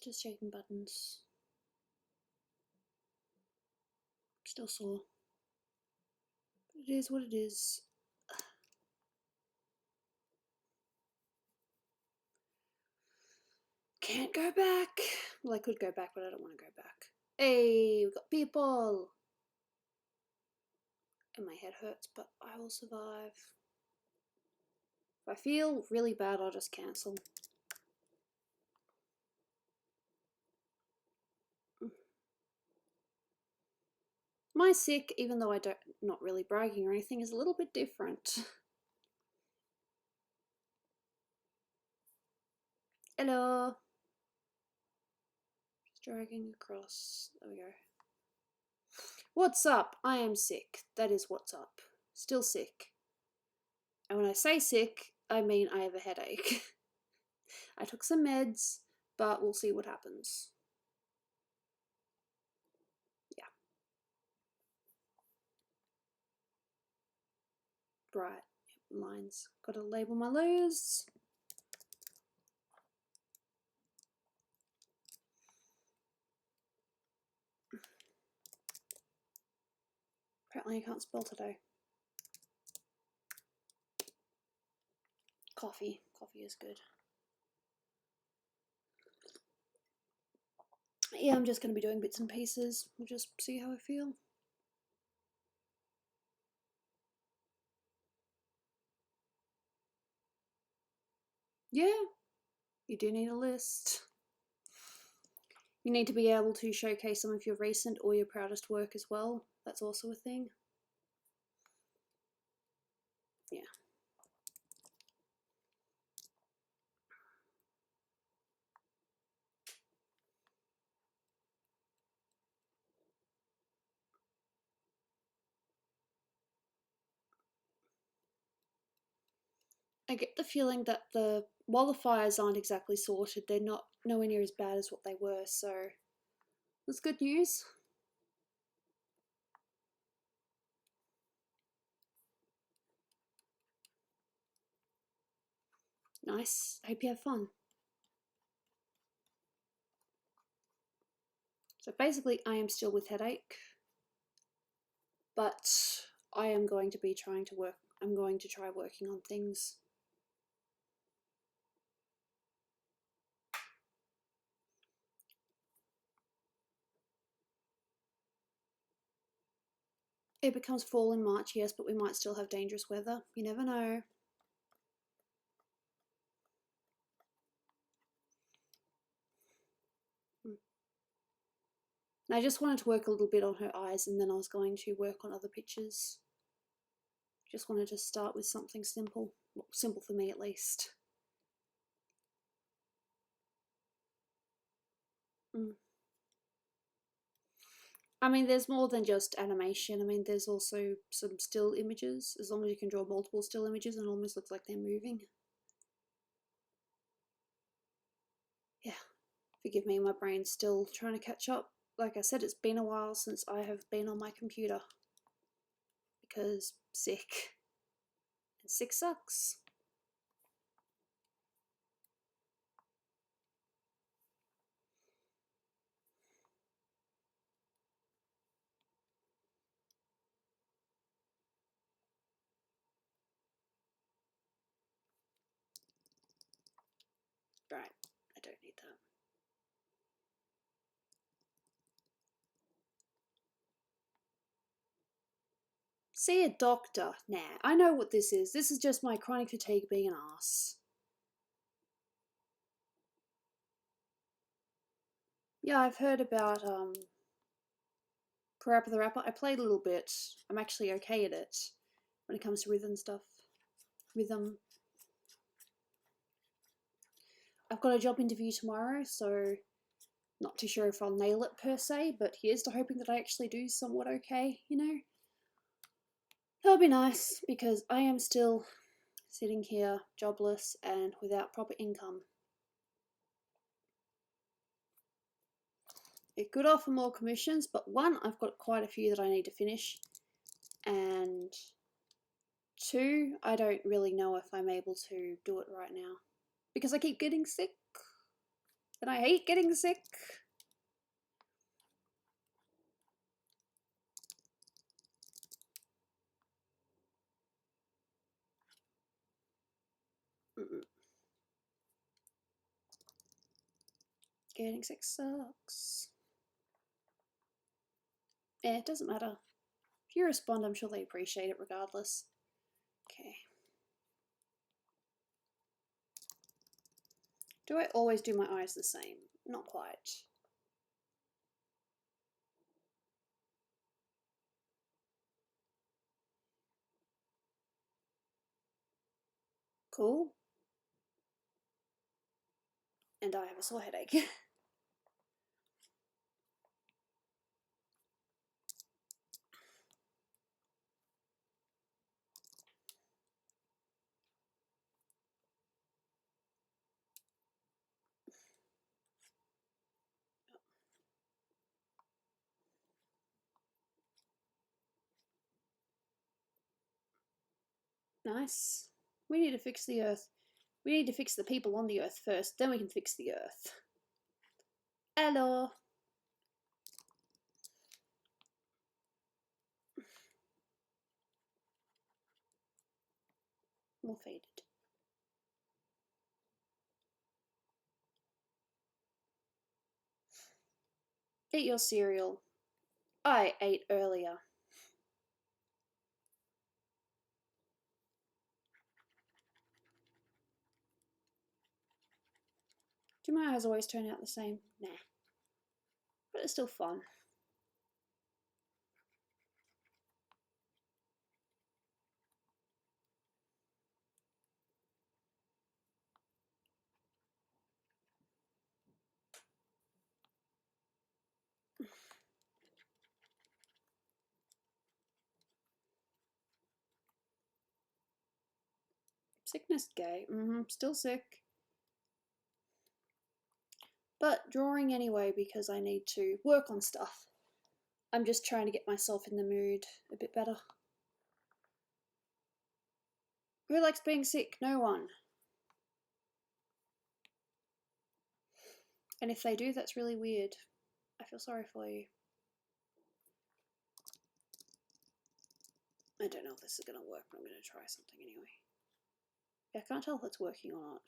Just shaking buttons. Still sore. But it is what it is. Can't go back. Well, I could go back, but I don't want to go back. Hey, we've got people. And my head hurts, but I will survive. If I feel really bad, I'll just cancel. My sick, even though not really bragging or anything, is a little bit different. Hello. Just dragging across. There we go. What's up? I am sick. That is what's up. Still sick. And when I say sick, I mean I have a headache. I took some meds, but we'll see what happens. Yeah. Right. Lines. Gotta label my layers. Apparently I can't spell today. Coffee. Coffee is good. Yeah, I'm just going to be doing bits and pieces. We'll just see how I feel. Yeah, you do need a list. You need to be able to showcase some of your recent or your proudest work as well. That's also a thing. Yeah. I get the feeling that while the fires aren't exactly sorted, they're not nowhere near as bad as what they were, so that's good news. Nice. I hope you have fun. So basically I am still with headache, but I am going to be trying to work. I'm going to try working on things. It becomes fall in March, yes, but we might still have dangerous weather. You never know. And I just wanted to work a little bit on her eyes, and then I was going to work on other pictures. Just wanted to start with something simple. Well, simple for me at least. I mean, there's more than just animation. I mean, there's also some still images. As long as you can draw multiple still images, and it almost looks like they're moving. Yeah, forgive me, my brain's still trying to catch up. Like I said, it's been a while since I have been on my computer. Because sick. And sick sucks. Right, I don't need that. See a doctor. Nah, I know what this is. This is just my chronic fatigue being an ass. Yeah, I've heard about Parappa the Rapper. I played a little bit. I'm actually okay at it when it comes to rhythm stuff. Rhythm. I've got a job interview tomorrow, so not too sure if I'll nail it per se, but here's to hoping that I actually do somewhat okay, you know? That'll be nice, because I am still sitting here jobless and without proper income. It could offer more commissions, but one, I've got quite a few that I need to finish, and two, I don't really know if I'm able to do it right now, because I keep getting sick. And I hate getting sick. Getting sick sucks. Eh, it doesn't matter. If you respond, I'm sure they appreciate it regardless. Okay. Do I always do my eyes the same? Not quite. Cool. And I have a sore headache. Nice. We need to fix the earth. We need to fix the people on the earth first, then we can fix the earth. Hello. More faded. Eat your cereal. I ate earlier. Do my eyes always turn out the same? Nah. But it's still fun. Sickness gay. Still sick. But drawing anyway because I need to work on stuff. I'm just trying to get myself in the mood a bit better. Who likes being sick? No one. And if they do, that's really weird. I feel sorry for you. I don't know if this is going to work, but I'm going to try something anyway. Yeah, I can't tell if it's working or not.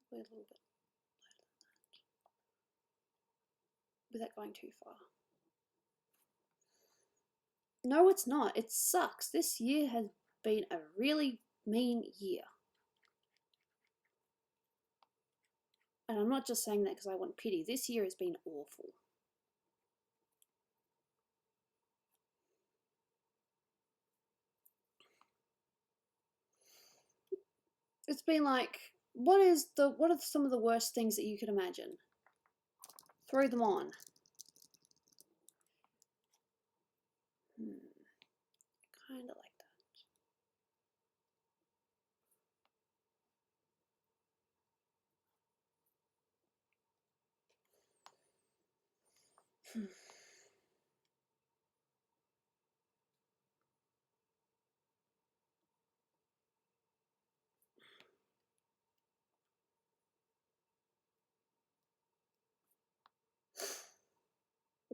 Probably a little bit without going too far. No, it's not. It sucks. This year has been a really mean year. And I'm not just saying that because I want pity. This year has been awful. It's been like, what are some of the worst things that you could imagine? Throw them on. Kind of like that.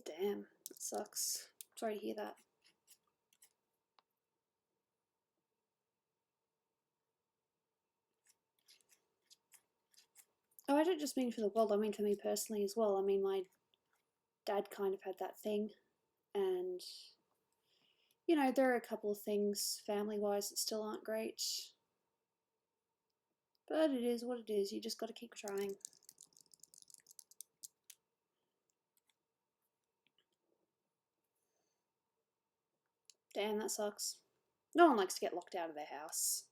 Damn, that sucks. Sorry to hear that. Oh, I don't just mean for the world, I mean for me personally as well. I mean, my dad kind of had that thing, and, you know, there are a couple of things family-wise that still aren't great. But it is what it is, you just gotta keep trying. Damn, that sucks. No one likes to get locked out of their house.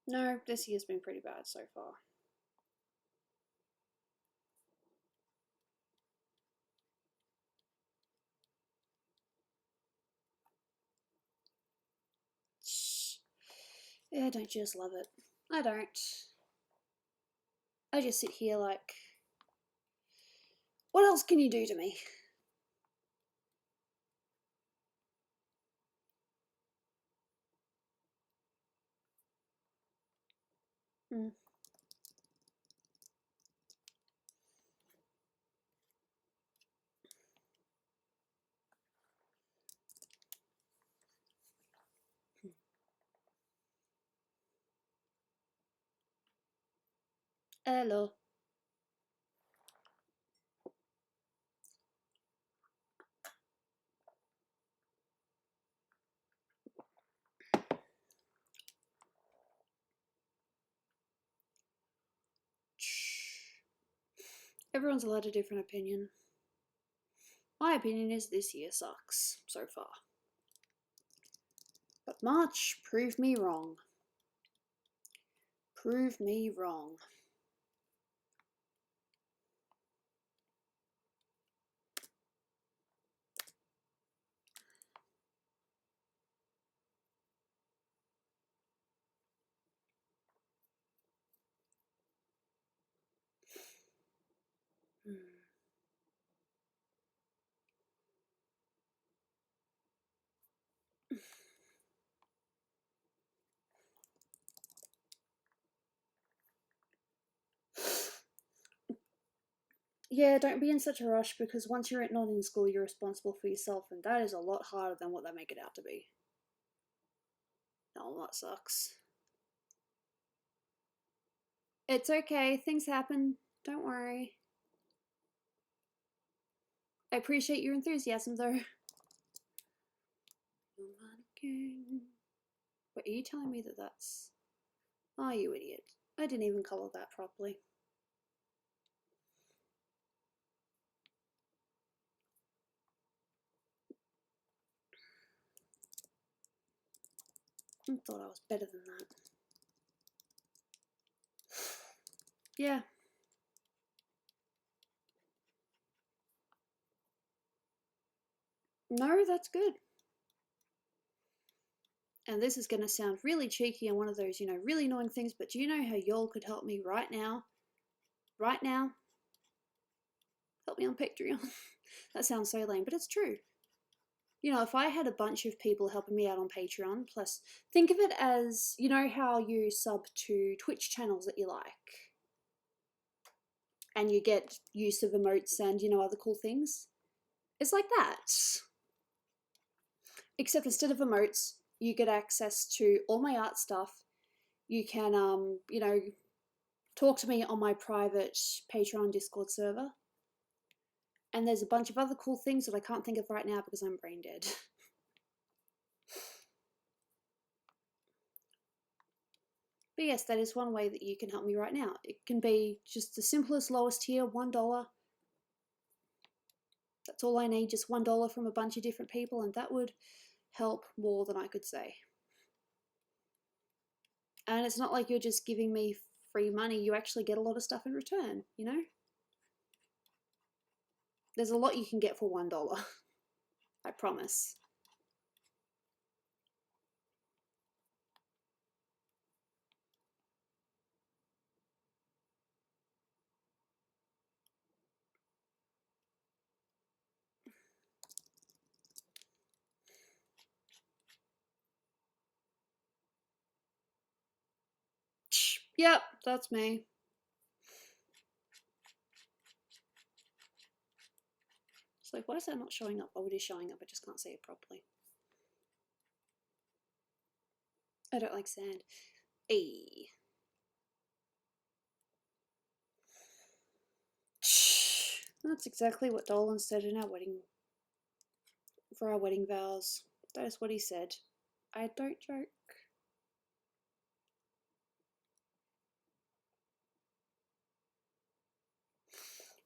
No, this year's been pretty bad so far. Yeah, don't you just love it? I don't. I just sit here like, what else can you do to me? Hmm. Hello. Everyone's allowed a different opinion. My opinion is this year sucks so far. But March proved me wrong. Prove me wrong. Hmm. Yeah, don't be in such a rush because once you're not in school, you're responsible for yourself, and that is a lot harder than what they make it out to be. Oh, that sucks. It's okay, things happen. Don't worry. I appreciate your enthusiasm, though. Wait, are you telling me that that's... Oh, you idiot. I didn't even colour that properly. I thought I was better than that. Yeah. No, that's good. And this is going to sound really cheeky and one of those, really annoying things, but do you know how y'all could help me right now? Right now? Help me on Patreon. That sounds so lame, but it's true. If I had a bunch of people helping me out on Patreon, plus think of it as, how you sub to Twitch channels that you like, and you get use of emotes and, other cool things? It's like that. Except instead of emotes, you get access to all my art stuff. You can, talk to me on my private Patreon Discord server. And there's a bunch of other cool things that I can't think of right now because I'm brain dead. But yes, that is one way that you can help me right now. It can be just the simplest, lowest tier, $1. That's all I need, just $1 from a bunch of different people, and that would help more than I could say. And it's not like you're just giving me free money, you actually get a lot of stuff in return, There's a lot you can get for $1. I promise. Yep, that's me. It's like, why is that not showing up? Oh, it is showing up, I just can't see it properly. I don't like sand. Ayy. That's exactly what Dolan said in our wedding, for our wedding vows. That is what he said. I don't joke.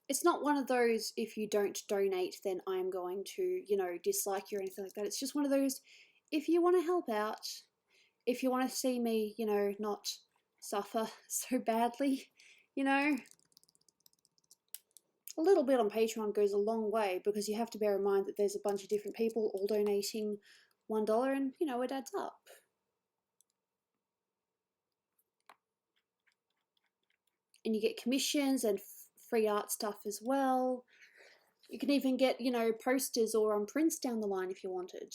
It's not one of those, if you don't donate, then I'm going to, dislike you or anything like that. It's just one of those, if you want to help out, if you want to see me, not suffer so badly, you know. A little bit on Patreon goes a long way, because you have to bear in mind that there's a bunch of different people all donating $1, and, you know, it adds up. And you get commissions and free art stuff as well. You can even get, you know, posters or prints down the line if you wanted.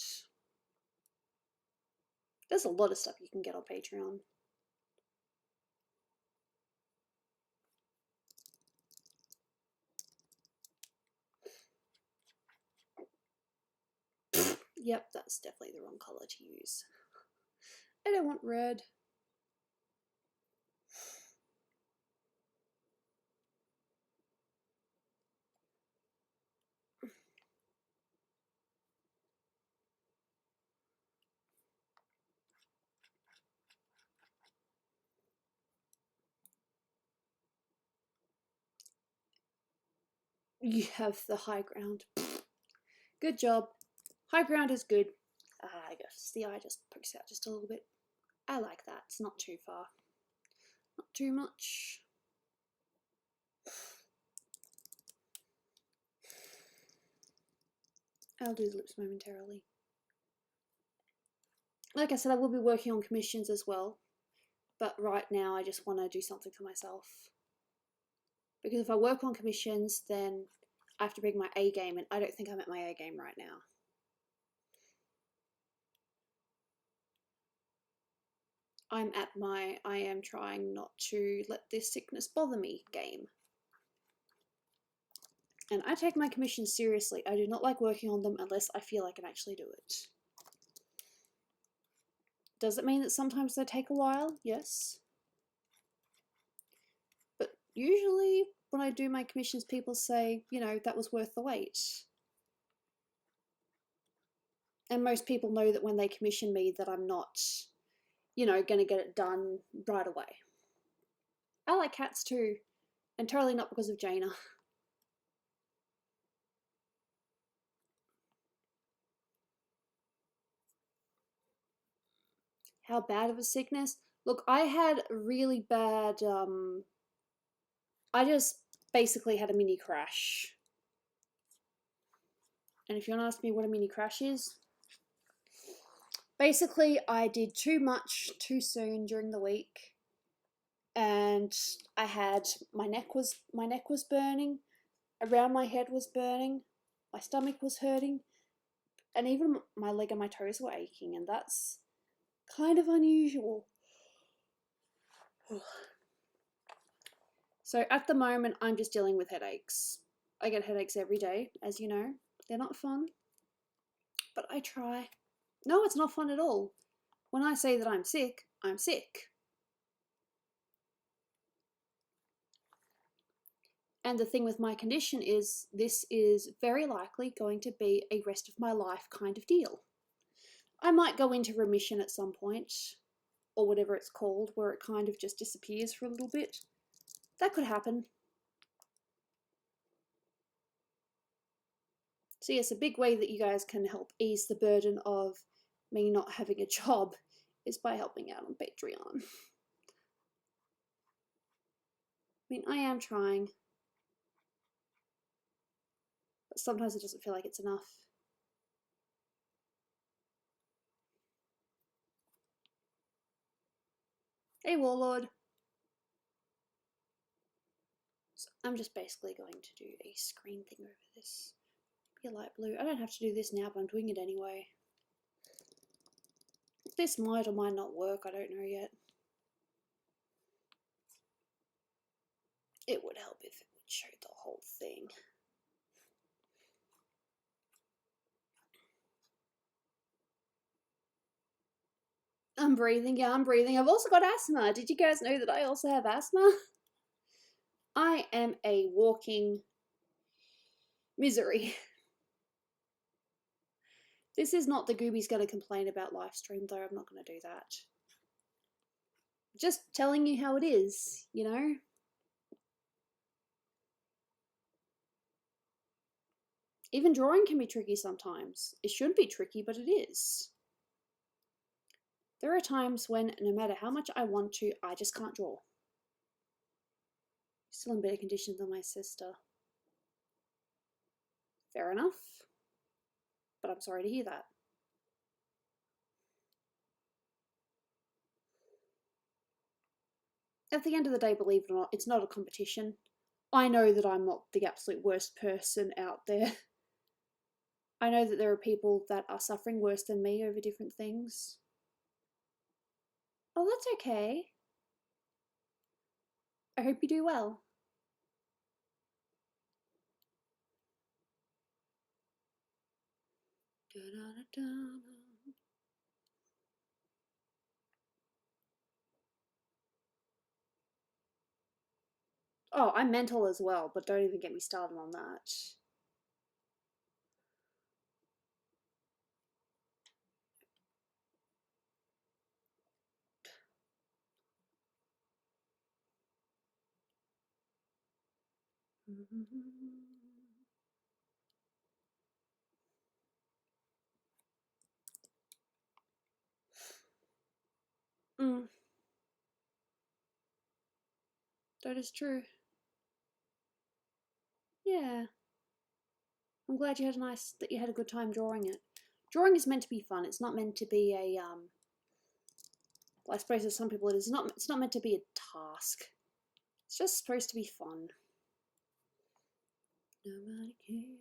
There's a lot of stuff you can get on Patreon. Yep, that's definitely the wrong colour to use. I don't want red. You have the high ground. Good job. High ground is good. I guess the eye just pokes out just a little bit. I like that. It's not too far. Not too much. I'll do the lips momentarily. Like I said, I will be working on commissions as well. But right now I just want to do something for myself. Because if I work on commissions, then I have to bring my A game, and I don't think I'm at my A game right now. I'm at my I am trying not to let this sickness bother me game. And I take my commissions seriously. I do not like working on them unless I feel I can actually do it. Does it mean that sometimes they take a while? Yes. But usually when I do my commissions, people say, you know, that was worth the wait. And most people know that when they commission me that I'm not, you know, going to get it done right away. I like cats too, and totally not because of Jaina. How bad of a sickness? Look, I had really bad, I just basically had a mini crash. And if you want to ask me what a mini crash is, basically I did too much too soon during the week, and I had my neck was burning, around my head was burning, my stomach was hurting, and even my leg and my toes were aching, and that's kind of unusual. So at the moment, I'm just dealing with headaches. I get headaches every day, as you know. They're not fun, but I try. No, it's not fun at all. When I say that I'm sick, I'm sick. And the thing with my condition is this is very likely going to be a rest of my life kind of deal. I might go into remission at some point, or whatever it's called, where it kind of just disappears for a little bit. That could happen. So yes, a big way that you guys can help ease the burden of me not having a job is by helping out on Patreon. I mean, I am trying, but sometimes it doesn't feel like it's enough. Hey, Warlord. So I'm just basically going to do a screen thing over this. Be a light blue. I don't have to do this now, but I'm doing it anyway. This might or might not work, I don't know yet. It would help if it would show the whole thing. I'm breathing, yeah, I'm breathing. I've also got asthma. Did you guys know that I also have asthma? I am a walking misery. This is not the Gooby's going to complain about live stream, though. I'm not going to do that. Just telling you how it is, you know? Even drawing can be tricky sometimes. It shouldn't be tricky, but it is. There are times when, no matter how much I want to, I just can't draw. Still in better condition than my sister. Fair enough. But I'm sorry to hear that. At the end of the day, believe it or not, it's not a competition. I know that I'm not the absolute worst person out there. I know that there are people that are suffering worse than me over different things. Oh, that's okay. I hope you do well. Oh, I'm mental as well, but don't even get me started on that. Mm, that is true. Yeah. I'm glad you had a good time drawing it. Drawing is meant to be fun. It's not meant to be a well, I suppose for some people it's not meant to be a task. It's just supposed to be fun. Nobody cares.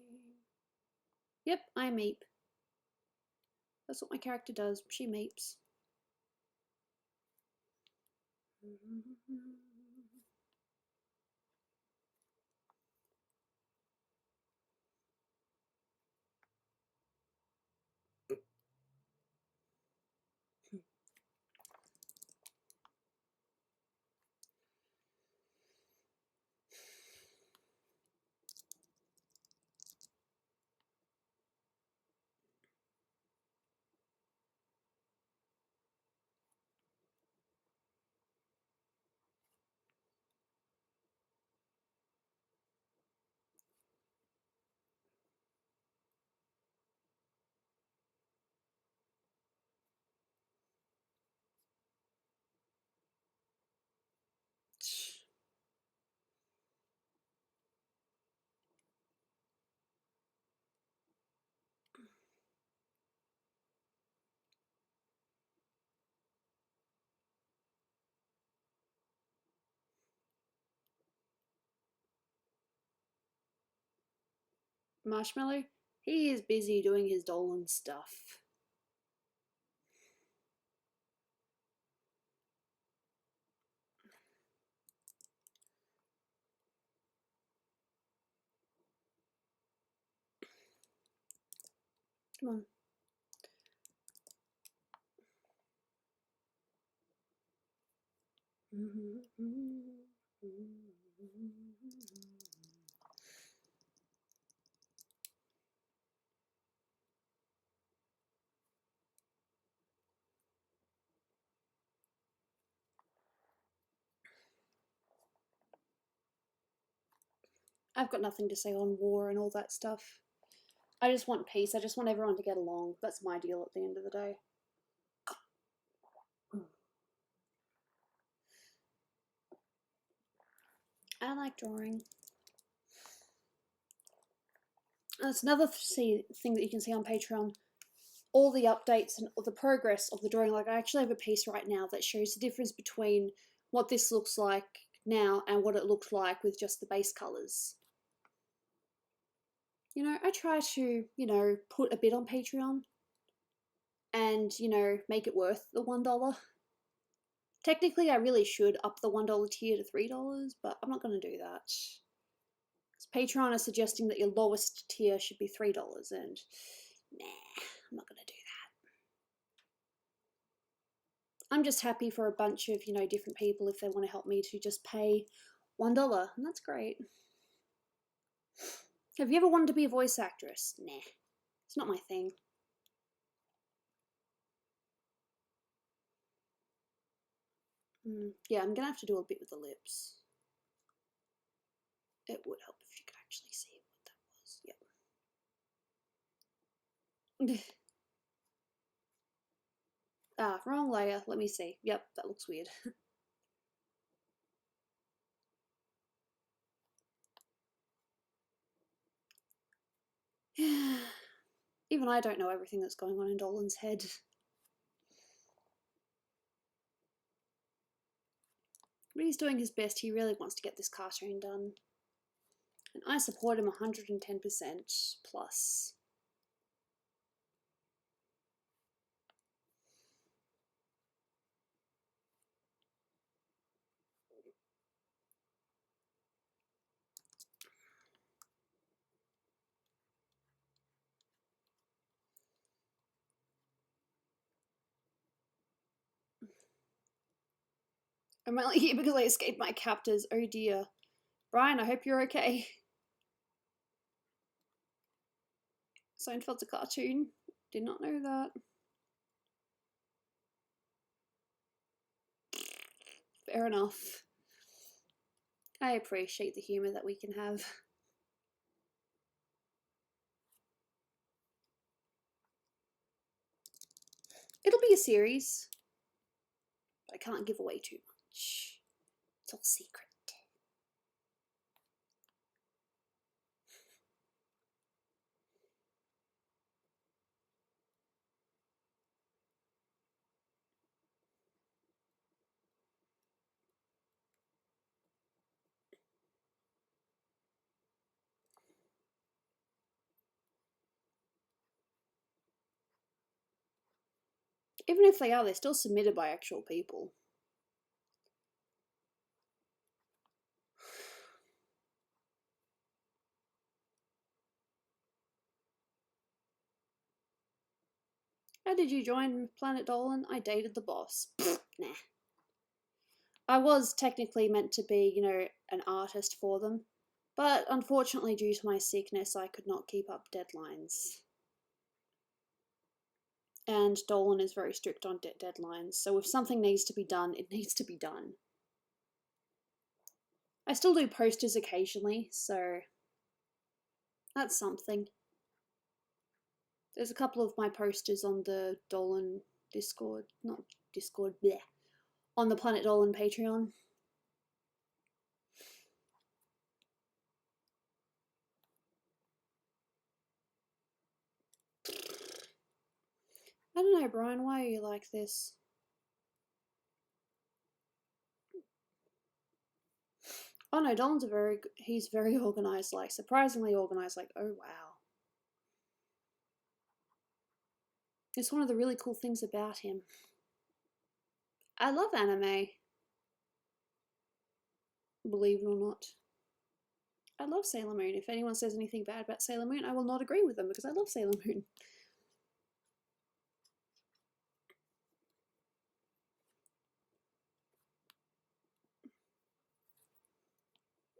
Yep, I meep. That's what my character does. She meeps. Marshmallow, he is busy doing his Dolan stuff. Come on. I've got nothing to say on war and all that stuff. I just want peace. I just want everyone to get along. That's my deal at the end of the day. I like drawing. That's another thing that you can see on Patreon. All the updates and the progress of the drawing. Like, I actually have a piece right now that shows the difference between what this looks like now and what it looked like with just the base colours. You know, I try to, put a bit on Patreon and, make it worth the $1. Technically, I really should up the $1 tier to $3, but I'm not going to do that. Patreon is suggesting that your lowest tier should be $3, and nah, I'm not going to do that. I'm just happy for a bunch of, different people if they want to help me to just pay $1, and that's great. Have you ever wanted to be a voice actress? Nah, it's not my thing. Yeah, I'm gonna have to do a bit with the lips. It would help if you could actually see what that was. Yep. Ah, wrong layer. Let me see. Yep, that looks weird. Even I don't know everything that's going on in Dolan's head. But he's doing his best. He really wants to get this cartoon done. And I support him 110% plus. I'm only here because I escaped my captors. Oh dear. Brian, I hope you're okay. Seinfeld's a cartoon. Did not know that. Fair enough. I appreciate the humour that we can have. It'll be a series. But I can't give away too much. It's all secret. Even if they are, they're still submitted by actual people. How did you join Planet Dolan? I dated the boss. Nah. I was technically meant to be, you know, an artist for them, but unfortunately, due to my sickness, I could not keep up deadlines. And Dolan is very strict on deadlines, so if something needs to be done, it needs to be done. I still do posters occasionally, so that's something. There's a couple of my posters on the Dolan Discord, not Discord, bleh, on the Planet Dolan Patreon. I don't know, Brian, why are you like this? Oh no, Dolan's he's very organised, like, surprisingly organised, like, oh wow. It's one of the really cool things about him. I love anime. Believe it or not. I love Sailor Moon. If anyone says anything bad about Sailor Moon, I will not agree with them because I love Sailor Moon.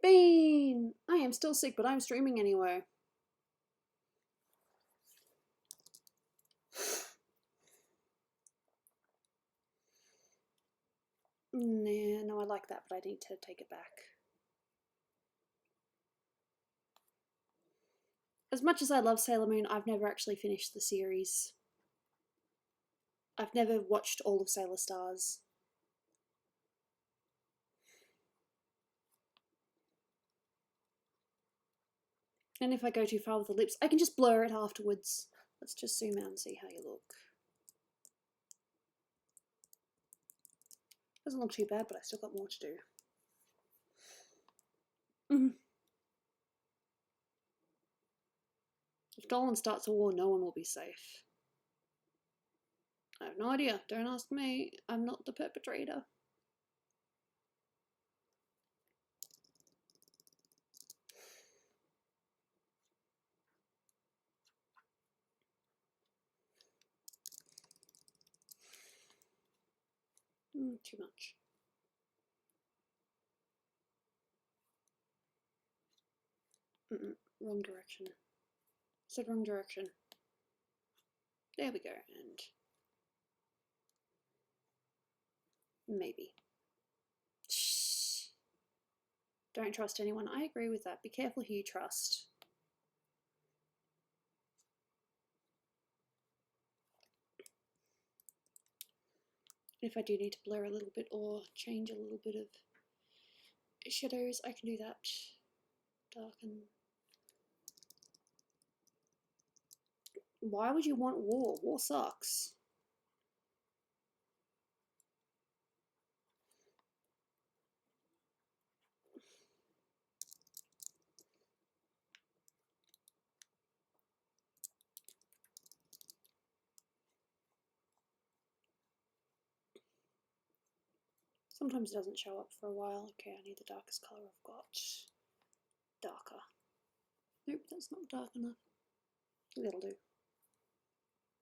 Bean! I am still sick, but I'm streaming anyway. Nah, no, I like that, but I need to take it back. As much as I love Sailor Moon, I've never actually finished the series. I've never watched all of Sailor Stars. And if I go too far with the lips, I can just blur it afterwards. Let's just zoom out and see how you look. Doesn't look too bad, but I still got more to do. If Dolan starts a war, no one will be safe. I have no idea. Don't ask me. I'm not the perpetrator. Too much. Wrong direction. Said wrong direction. There we go, and maybe. Shh. Don't trust anyone. I agree with that. Be careful who you trust. If I do need to blur a little bit or change a little bit of shadows, I can do that. Darken. Why would you want war? War sucks. Sometimes it doesn't show up for a while. Okay, I need the darkest colour I've got. Darker. Nope, that's not dark enough. That'll do.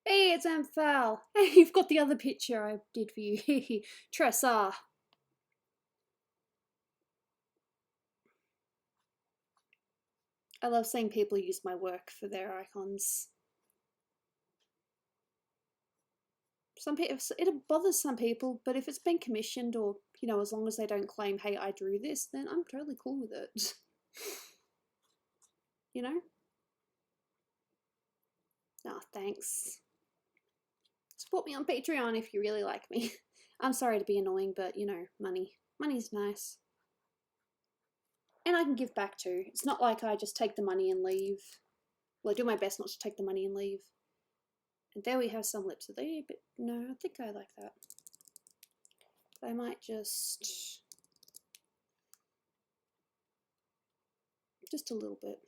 Hey, it's Amphal! Hey, you've got the other picture I did for you. Tressa. I love seeing people use my work for their icons. Some people, it bothers some people, but if it's been commissioned or, you know, as long as they don't claim, hey, I drew this, then I'm totally cool with it. You know? Nah, thanks. Support me on Patreon if you really like me. I'm sorry to be annoying, but, you know, money. Money's nice. And I can give back too. It's not like I just take the money and leave. Well, I do my best not to take the money and leave. And there we have some lips. Are they a bit... No, I think I like that. I might just a little bit.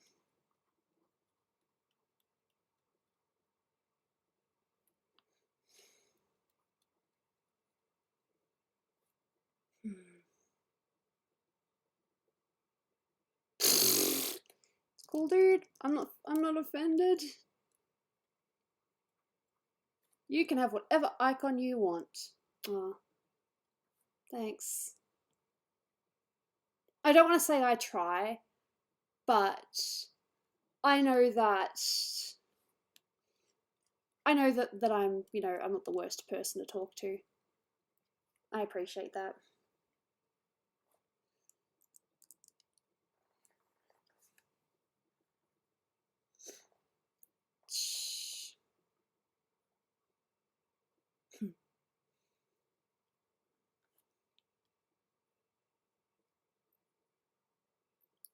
It's cool, dude. I'm not offended. You can have whatever icon you want. Oh, thanks. I don't want to say I try, but I know that I'm, you know, I'm not the worst person to talk to. I appreciate that.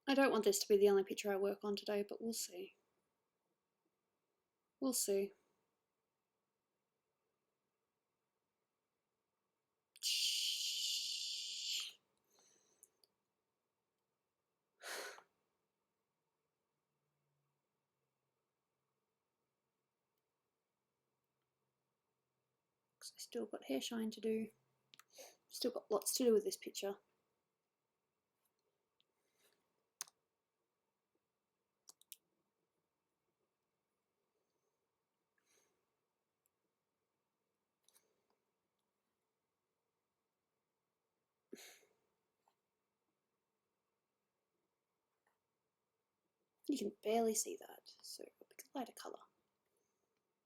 I don't want this to be the only picture I work on today, but we'll see. We'll see. I still got hair shine to do. Still got lots to do with this picture. You can barely see that, so a bit lighter colour.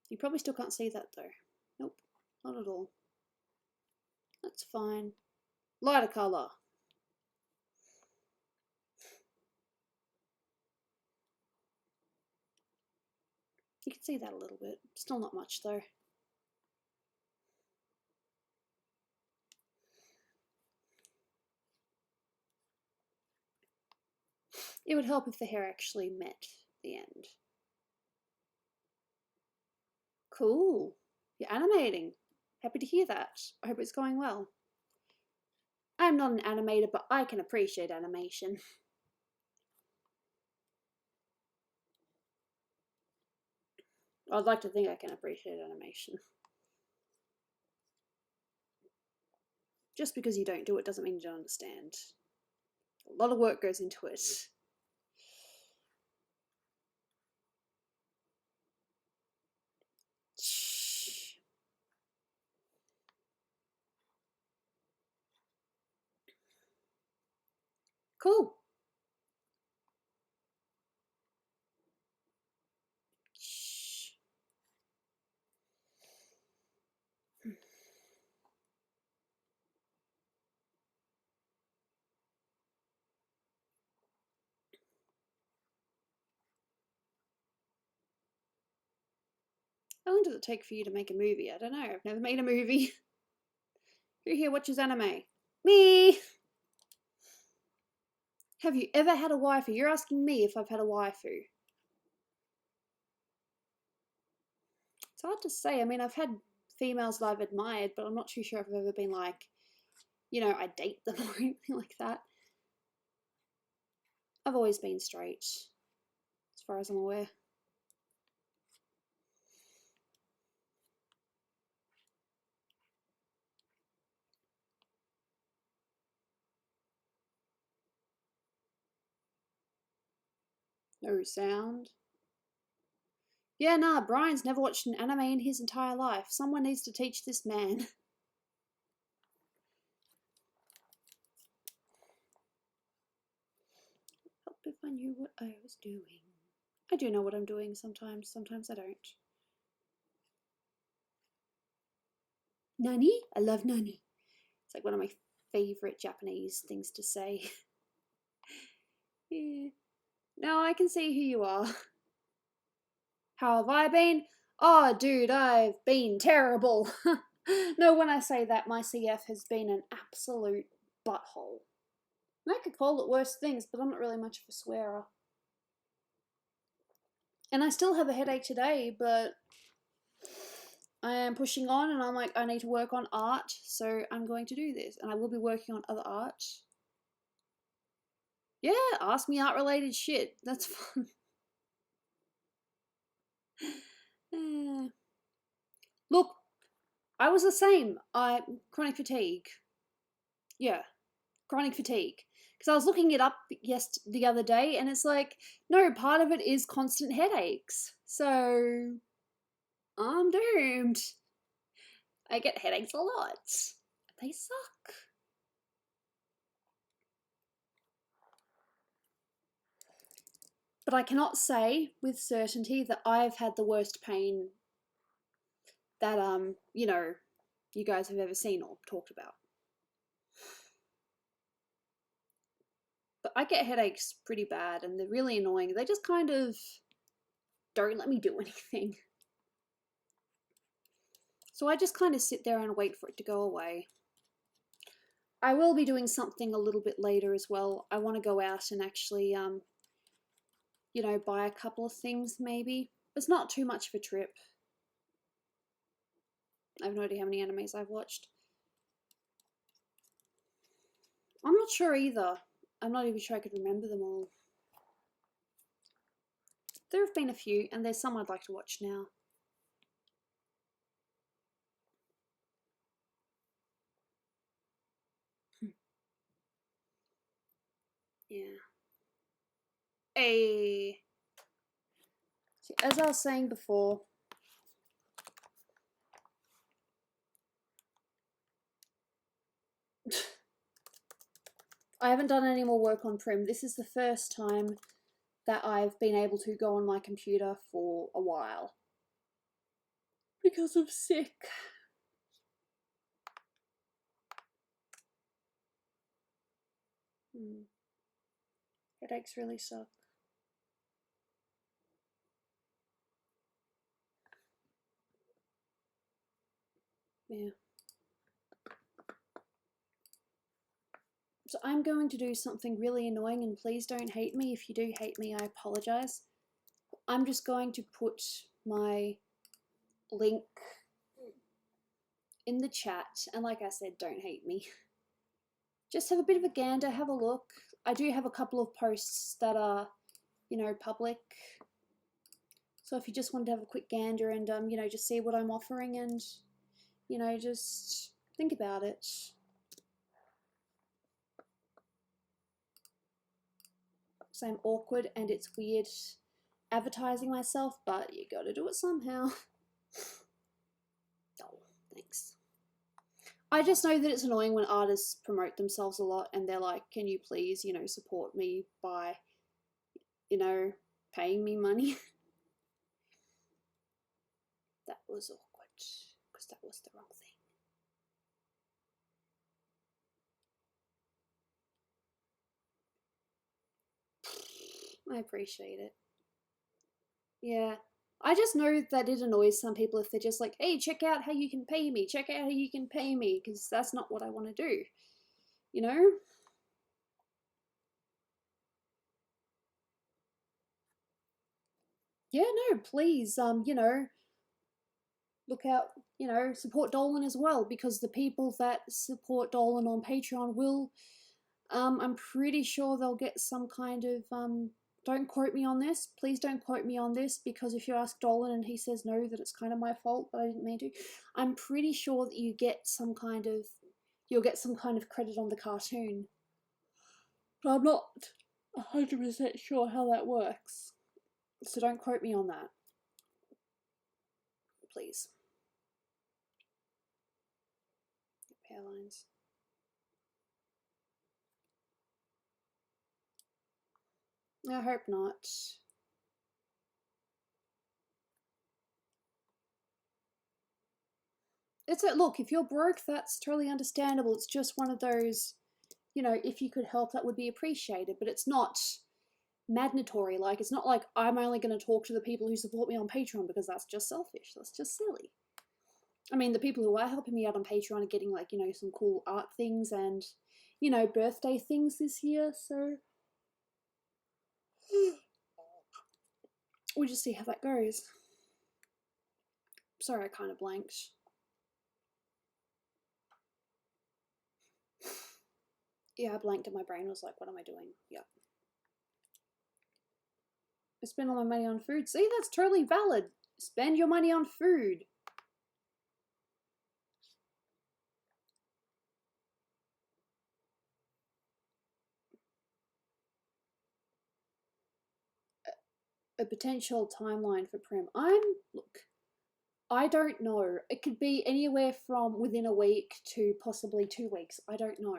You probably still can't see that though. Nope, not at all. That's fine. Lighter colour. You can see that a little bit. Still not much though. It would help if the hair actually met the end. Cool. You're animating. Happy to hear that. I hope it's going well. I'm not an animator, but I can appreciate animation. I'd like to think I can appreciate animation. Just because you don't do it doesn't mean you don't understand. A lot of work goes into it. Cool. How long does it take for you to make a movie? I don't know. I've never made a movie. Who here watches anime? Me! Have you ever had a waifu? You're asking me if I've had a waifu. It's hard to say. I mean, I've had females that I've admired, but I'm not too sure if I've ever been like, you know, I date them or anything like that. I've always been straight, as far as I'm aware. No sound. Yeah, nah, Brian's never watched an anime in his entire life. Someone needs to teach this man. Help if I knew what I was doing. I do know what I'm doing sometimes. Sometimes I don't. Nani? I love nani. It's like one of my favourite Japanese things to say. Yeah. No, I can see who you are. How have I been? Oh, dude, I've been terrible. No, when I say that, my CF has been an absolute butthole. I could call it worse things, but I'm not really much of a swearer. And I still have a headache today, but I am pushing on and I'm like, I need to work on art, so I'm going to do this. And I will be working on other art. Yeah, ask me art related shit. That's fun. Look, I was the same. Chronic fatigue. Yeah, chronic fatigue. Because I was looking it up the other day, and it's like, no, part of it is constant headaches. So I'm doomed. I get headaches a lot. They suck. But I cannot say with certainty that I've had the worst pain that you know, you guys have ever seen or talked about. But I get headaches pretty bad and they're really annoying. They just kind of don't let me do anything. So I just kind of sit there and wait for it to go away. I will be doing something a little bit later as well. I want to go out and actually, you know, buy a couple of things maybe. It's not too much of a trip. I have no idea how many animes I've watched. I'm not sure either. I'm not even sure I could remember them all. There have been a few, and there's some I'd like to watch now. Yeah. Hey. See, as I was saying before, I haven't done any more work on Prim. This is the first time that I've been able to go on my computer for a while. Because I'm sick. Headaches really suck. Yeah. So I'm going to do something really annoying, and please don't hate me. If you do hate me, I apologize. I'm just going to put my link in the chat, and like I said, don't hate me. Just have a bit of a gander, have a look. I do have a couple of posts that are, you know, public. So if you just wanted to have a quick gander and, you know, just see what I'm offering and, you know, just think about it. So I'm awkward and it's weird advertising myself, but you gotta do it somehow. Oh, thanks. I just know that it's annoying when artists promote themselves a lot and they're like, can you please, you know, support me by, you know, paying me money? That was awkward, because that was the wrong thing. I appreciate it. Yeah. I just know that it annoys some people if they're just like, hey, check out how you can pay me, check out how you can pay me, because that's not what I want to do, you know? Yeah, no, please, look out, support Dolan as well, because the people that support Dolan on Patreon will, I'm pretty sure they'll get some kind of, don't quote me on this, please don't quote me on this, because if you ask Dolan and he says no, that it's kind of my fault, but I didn't mean to, I'm pretty sure that you'll get some kind of credit on the cartoon. But I'm not 100% sure how that works, so don't quote me on that, please. Airlines. I hope not. It's a look, if you're broke, that's totally understandable. It's just one of those, if you could help, that would be appreciated. But it's not mandatory. Like, it's not like I'm only going to talk to the people who support me on Patreon, because that's just selfish. That's just silly. I mean, the people who are helping me out on Patreon are getting, like, some cool art things and, birthday things this year. So we'll just see how that goes. Sorry, I kind of blanked. Yeah, I blanked and my brain was like, what am I doing? Yep. I spend all my money on food. See, that's totally valid. Spend your money on food. A potential timeline for Prim. Look, I don't know. It could be anywhere from within a week to possibly 2 weeks. I don't know.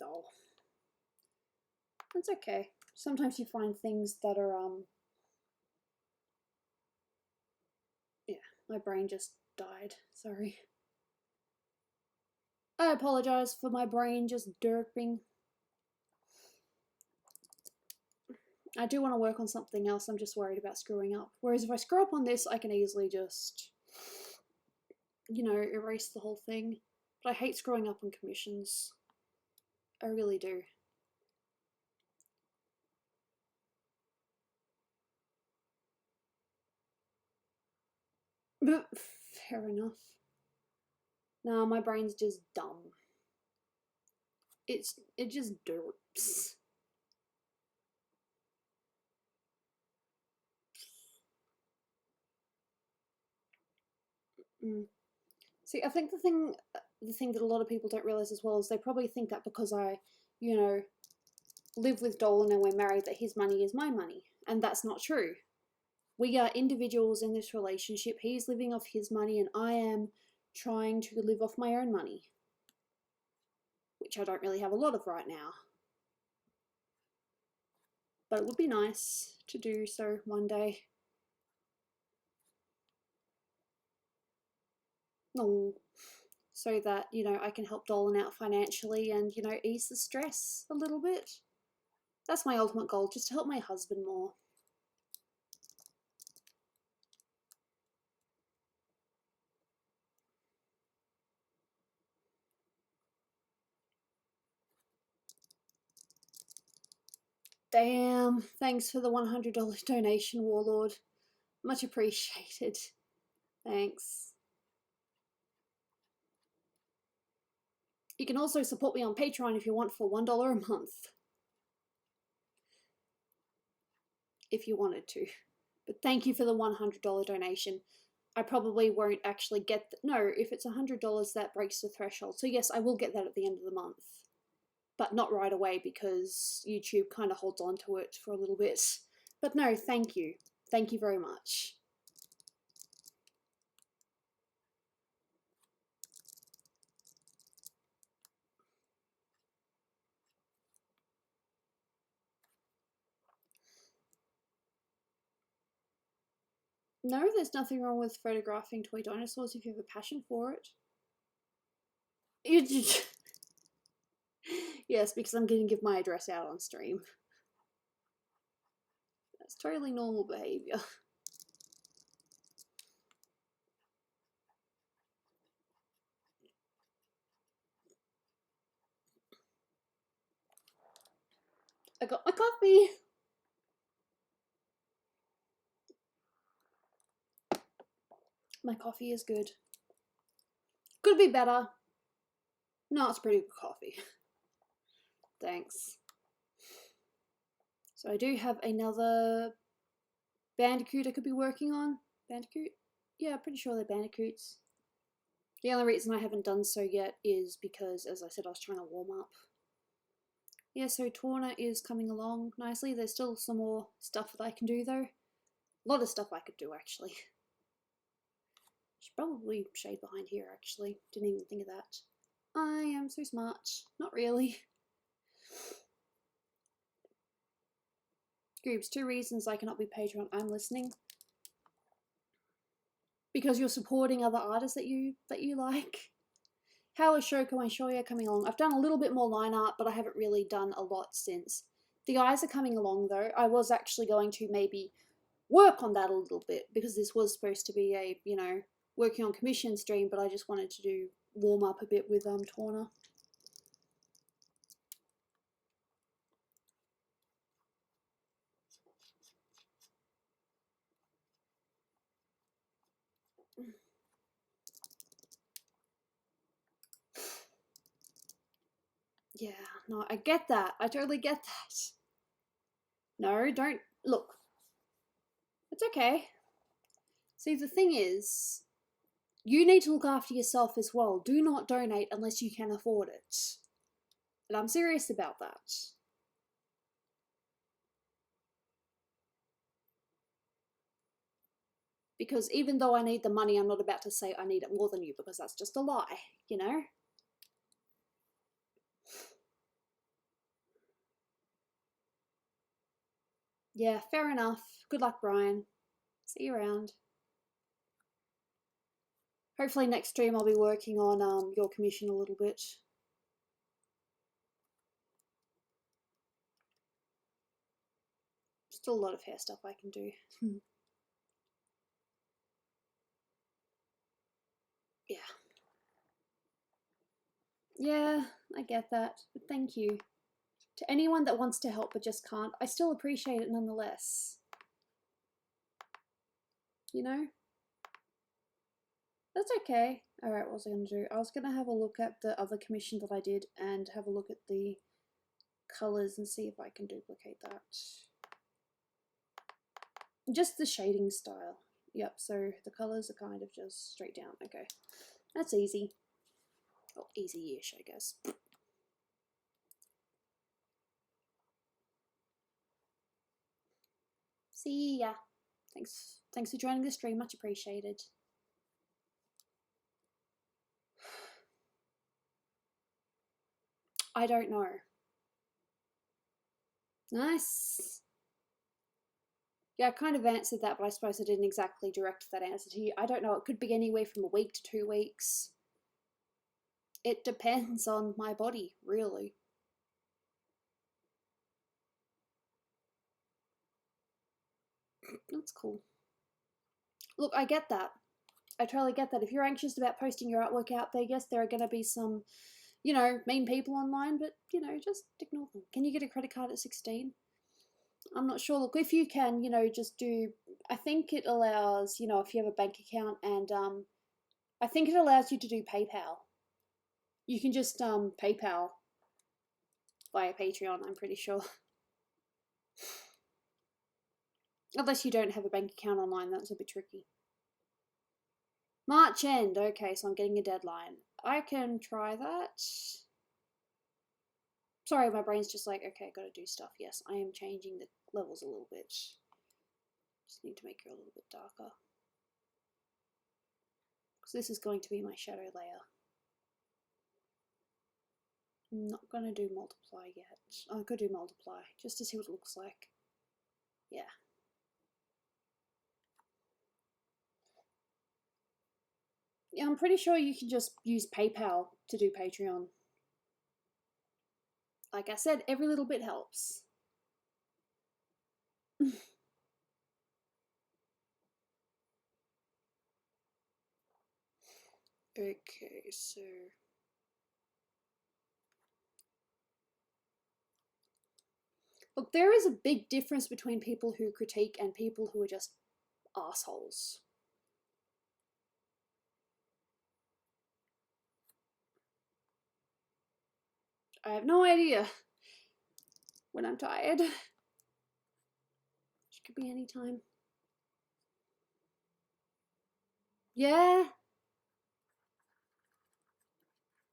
Oh, that's okay. Sometimes you find things that are, yeah, my brain just died. Sorry. I apologize for my brain just derping. I do want to work on something else. I'm just worried about screwing up. Whereas if I screw up on this, I can easily just, erase the whole thing. But I hate screwing up on commissions. I really do. But fair enough. Nah, my brain's just dumb. It just derps. Mm. See, I think the thing that a lot of people don't realize as well is they probably think that because I, live with Dolan and we're married, that his money is my money, and that's not true. We are individuals in this relationship. He's living off his money, and I am trying to live off my own money, which I don't really have a lot of right now. But it would be nice to do so one day. Oh, so that, I can help Dolan out financially and, ease the stress a little bit. That's my ultimate goal, just to help my husband more. Damn, thanks for the $100 donation, Warlord. Much appreciated. Thanks. You can also support me on Patreon if you want for $1 a month. If you wanted to. But thank you for the $100 donation. I probably won't actually get no, if it's $100 that breaks the threshold. So yes, I will get that at the end of the month. But not right away because YouTube kind of holds on to it for a little bit. But no, thank you. Thank you very much. No, there's nothing wrong with photographing toy dinosaurs if you have a passion for it. Yes, because I'm going to give my address out on stream. That's totally normal behavior. I got my coffee. My coffee is good. Could be better. No, it's pretty good coffee. Thanks. So I do have another bandicoot I could be working on. Bandicoot? Yeah, pretty sure they're bandicoots. The only reason I haven't done so yet is because, as I said, I was trying to warm up. Yeah, so Torna is coming along nicely. There's still some more stuff that I can do though. A lot of stuff I could do actually. Should probably shade behind here actually. Didn't even think of that. I am so smart. Not really. Groups, 2 reasons I cannot be Patreon. I'm listening. Because you're supporting other artists that you like. How is Shoko and Shoya coming along? I've done a little bit more line art, but I haven't really done a lot since. The eyes are coming along though. I was actually going to maybe work on that a little bit because this was supposed to be a, you know, working on commission stream, but I just wanted to do warm up a bit with Torna. Yeah, no, I get that. I totally get that. No, don't look. It's okay. See, the thing is, you need to look after yourself as well. Do not donate unless you can afford it. And I'm serious about that. Because even though I need the money, I'm not about to say I need it more than you, because that's just a lie, you know? Yeah, fair enough. Good luck, Brian. See you around. Hopefully next stream I'll be working on your commission a little bit. Still a lot of hair stuff I can do. Yeah. Yeah, I get that, but thank you. To anyone that wants to help but just can't, I still appreciate it nonetheless. You know? That's okay. Alright, what was I going to do? I was going to have a look at the other commission that I did and have a look at the colours and see if I can duplicate that. Just the shading style. Yep, so the colours are kind of just straight down. Okay, that's easy. Well, easy-ish, I guess. See ya. Thanks for joining the stream. Much appreciated. I don't know. Nice. Yeah, I kind of answered that, but I suppose I didn't exactly direct that answer to you. I don't know. It could be anywhere from a week to 2 weeks. It depends on my body, really. That's cool. Look, I get that. I totally get that. If you're anxious about posting your artwork out there, yes, there are going to be some, you know, mean people online, but, you know, just ignore them. Can you get a credit card at 16? I'm not sure. Look, if you can, you know, just do, I think it allows, you know, if you have a bank account, and I think it allows you to do PayPal. You can just PayPal via Patreon, I'm pretty sure. Unless you don't have a bank account online, that's a bit tricky. March end, okay, so I'm getting a deadline. I can try that. Sorry, my brain's just like, okay, gotta do stuff. Yes, I am changing the levels a little bit. Just need to make it a little bit darker. Because this is going to be my shadow layer. I'm not gonna do multiply yet. I could do multiply, just to see what it looks like. Yeah. Yeah, I'm pretty sure you can just use PayPal to do Patreon. Like I said, every little bit helps. Okay, so look, there is a big difference between people who critique and people who are just assholes. I have no idea when I'm tired. Which could be any time. Yeah.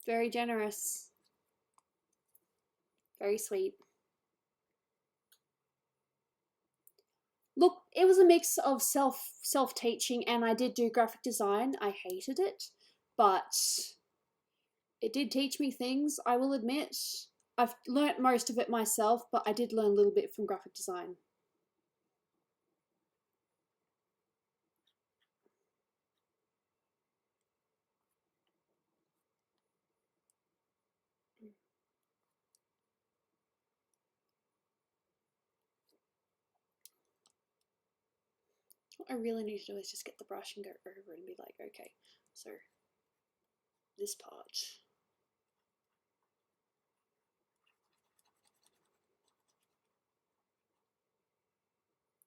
Very generous. Very sweet. Look, it was a mix of self-teaching, and I did do graphic design. I hated it, but it did teach me things, I will admit. I've learnt most of it myself, but I did learn a little bit from graphic design. What I really need to do is just get the brush and go over and be like, okay, so this part.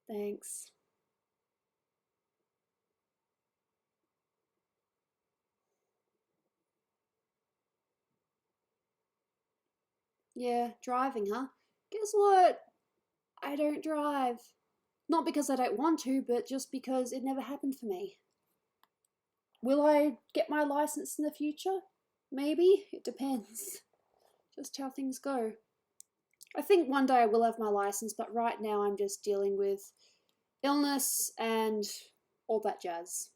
Thanks. Yeah, driving, huh? Guess what? I don't drive. Not because I don't want to, but just because it never happened for me. Will I get my license in the future? Maybe. It depends. Just how things go. I think one day I will have my license, but right now I'm just dealing with illness and all that jazz.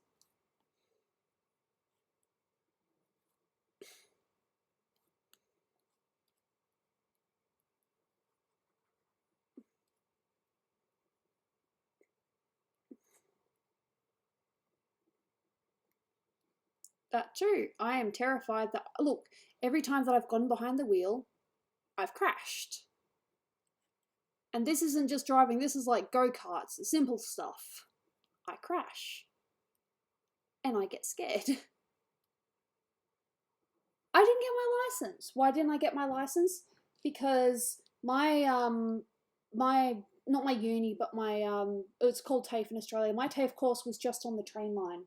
That too. I am terrified that, look, every time that I've gone behind the wheel, I've crashed. And this isn't just driving, this is like go-karts, simple stuff. I crash. And I get scared. I didn't get my license. Why didn't I get my license? Because my not my uni, but my it's called TAFE in Australia. My TAFE course was just on the train line.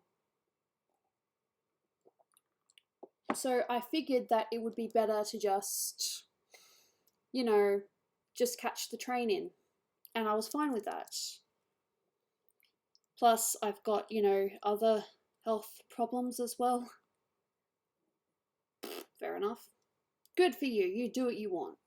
So I figured that it would be better to just, you know, just catch the train in. And I was fine with that. Plus, I've got, you know, other health problems as well. Fair enough. Good for you. You do what you want.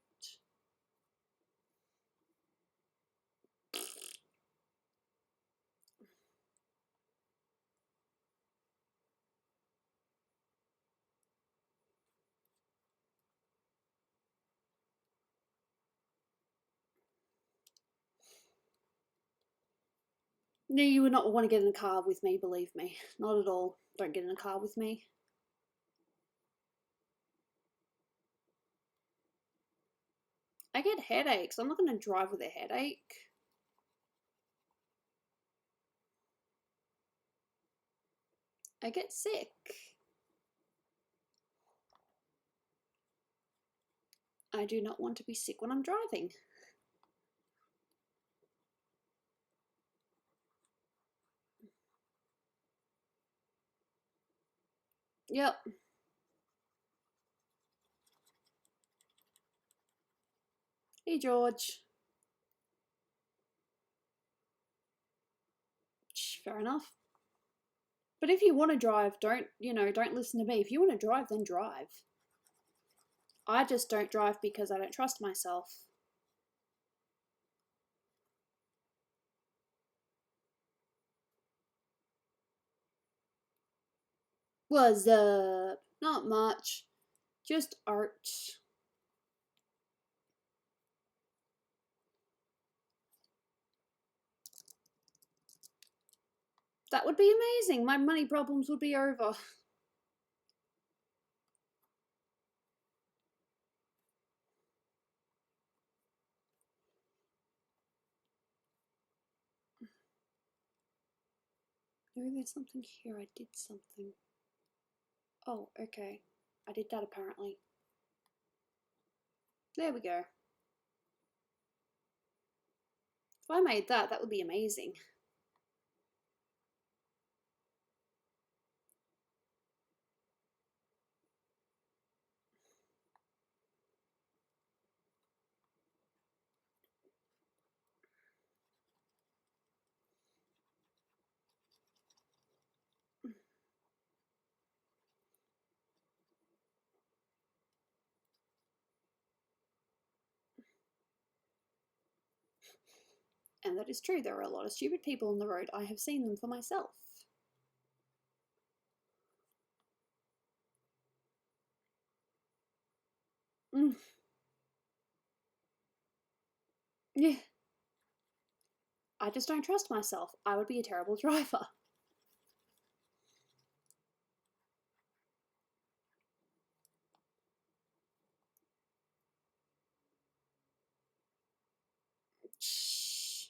No, you would not want to get in a car with me, believe me. Not at all. Don't get in a car with me. I get headaches. I'm not going to drive with a headache. I get sick. I do not want to be sick when I'm driving. Yep. Hey, George. Fair enough. But if you want to drive, don't listen to me. If you want to drive, then drive. I just don't drive because I don't trust myself. What's up? Not much. Just art. That would be amazing. My money problems would be over. No, there's something here. I did something. Oh, okay. I did that apparently. There we go. If I made that, that would be amazing. And that is true, there are a lot of stupid people on the road. I have seen them for myself. Mm. Yeah. I just don't trust myself. I would be a terrible driver. Shh.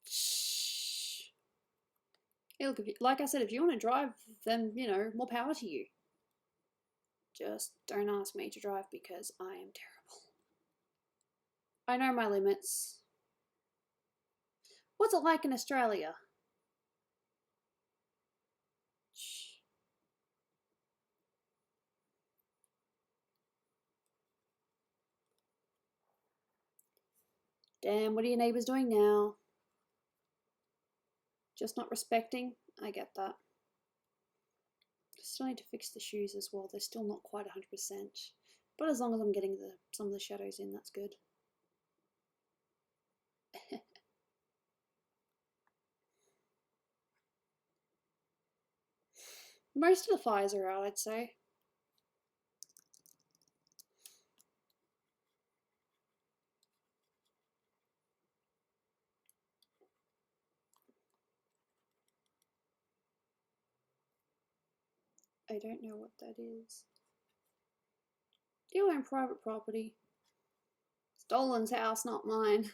Shh. Hey, look, like I said, if you want to drive, then, you know, more power to you. Just don't ask me to drive because I am terrible. I know my limits. What's it like in Australia? Shh. Damn, what are your neighbours doing now? Just not respecting? I get that. Still need to fix the shoes as well. They're still not quite 100%. But as long as I'm getting some of the shadows in, that's good. Most of the fires are out, I'd say. I don't know what that is. You own private property. It's Dolan's house, not mine.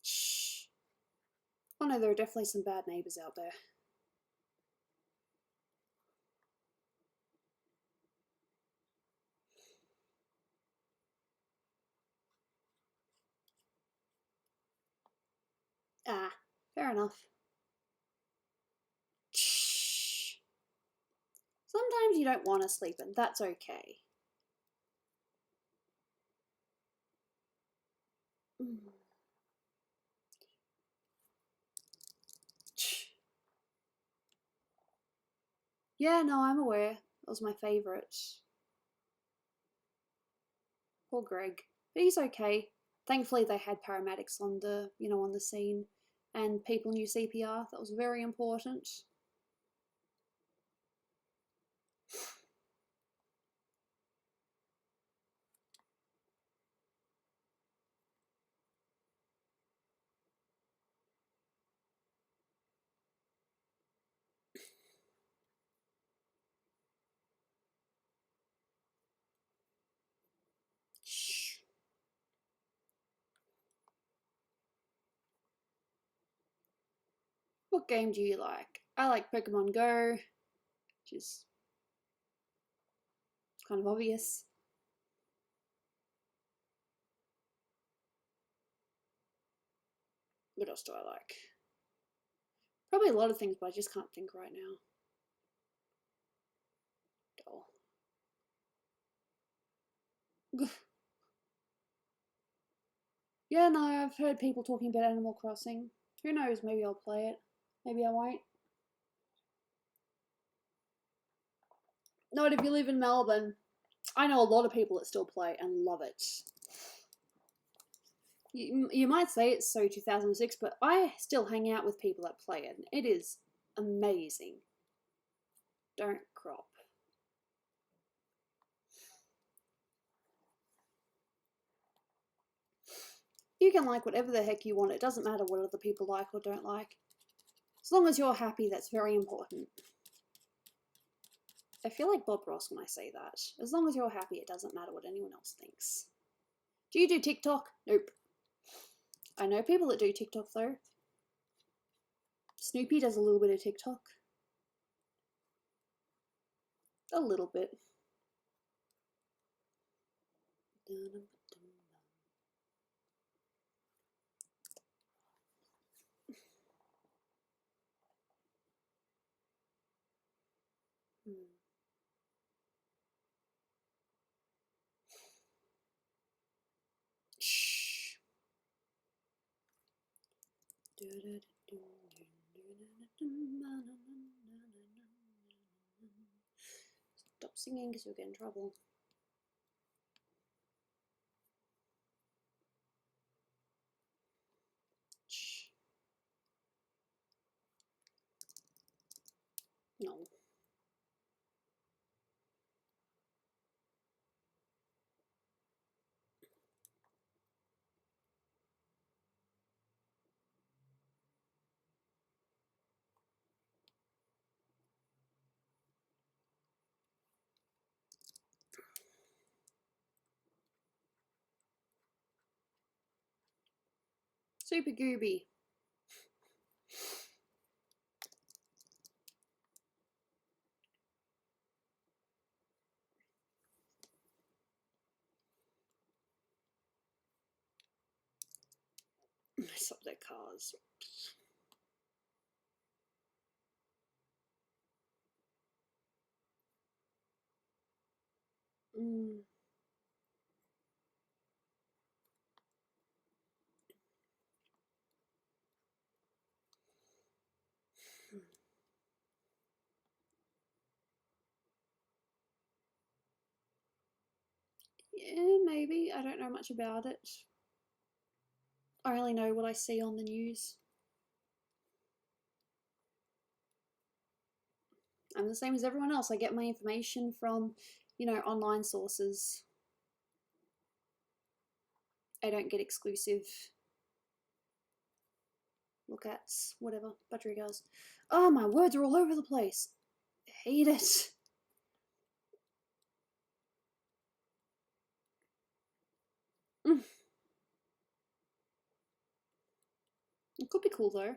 Shh. Oh no, there are definitely some bad neighbours out there. Ah, fair enough. Shh. Sometimes you don't want to sleep, and that's okay. Mm. Shh. Yeah, no, I'm aware. That was my favourite. Poor Greg. But he's okay. Thankfully, they had paramedics on the, on the scene, and people knew CPR. That was very important. Shh. What game do you like? I like Pokemon Go, which is kind of obvious. What else do I like? Probably a lot of things, but I just can't think right now. Dull. Yeah, no, I've heard people talking about Animal Crossing. Who knows, maybe I'll play it. Maybe I won't. Not if you live in Melbourne. I know a lot of people that still play and love it. You might say it's so 2006, but I still hang out with people that play it, and it is amazing. Don't crop. You can like whatever the heck you want. It doesn't matter what other people like or don't like. As long as you're happy, that's very important. I feel like Bob Ross when I say that. As long as you're happy, it doesn't matter what anyone else thinks. Do you do TikTok? Nope. I know people that do TikTok though. Snoopy does a little bit of TikTok. A little bit. Shh. Stop singing because you'll get in trouble. Shh. No. Super Gooby. Mess up their cars. Yeah, maybe. I don't know much about it. I only know what I see on the news. I'm the same as everyone else. I get my information from, online sources. I don't get exclusive look at whatever budgerigars. Oh, my words are all over the place. I hate it. It could be cool though.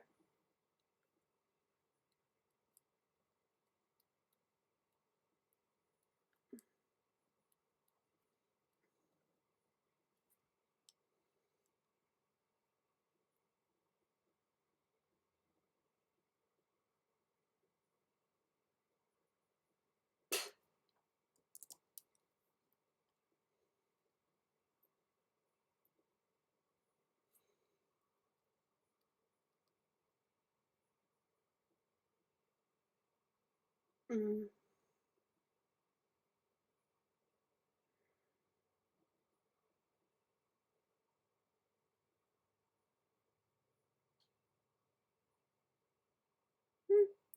Mm.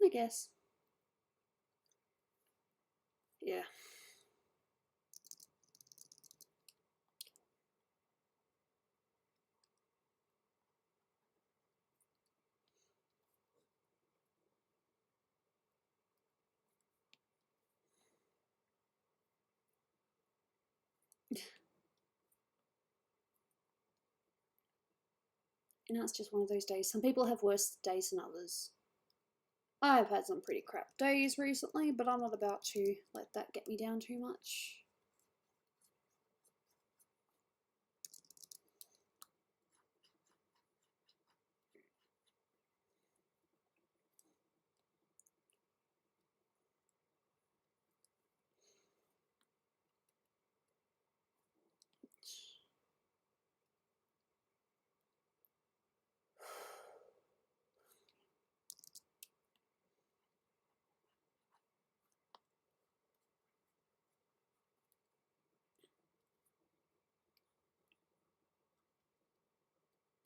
I guess. Yeah. It's just one of those days. Some people have worse days than others. I've had some pretty crap days recently, but I'm not about to let that get me down too much.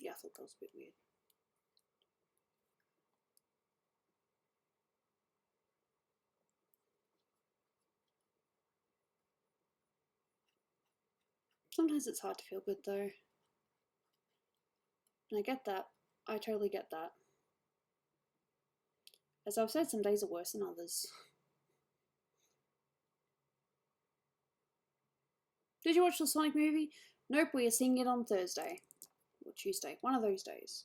Yeah, I thought that was a bit weird. Sometimes it's hard to feel good though. And I get that. I totally get that. As I've said, some days are worse than others. Did you watch the Sonic movie? Nope, we are seeing it on Thursday. Or Tuesday. One of those days.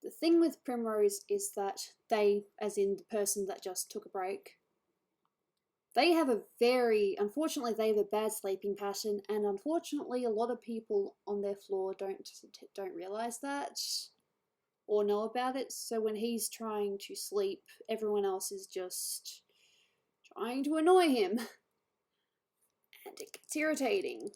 The thing with Primrose is that they, as in the person that just took a break, they have a unfortunately, they have a bad sleeping pattern, and unfortunately, a lot of people on their floor don't realize that or know about it. So when he's trying to sleep, everyone else is just trying to annoy him, and it gets irritating.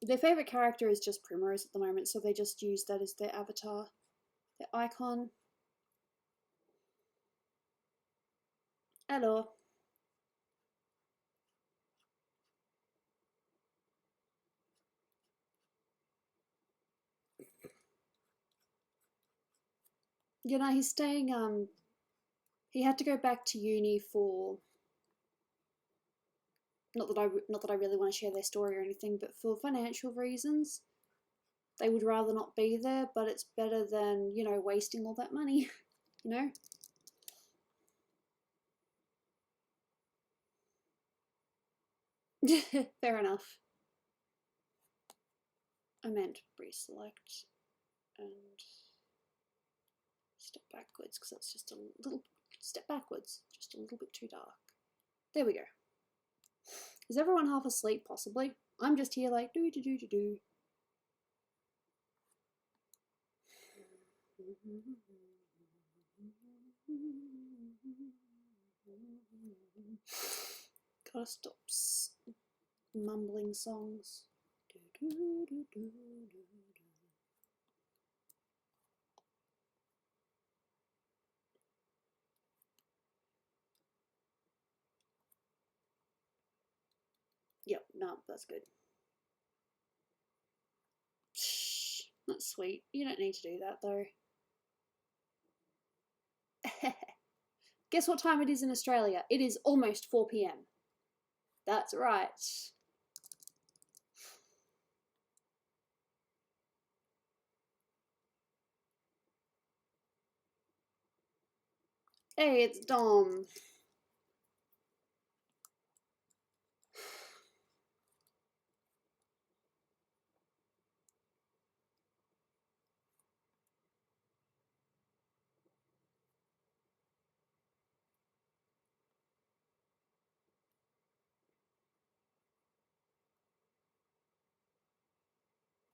Their favourite character is just Primrose at the moment, so they just use that as their avatar, their icon. Hello. You know, he's staying, he had to go back to uni for, not that I really want to share their story or anything, but for financial reasons. They would rather not be there, but it's better than, you know, wasting all that money, you know? Fair enough. I meant pre-select and step backwards, because that's just a little step backwards, just a little bit too dark. There we go. Is everyone half asleep? Possibly. I'm just here like do do do do do. Gotta stop mumbling songs. Yep, no, that's good. Shh, that's sweet. You don't need to do that though. Guess what time it is in Australia? It is almost 4 p.m. That's right. Hey, it's Dom.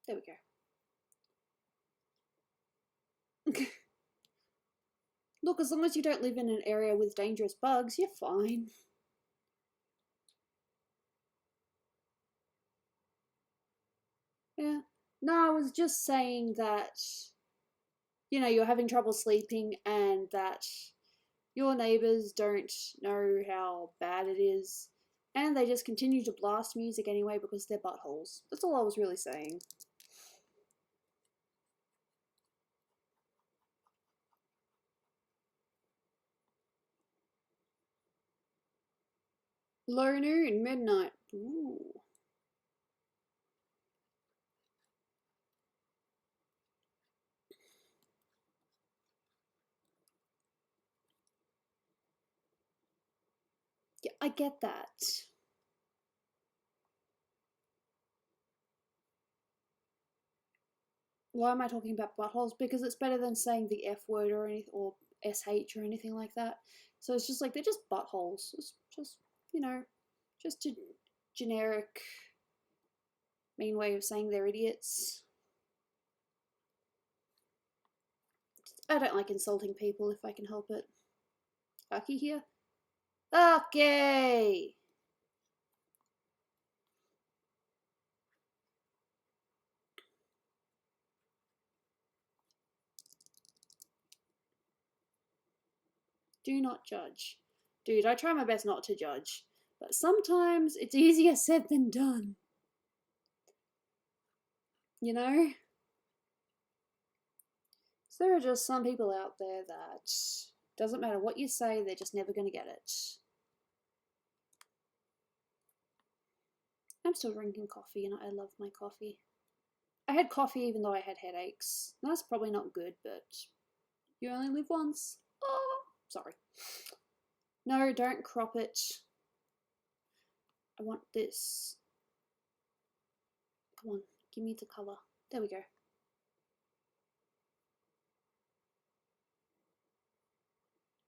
There we go. Look, as long as you don't live in an area with dangerous bugs, you're fine. Yeah. No, I was just saying that, you know, you're having trouble sleeping and that your neighbours don't know how bad it is, and they just continue to blast music anyway because they're buttholes. That's all I was really saying. Low noon, midnight. Ooh. Yeah, I get that. Why am I talking about buttholes? Because it's better than saying the F word or anything, or SH or anything like that. So it's just like, they're just buttholes. It's just, you know, just a generic mean way of saying they're idiots. I don't like insulting people if I can help it. Aki here? Okay! Do not judge. Dude, I try my best not to judge, but sometimes it's easier said than done. You know? So there are just some people out there that doesn't matter what you say, they're just never going to get it. I'm still drinking coffee and I love my coffee. I had coffee even though I had headaches. That's probably not good, but you only live once. Oh, sorry. No, don't crop it. I want this. Come on, give me the colour. There we go.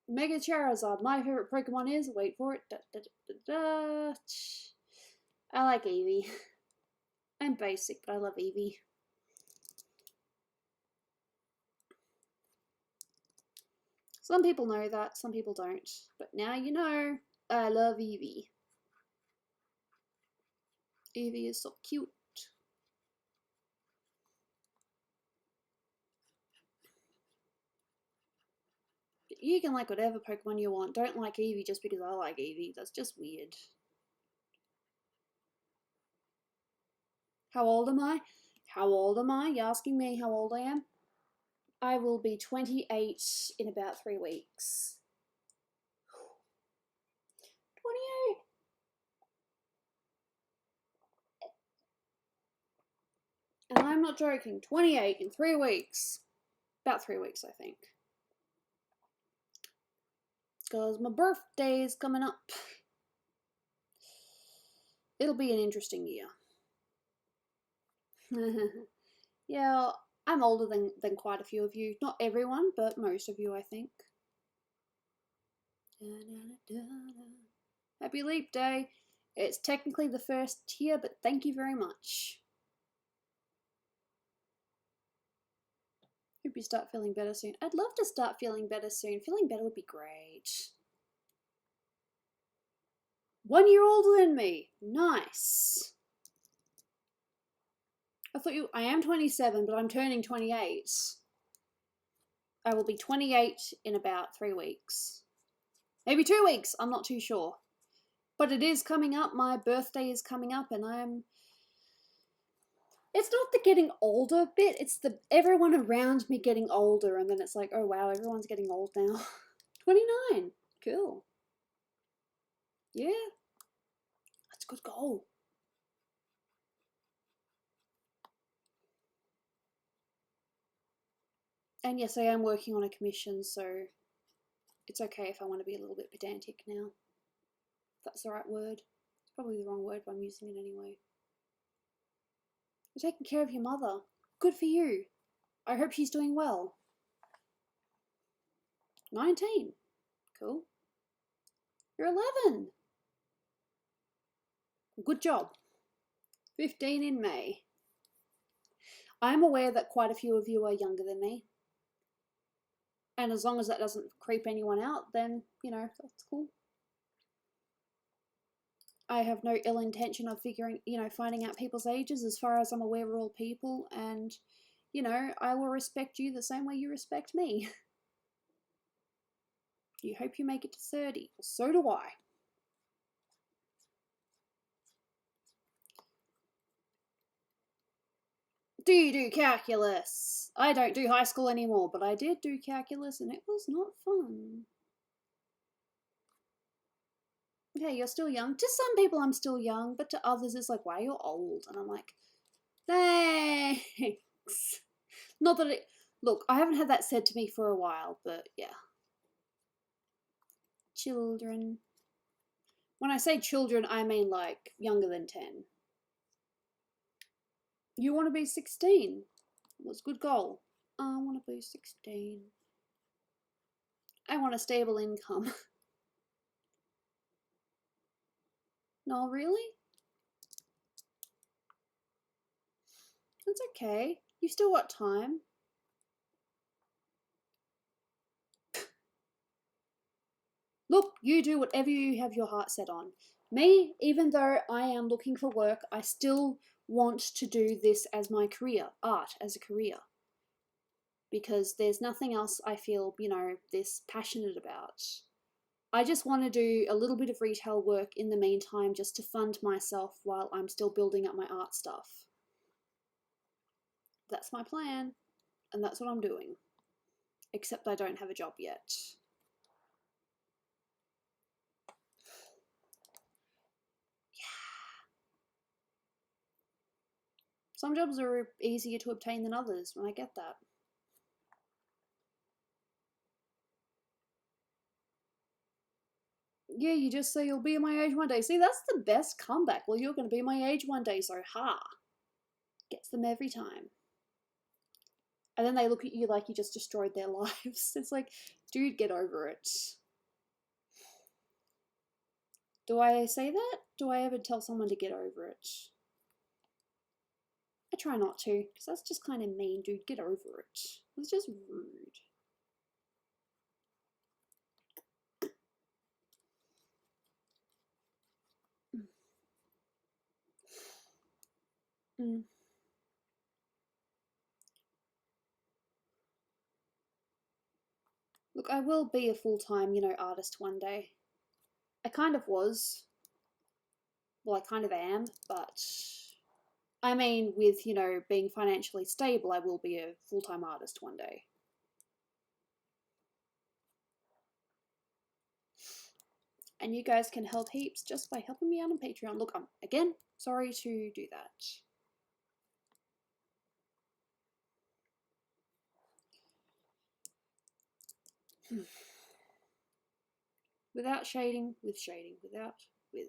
Mega Charizard. My favourite Pokemon is, wait for it, I like Eevee. I'm basic, but I love Eevee. Some people know that, some people don't. But now you know, I love Eevee. Eevee is so cute. You can like whatever Pokemon you want. Don't like Eevee just because I like Eevee. That's just weird. How old am I? How old am I? You're asking me how old I am? I will be 28 in about 3 weeks. 28! And I'm not joking. 28 in 3 weeks. About 3 weeks, I think. Because my birthday is coming up. It'll be an interesting year. Yeah, I'm older than quite a few of you. Not everyone, but most of you, I think. Happy Leap Day. It's technically the first year, but thank you very much. Hope you start feeling better soon. I'd love to start feeling better soon. Feeling better would be great. 1 year older than me. Nice. I am 27, but I'm turning 28. I will be 28 in about 3 weeks. Maybe 2 weeks, I'm not too sure. But it is coming up, my birthday is coming up, and it's not the getting older bit, it's the everyone around me getting older, and then it's like, oh wow, everyone's getting old now. 29, cool. Yeah, that's a good goal. And yes, I am working on a commission, so it's okay if I want to be a little bit pedantic now. If that's the right word. It's probably the wrong word, but I'm using it anyway. You're taking care of your mother. Good for you. I hope she's doing well. 19. Cool. You're 11. Good job. 15 in May. I'm aware that quite a few of you are younger than me. And as long as that doesn't creep anyone out, then, you know, that's cool. I have no ill intention of finding out people's ages. As far as I'm aware, we're all people, and, you know, I will respect you the same way you respect me. You hope you make it to 30. So do I. Do you do calculus? I don't do high school anymore, but I did do calculus and it was not fun. Okay, you're still young. To some people I'm still young, but to others it's like, wow, you're old. And I'm like, thanks. Not that it... Look, I haven't had that said to me for a while, but yeah. Children. When I say children, I mean like younger than 10. You want to be 16. What's a good goal? I want to be 16. I want a stable income. No, really? That's okay. You've still got time. Look, you do whatever you have your heart set on. Me, even though I am looking for work, I still want to do this as my career, art as a career. Because there's nothing else I feel, this passionate about. I just want to do a little bit of retail work in the meantime just to fund myself while I'm still building up my art stuff. That's my plan, and that's what I'm doing. Except I don't have a job yet. Some jobs are easier to obtain than others, and I get that. Yeah, you just say you'll be my age one day. See, that's the best comeback. Well, you're going to be my age one day, so ha. Gets them every time. And then they look at you like you just destroyed their lives. It's like, dude, get over it. Do I say that? Do I ever tell someone to get over it? I try not to, because that's just kind of mean, dude. Get over it. It's just rude. Mm. Look, I will be a full-time, artist one day. I kind of was. Well, I kind of am, but I mean, with, being financially stable, I will be a full-time artist one day. And you guys can help heaps just by helping me out on Patreon. Look, I'm, again, sorry to do that. Without shading, with shading, without, with.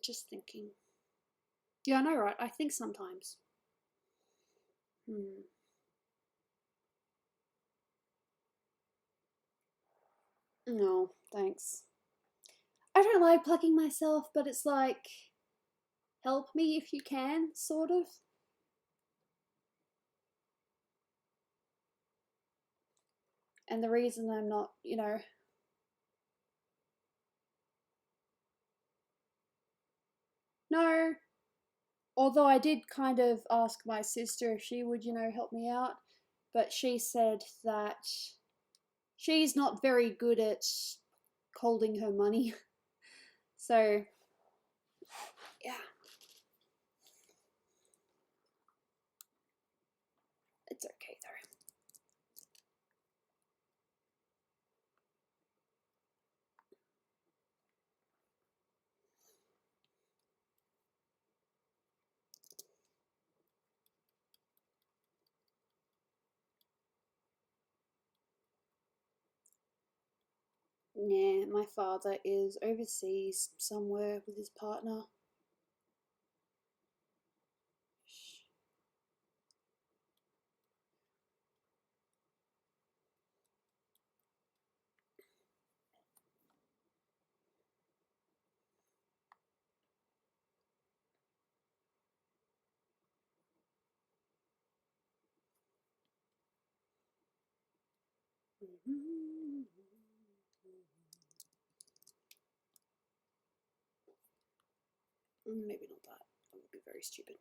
Just thinking. Yeah, I know, right? I think sometimes. No, thanks. I don't like plugging myself, but it's like, help me if you can, sort of. And the reason I'm not, no. Although I did kind of ask my sister if she would, help me out, but she said that she's not very good at holding her money. So, yeah. It's okay though. Yeah, my father is overseas somewhere with his partner. Maybe not that. That would be very stupid.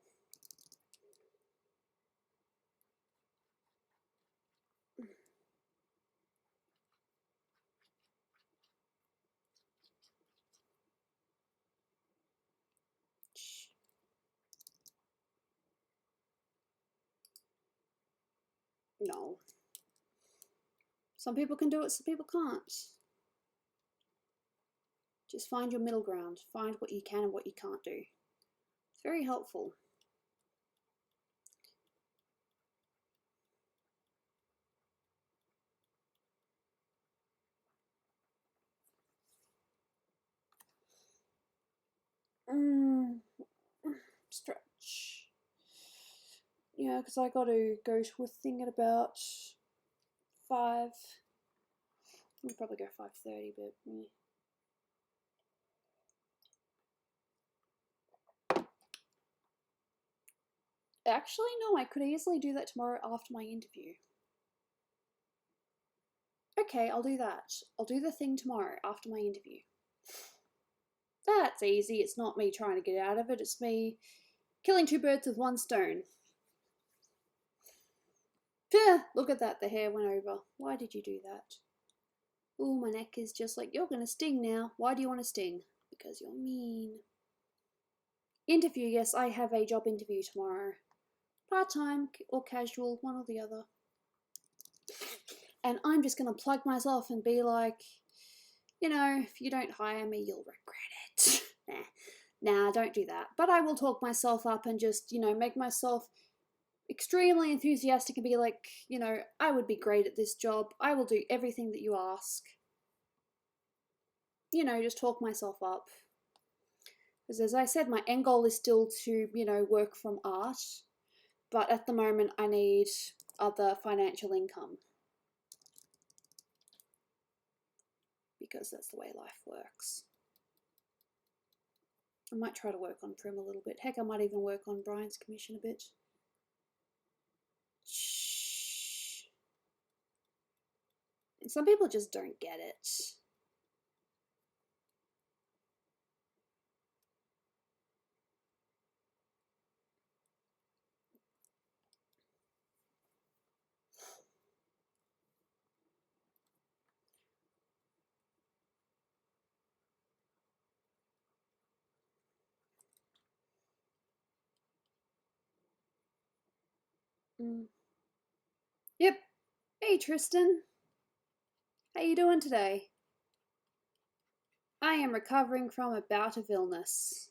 No. Some people can do it, some people can't. Just find your middle ground. Find what you can and what you can't do. It's very helpful. Stretch. Yeah, because I got to go to a thing at about 5. We'll probably go 5:30, but yeah. Actually, no, I could easily do that tomorrow after my interview. Okay, I'll do that. I'll do the thing tomorrow after my interview. That's easy. It's not me trying to get out of it. It's me killing 2 birds with 1 stone. Phew, look at that. The hair went over. Why did you do that? Oh, my neck is just like, you're going to sting now. Why do you want to sting? Because you're mean. Interview, yes, I have a job interview tomorrow. Part-time or casual, one or the other. And I'm just going to plug myself and be like, you know, if you don't hire me, you'll regret it. Nah, don't do that. But I will talk myself up and just, you know, make myself extremely enthusiastic and be like, you know, I would be great at this job. I will do everything that you ask. You know, just talk myself up. Because as I said, my end goal is still to, you know, work from art. But at the moment, I need other financial income. Because that's the way life works. I might try to work on Prim a little bit. Heck, I might even work on Brian's commission a bit. Shh. Some people just don't get it. Yep. Hey, Tristan. How you doing today? I am recovering from a bout of illness.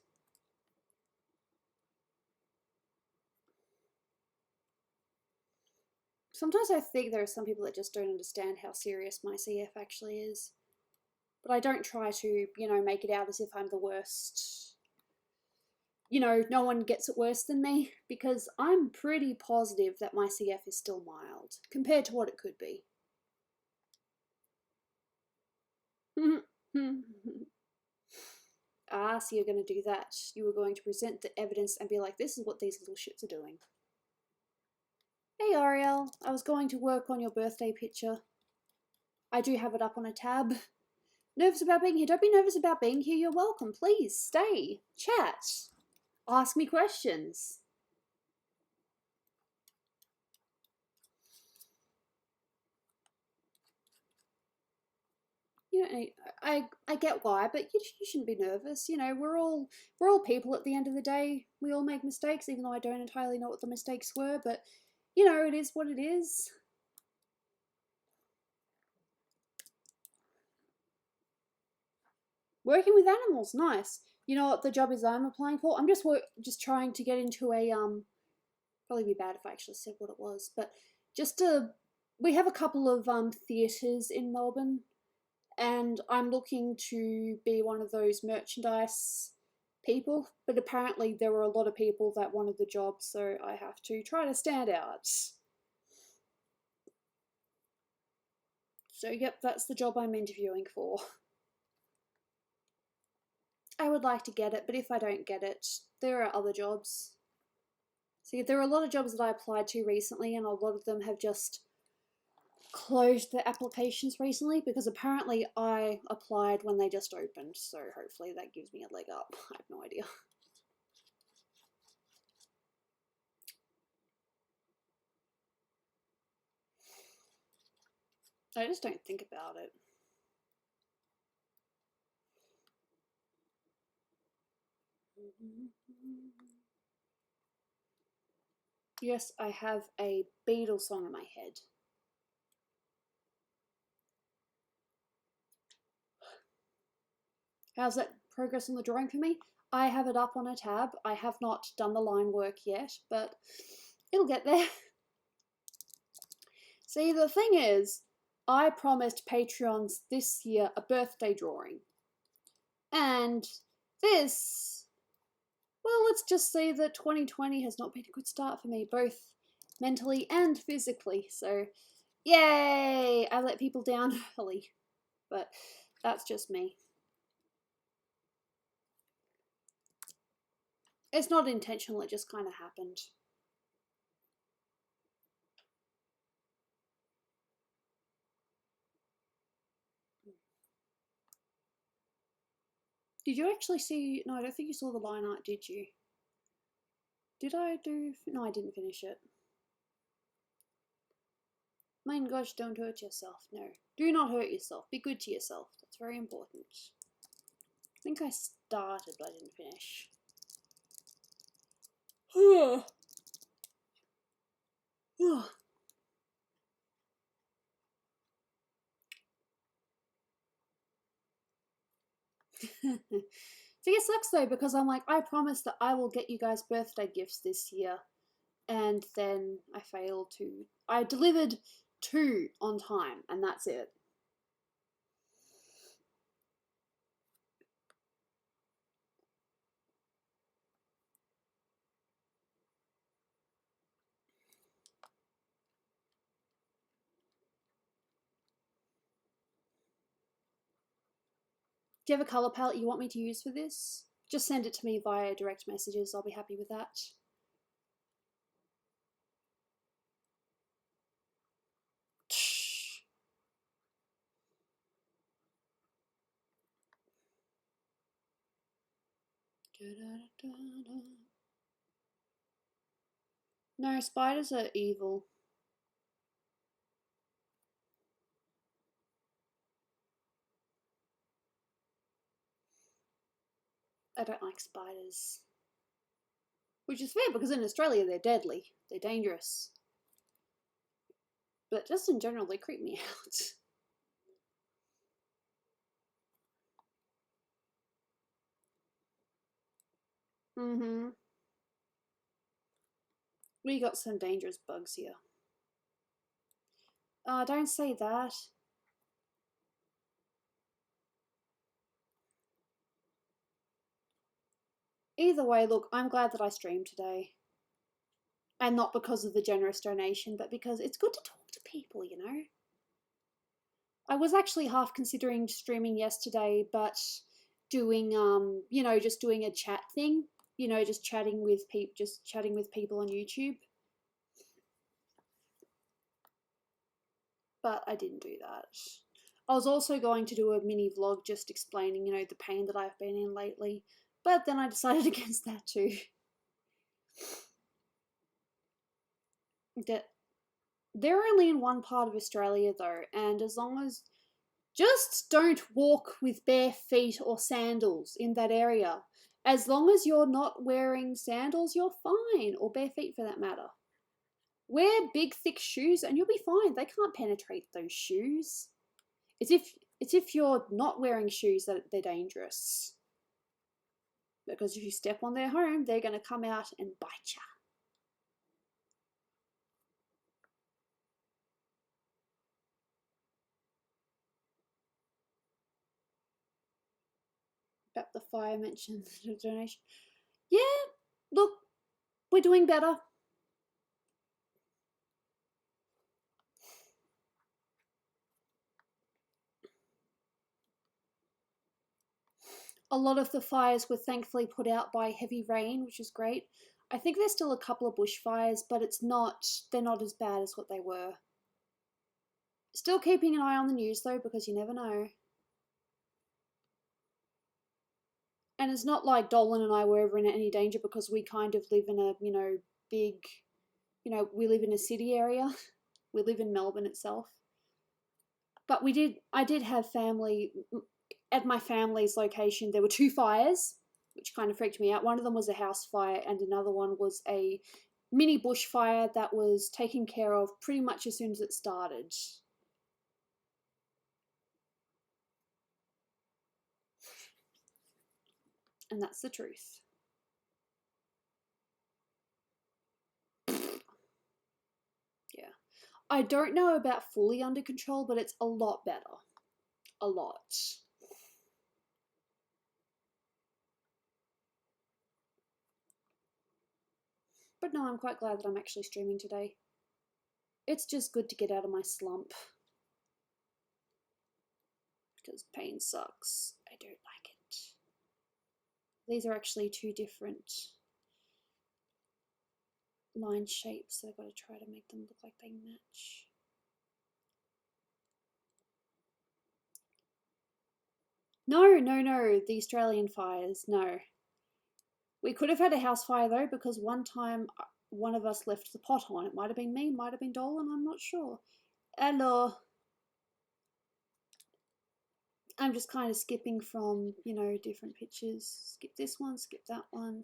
Sometimes I think there are some people that just don't understand how serious my CF actually is. But I don't try to, you know, make it out as if I'm the worst. You know, no one gets it worse than me, because I'm pretty positive that my CF is still mild, compared to what it could be. Ah, so you're going to do that. You were going to present the evidence and be like, this is what these little shits are doing. Hey, Ariel. I was going to work on your birthday picture. I do have it up on a tab. Nervous about being here? Don't be nervous about being here. You're welcome. Please, stay. Chat. Ask me questions. You know, I get why, but you shouldn't be nervous. You know, we're all people at the end of the day. We all make mistakes, even though I don't entirely know what the mistakes were. But you know, it is what it is. Working with animals, nice. You know what the job is I'm applying for? I'm just trying to get into a Probably be bad if I actually said what it was, but we have a couple of theatres in Melbourne, and I'm looking to be one of those merchandise people, but apparently there were a lot of people that wanted the job, so I have to try to stand out. So yep, that's the job I'm interviewing for. I would like to get it, but if I don't get it, there are other jobs. See, there are a lot of jobs that I applied to recently, and a lot of them have just closed their applications recently because apparently I applied when they just opened, so hopefully that gives me a leg up. I have no idea. I just don't think about it. Yes, I have a Beatles song in my head. How's that progress on the drawing for me? I have it up on a tab. I have not done the line work yet, but it'll get there. See, the thing is, I promised Patreons this year a birthday drawing. And this, well, let's just say that 2020 has not been a good start for me, both mentally and physically. So, yay! I let people down early, but that's just me. It's not intentional, it just kind of happened. Did you actually see? No, I don't think you saw the line art, did you? Did I do? No, I didn't finish it. My gosh, don't hurt yourself. No, do not hurt yourself. Be good to yourself. That's very important. I think I started, but I didn't finish. See, it sucks though, because I'm like, I promised that I will get you guys birthday gifts this year, and then I failed to. I delivered 2 on time, and that's it. Do you have a colour palette you want me to use for this? Just send it to me via direct messages. I'll be happy with that. No, spiders are evil. I don't like spiders. Which is fair, because in Australia they're deadly. They're dangerous. But just in general, they creep me out. Mm-hmm. We got some dangerous bugs here. Don't say that. Either way, look, I'm glad that I streamed today. And not because of the generous donation, but because it's good to talk to people, you know? I was actually half considering streaming yesterday, but doing, just doing a chat thing, just chatting with people on YouTube. But I didn't do that. I was also going to do a mini vlog just explaining, the pain that I've been in lately, but then I decided against that too. That they're only in one part of Australia though, and as long as just don't walk with bare feet or sandals in that area. As long as you're not wearing sandals, you're fine, or bare feet for that matter. Wear big, thick shoes and you'll be fine. They can't penetrate those shoes. It's if you're not wearing shoes that they're dangerous. Because if you step on their home, they're going to come out and bite you. About the fire mentioned the donation. Yeah, look, we're doing better. A lot of the fires were thankfully put out by heavy rain, which is great. I think there's still a couple of bushfires, but they're not as bad as what they were. Still keeping an eye on the news though, because you never know. And it's not like Dolan and I were ever in any danger, because we kind of live in a, big, we live in a city area. We live in Melbourne itself. But I did have family, at my family's location, there were 2 fires, which kind of freaked me out. One of them was a house fire, and another one was a mini bushfire that was taken care of pretty much as soon as it started. And that's the truth. Yeah. I don't know about fully under control, but it's a lot better. A lot. But no, I'm quite glad that I'm actually streaming today. It's just good to get out of my slump. Because pain sucks. I don't like it. These are actually two different line shapes, so I've got to try to make them look like they match. No, the Australian fires, no. We could have had a house fire though, because one time one of us left the pot on. It might have been me, might have been Dolan, I'm not sure. Hello. I'm just kind of skipping from, you know, different pictures. Skip this one, skip that one.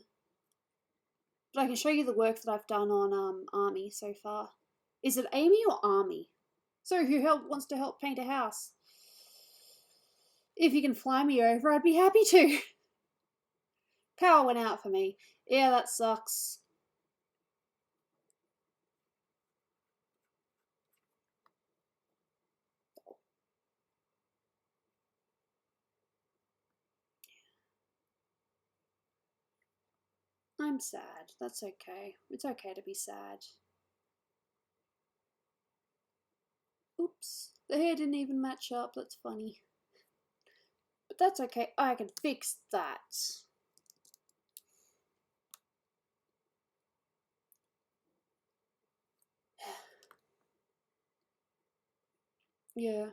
But I can show you the work that I've done on Army so far. Is it Amy or Army? So who wants to help paint a house? If you can fly me over, I'd be happy to. Power went out for me. Yeah, that sucks. I'm sad. That's okay. It's okay to be sad. Oops. The hair didn't even match up. That's funny. But that's okay. I can fix that. Yeah.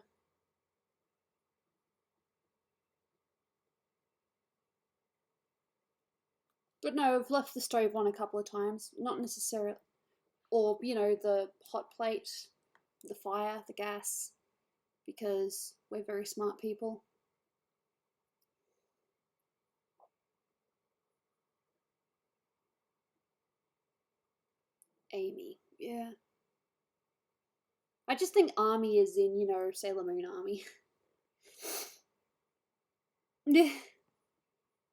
But no, I've left the stove on a couple of times. Not necessarily. Or, you know, the hot plate, the fire, the gas. Because we're very smart people. Amy. Yeah. I just think Army is in, you know, Sailor Moon Army.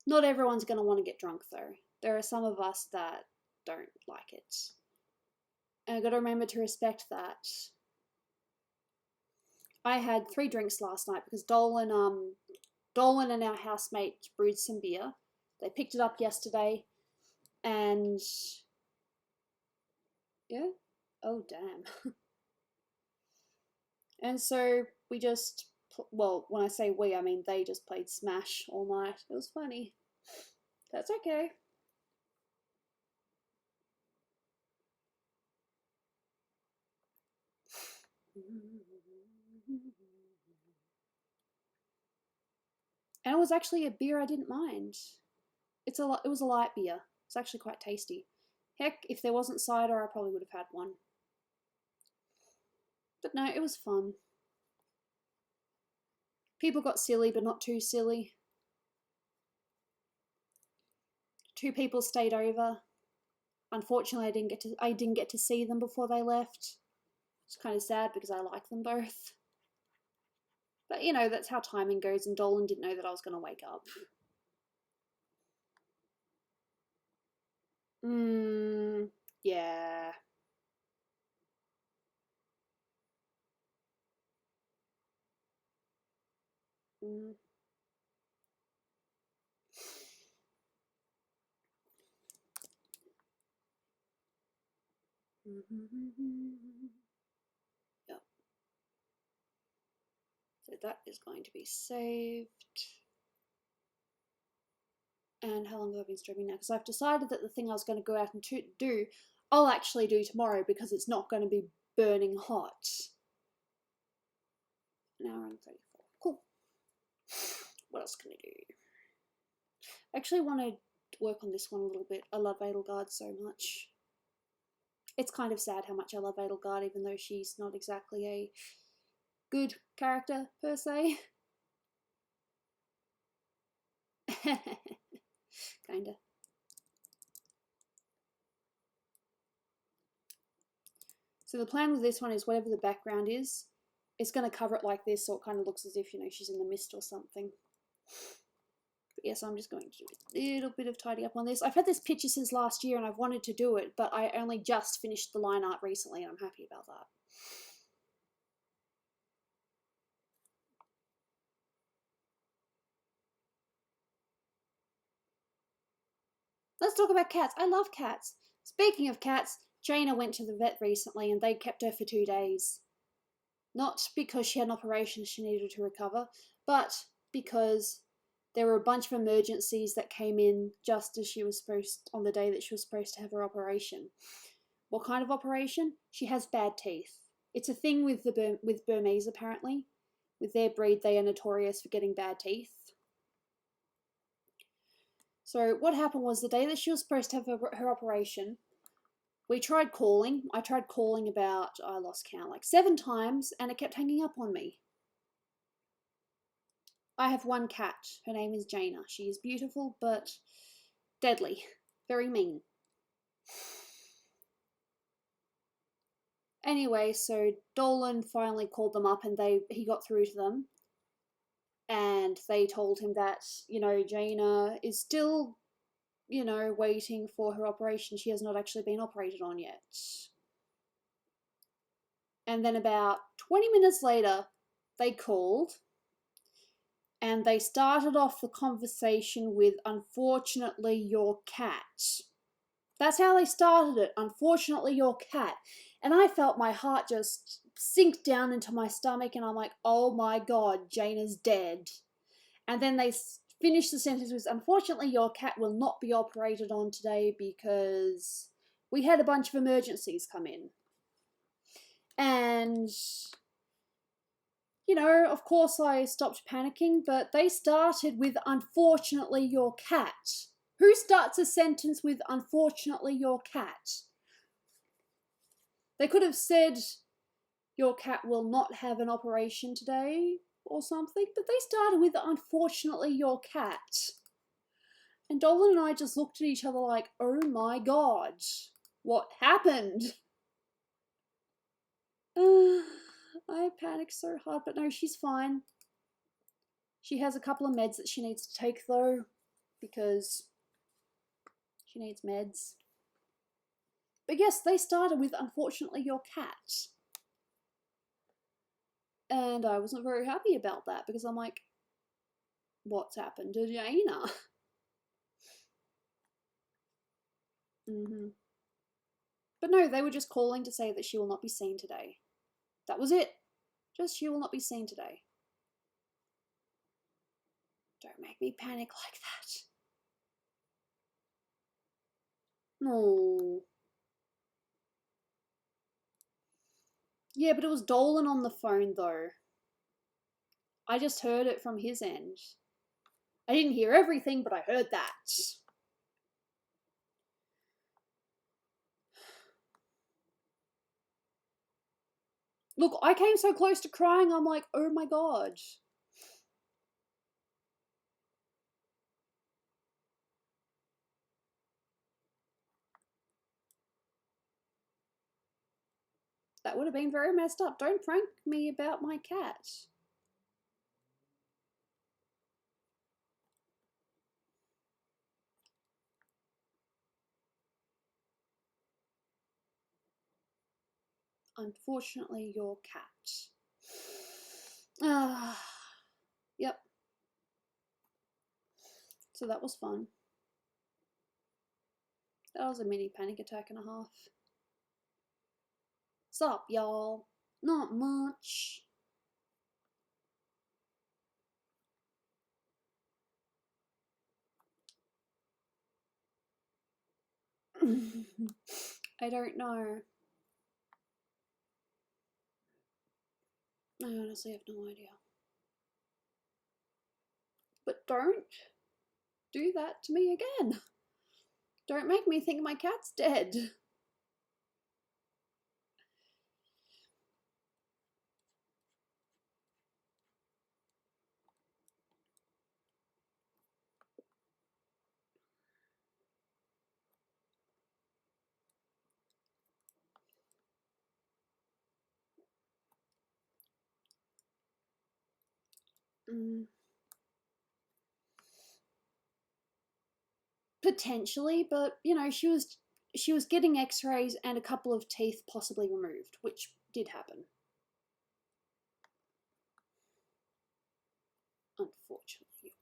Not everyone's going to want to get drunk though. There are some of us that don't like it. And I've got to remember to respect that. I had 3 drinks last night because Dolan and our housemate brewed some beer. They picked it up yesterday and yeah. Oh damn. And so we just, well, when I say we, I mean they just played Smash all night. It was funny. That's okay. And it was actually a beer I didn't mind. It was a light beer. It's actually quite tasty. Heck, if there wasn't cider, I probably would have had one. But no, it was fun. People got silly, but not too silly. 2 people stayed over. Unfortunately, I didn't get to see them before they left. It's kind of sad because I like them both. But you know, that's how timing goes, and Dolan didn't know that I was going to wake up. Yeah. Mm. Yep. So that is going to be saved. And how long have I been streaming now? Because I've decided that the thing I was going to go out and do, I'll actually do tomorrow because it's not going to be burning hot. An hour and 34. Cool. What else can I do? I actually want to work on this one a little bit. I love Edelgard so much. It's kind of sad how much I love Edelgard, even though she's not exactly a good character per se. Kinda. So the plan with this one is whatever the background is, it's going to cover it like this so it kind of looks as if, you know, she's in the mist or something. But yes, I'm just going to do a little bit of tidy up on this. I've had this picture since last year and I've wanted to do it, but I only just finished the line art recently and I'm happy about that. Let's talk about cats. I love cats. Speaking of cats, Jaina went to the vet recently and they kept her for 2 days. Not because she had an operation she needed to recover, but because there were a bunch of emergencies that came in just as she was on the day that she was supposed to have her operation. What kind of operation? She has bad teeth. It's a thing with with Burmese, apparently. With their breed, they are notorious for getting bad teeth. So what happened was the day that she was supposed to have her operation, we tried calling. I tried calling about, I lost count, like 7 times, and it kept hanging up on me. I have one cat. Her name is Jaina. She is beautiful, but deadly. Very mean. Anyway, so Dolan finally called them up and he got through to them. And they told him that, Jaina is still, waiting for her operation. She has not actually been operated on yet. And then about 20 minutes later, they called and they started off the conversation with, "Unfortunately, your cat." That's how they started it. "Unfortunately, your cat." And I felt my heart just sink down into my stomach, and I'm like, oh my god, Jaina's dead. And then they finished the sentence with, "Unfortunately, your cat will not be operated on today because we had a bunch of emergencies come in." And, of course I stopped panicking, but they started with, "Unfortunately, your cat." Who starts a sentence with, "Unfortunately, your cat"? They could have said, "Your cat will not have an operation today," or something, but they started with, "Unfortunately, your cat." And Dolan and I just looked at each other like, oh my god, what happened? I panicked so hard, but no, she's fine. She has a couple of meds that she needs to take though, because she needs meds. But yes, they started with, "Unfortunately, your cat." And I wasn't very happy about that because I'm like, what's happened to Jaina? But no, they were just calling to say that she will not be seen today. That was it. Just, she will not be seen today. Don't make me panic like that. No. Yeah, but it was Dolan on the phone though. I just heard it from his end. I didn't hear everything, but I heard that. Look, I came so close to crying, I'm like, oh my god. That would have been very messed up. Don't prank me about my cat. Unfortunately, your cat. Yep. So that was fun. That was a mini panic attack and a half. Sup, y'all? Not much. I don't know. I honestly have no idea. But don't do that to me again. Don't make me think my cat's dead. Potentially, but she was getting x-rays and a couple of teeth possibly removed, which did happen. Unfortunately.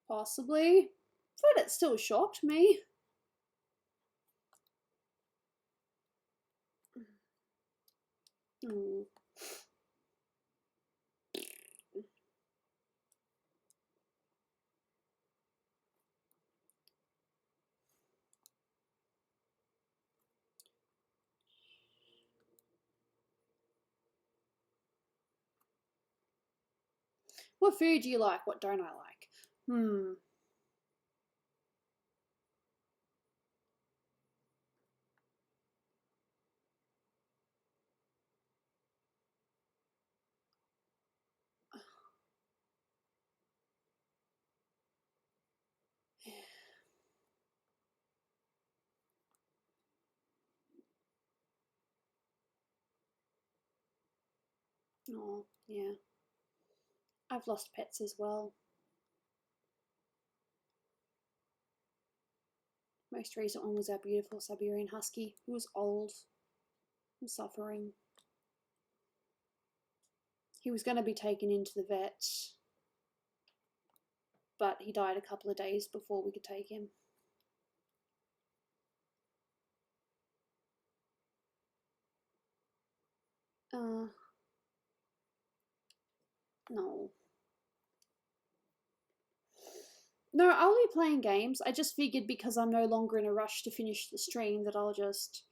Possibly, but it still shocked me. Oh. What food do you like? What don't I like? Oh, yeah. I've lost pets as well. Most recent one was our beautiful Siberian Husky, who was old and suffering. He was going to be taken into the vet, but he died a couple of days before we could take him. No. No, I'll be playing games. I just figured because I'm no longer in a rush to finish the stream that I'll just,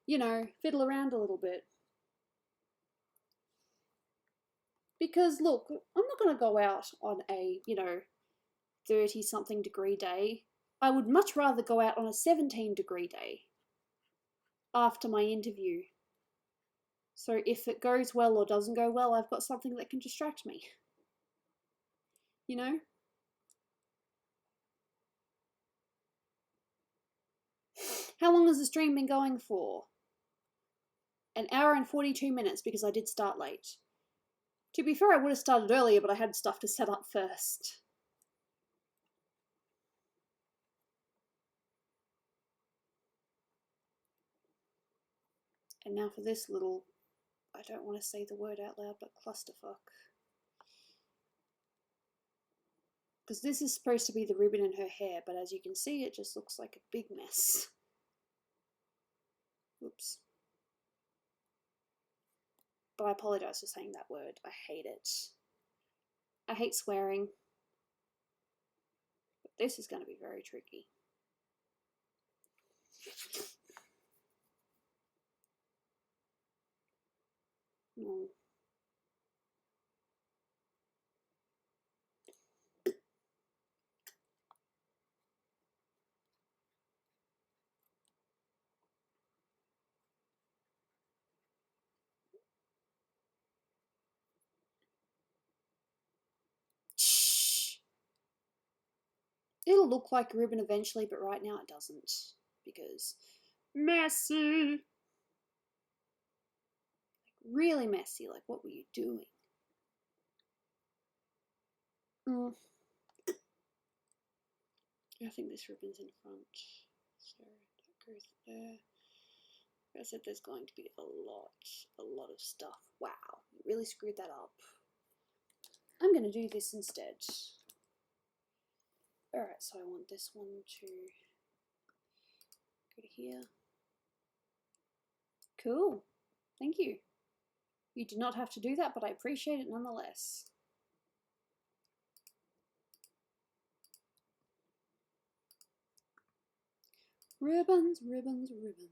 fiddle around a little bit. Because, look, I'm not going to go out on a, 30-something degree day. I would much rather go out on a 17-degree day after my interview. So if it goes well or doesn't go well, I've got something that can distract me. You know? How long has the stream been going for? An hour and 42 minutes because I did start late. To be fair, I would have started earlier, but I had stuff to set up first. And now for this little, I don't want to say the word out loud, but clusterfuck. Because this is supposed to be the ribbon in her hair, but as you can see, it just looks like a big mess. Oops. But I apologise for saying that word. I hate it. I hate swearing. But this is going to be very tricky. No. Shh. It'll look like a ribbon eventually, but right now it doesn't. Because messy. Like, really messy. Like, what were you doing? I think this ribbon's in front. So that goes there. I said there's going to be a lot of stuff. Wow, you really screwed that up. I'm going to do this instead. Alright, so I want this one to go to here. Cool. Thank you. You did not have to do that, but I appreciate it nonetheless. Ribbons, ribbons, ribbons.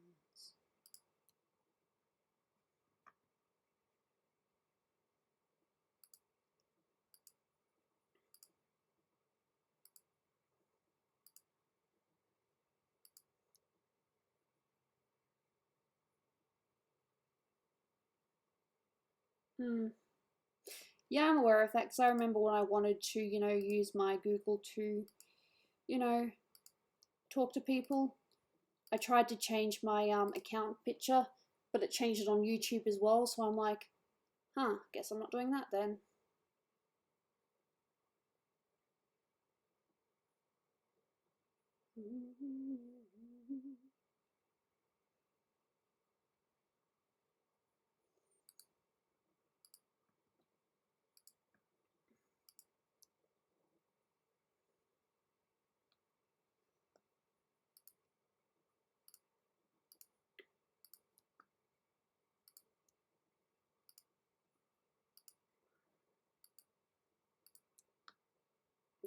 Yeah, I'm aware of that because I remember when I wanted to, use my Google to, talk to people. I tried to change my account picture, but it changed it on YouTube as well. So I'm like, guess I'm not doing that then.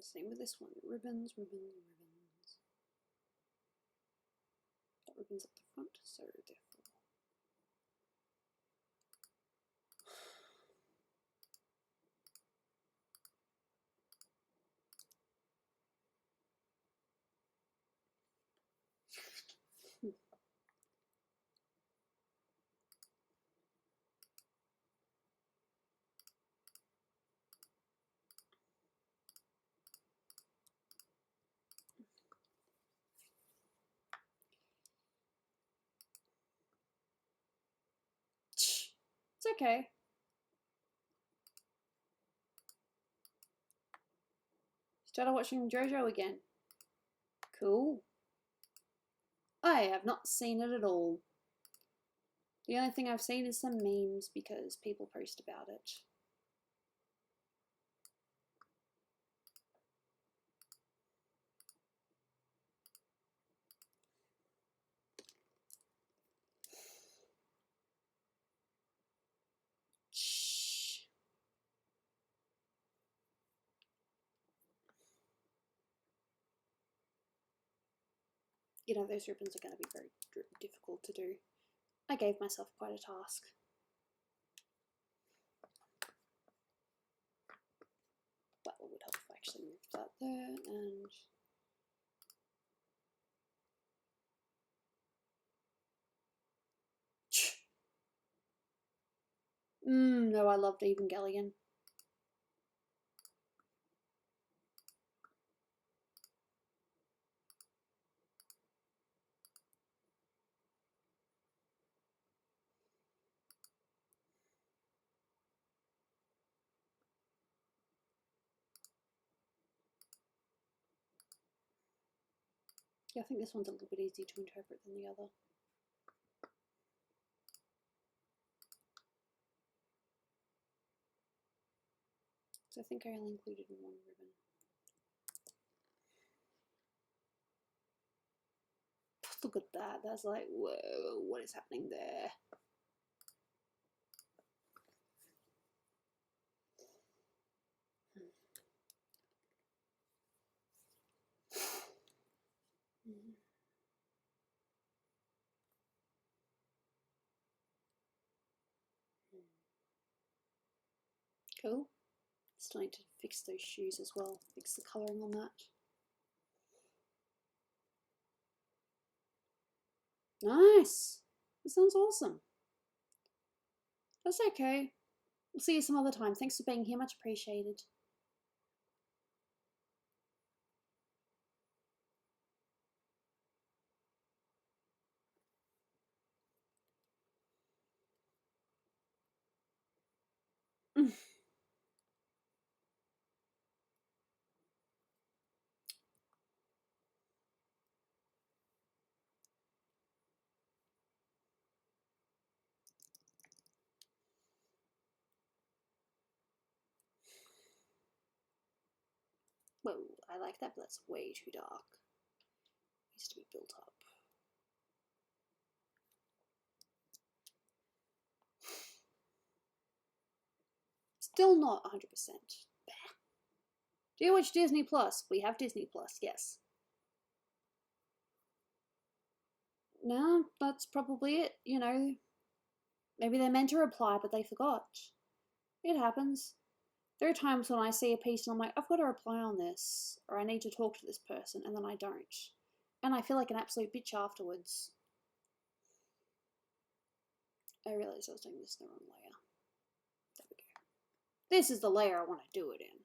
Same with this one. Ribbons, ribbons, ribbons. Got ribbons up the front, so therefore. It's okay. Started watching JoJo again. Cool. I have not seen it at all. The only thing I've seen is some memes because people post about it. You know, those ribbons are going to be very difficult to do. I gave myself quite a task. But it would help if I actually moved that there and... no, I loved Evangelion. Yeah, I think this one's a little bit easier to interpret than the other. So I think I only included one ribbon. Look at that, that's like, whoa, what is happening there? Cool. Still need to fix those shoes as well, fix the colouring on that. Nice! That sounds awesome. That's okay. We'll see you some other time. Thanks for being here, much appreciated. Whoa, I like that, but that's way too dark. It needs to be built up. Still not 100%. Do you watch Disney Plus? We have Disney Plus, yes. No, that's probably it, you know. Maybe they meant to reply, but they forgot. It happens. There are times when I see a piece and I'm like, I've got to reply on this, or I need to talk to this person, and then I don't. And I feel like an absolute bitch afterwards. I realised I was doing this in the wrong layer. There we go. This is the layer I want to do it in.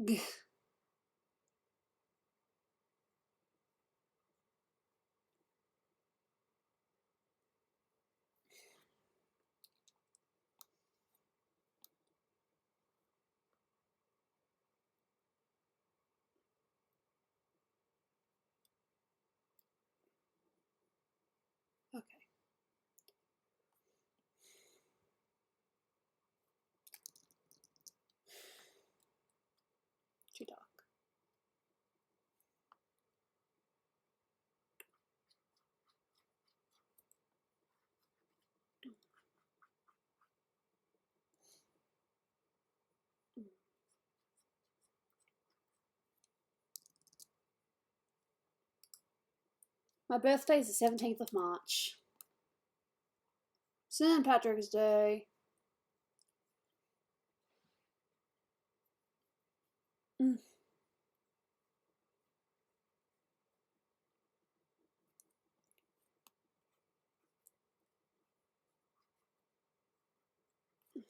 Okay. My birthday is the 17th of March. St. Patrick's Day. Mm. Oops.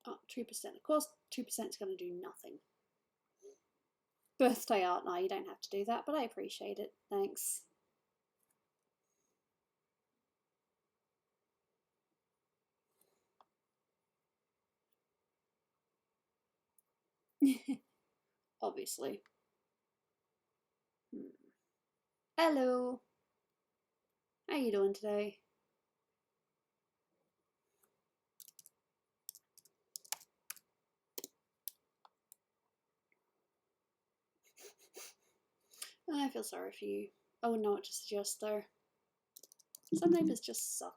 Oh, 2%. Of course, 2% is going to do nothing. Birthday art, no, you don't have to do that, but I appreciate it. Thanks. Obviously. Hello. How you doing today? I feel sorry for you. I wouldn't know what to suggest though. Some neighbours just suck.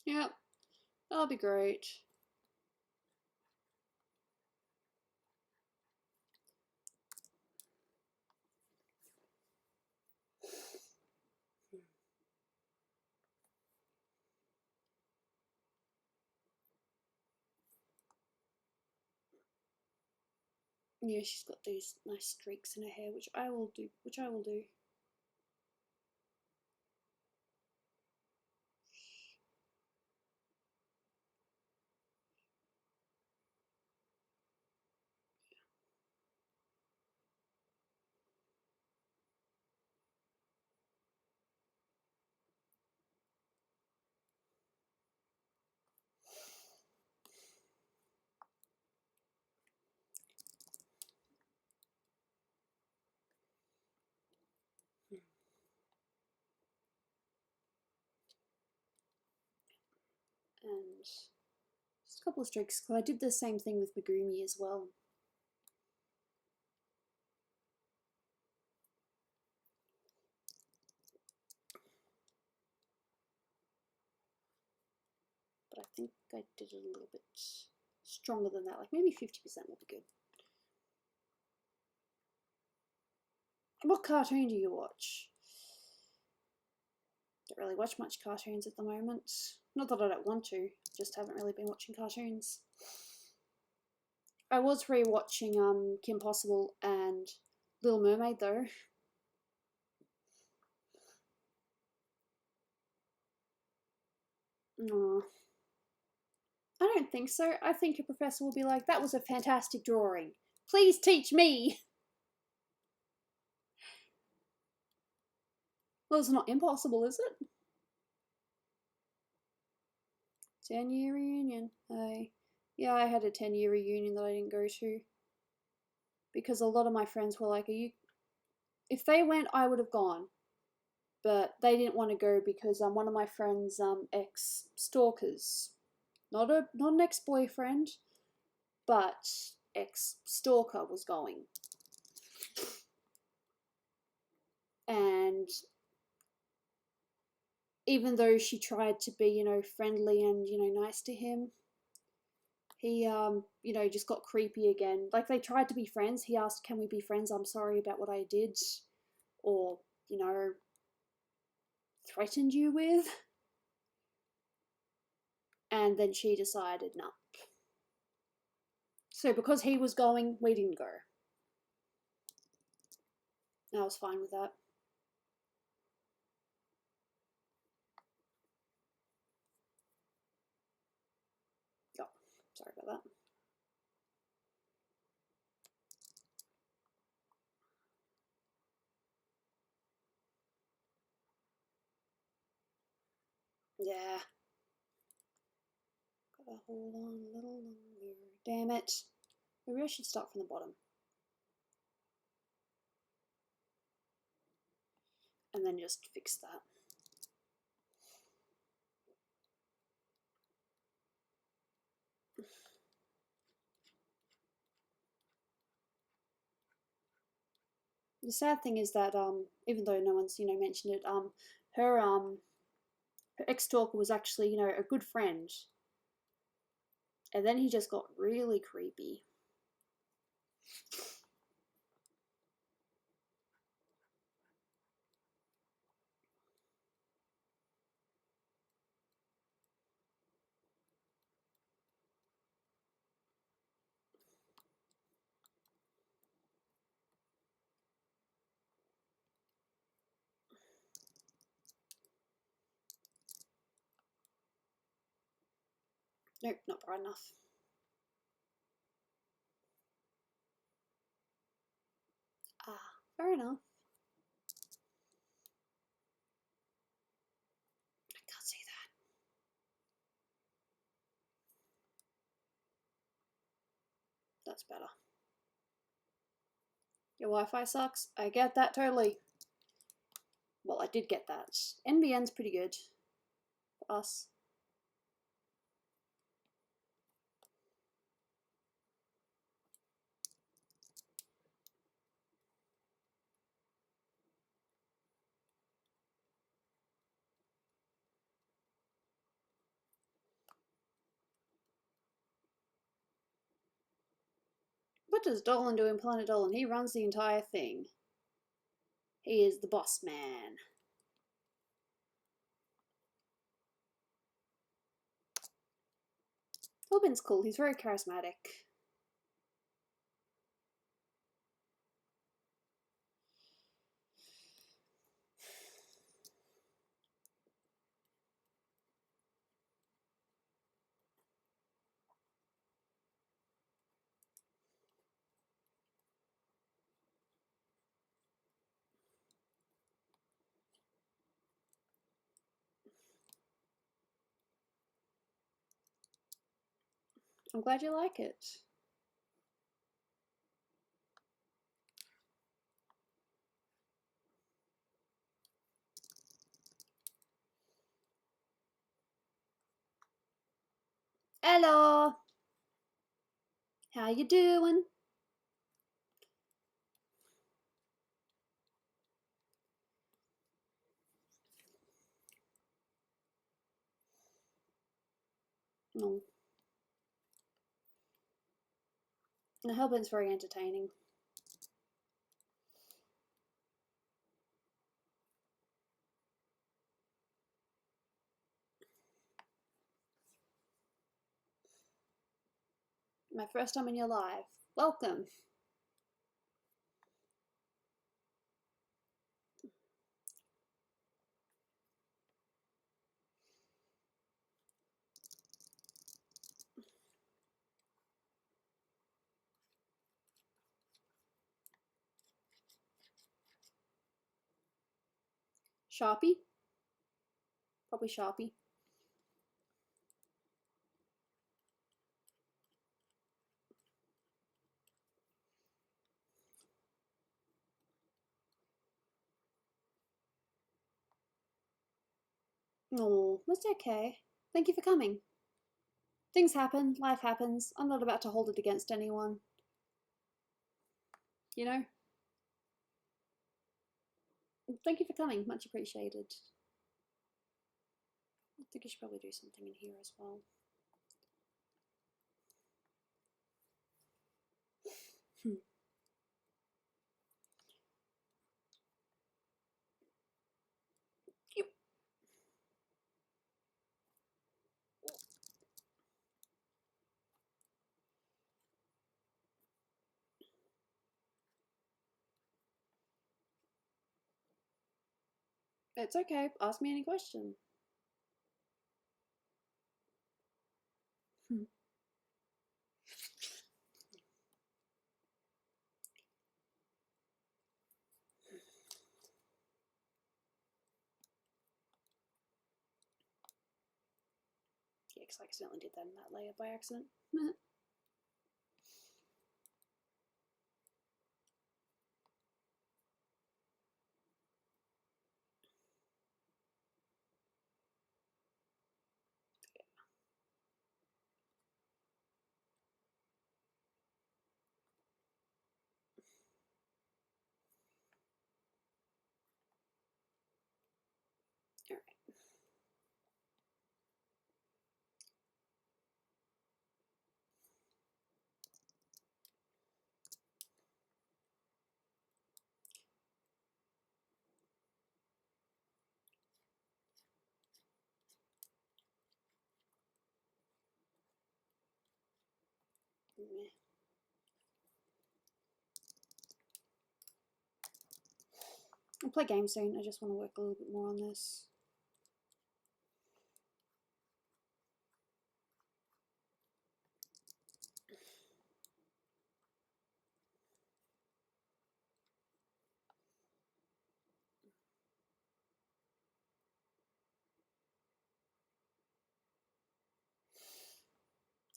Yep, that'll be great. Yeah, she's got these nice streaks in her hair, which I will do. And just a couple of streaks, because I did the same thing with Megumi as well. But I think I did it a little bit stronger than that, like maybe 50% will be good. What cartoon do you watch? Don't really watch much cartoons at the moment. Not that I don't want to, just haven't really been watching cartoons. I was re-watching Kim Possible and Little Mermaid though. Aww. I don't think so. I think a professor will be like, that was a fantastic drawing. Please teach me. Well, it's not impossible, is it? 10-year reunion. Yeah, I had a 10-year reunion that I didn't go to. Because a lot of my friends were like, if they went, I would have gone. But they didn't want to go because one of my friends' ex-stalkers, not an ex-boyfriend, but ex-stalker was going. And even though she tried to be, friendly and, nice to him, he, just got creepy again. Like, they tried to be friends. He asked, can we be friends? I'm sorry about what I did. Or, threatened you with. And then she decided, no. So because he was going, we didn't go. I was fine with that. Oh, sorry about that. Yeah. Gotta hold on a little longer. Damn it. Maybe I should start from the bottom. And then just fix that. The sad thing is that even though no one's mentioned it, her ex-stalker was actually a good friend, and then he just got really creepy. Nope, not bright enough. Ah, fair enough. I can't see that. That's better. Your Wi-Fi sucks. I get that totally. Well, I did get that. NBN's pretty good for us. What does Dolan do in Planet Dolan? He runs the entire thing. He is the boss man. Robin's cool. He's very charismatic. I'm glad you like it. Hello! How you doing? No. I hope it's very entertaining. My first time in your life. Welcome. Sharpie? Probably Sharpie. Oh, that's okay. Thank you for coming. Things happen, life happens. I'm not about to hold it against anyone. You know? Thank you for coming, much appreciated. I think I should probably do something in here as well. Yep. It's okay. Ask me any question. Yeah, because I accidentally did that in that layer by accident. Alright. I'll play games soon. I just want to work a little bit more on this.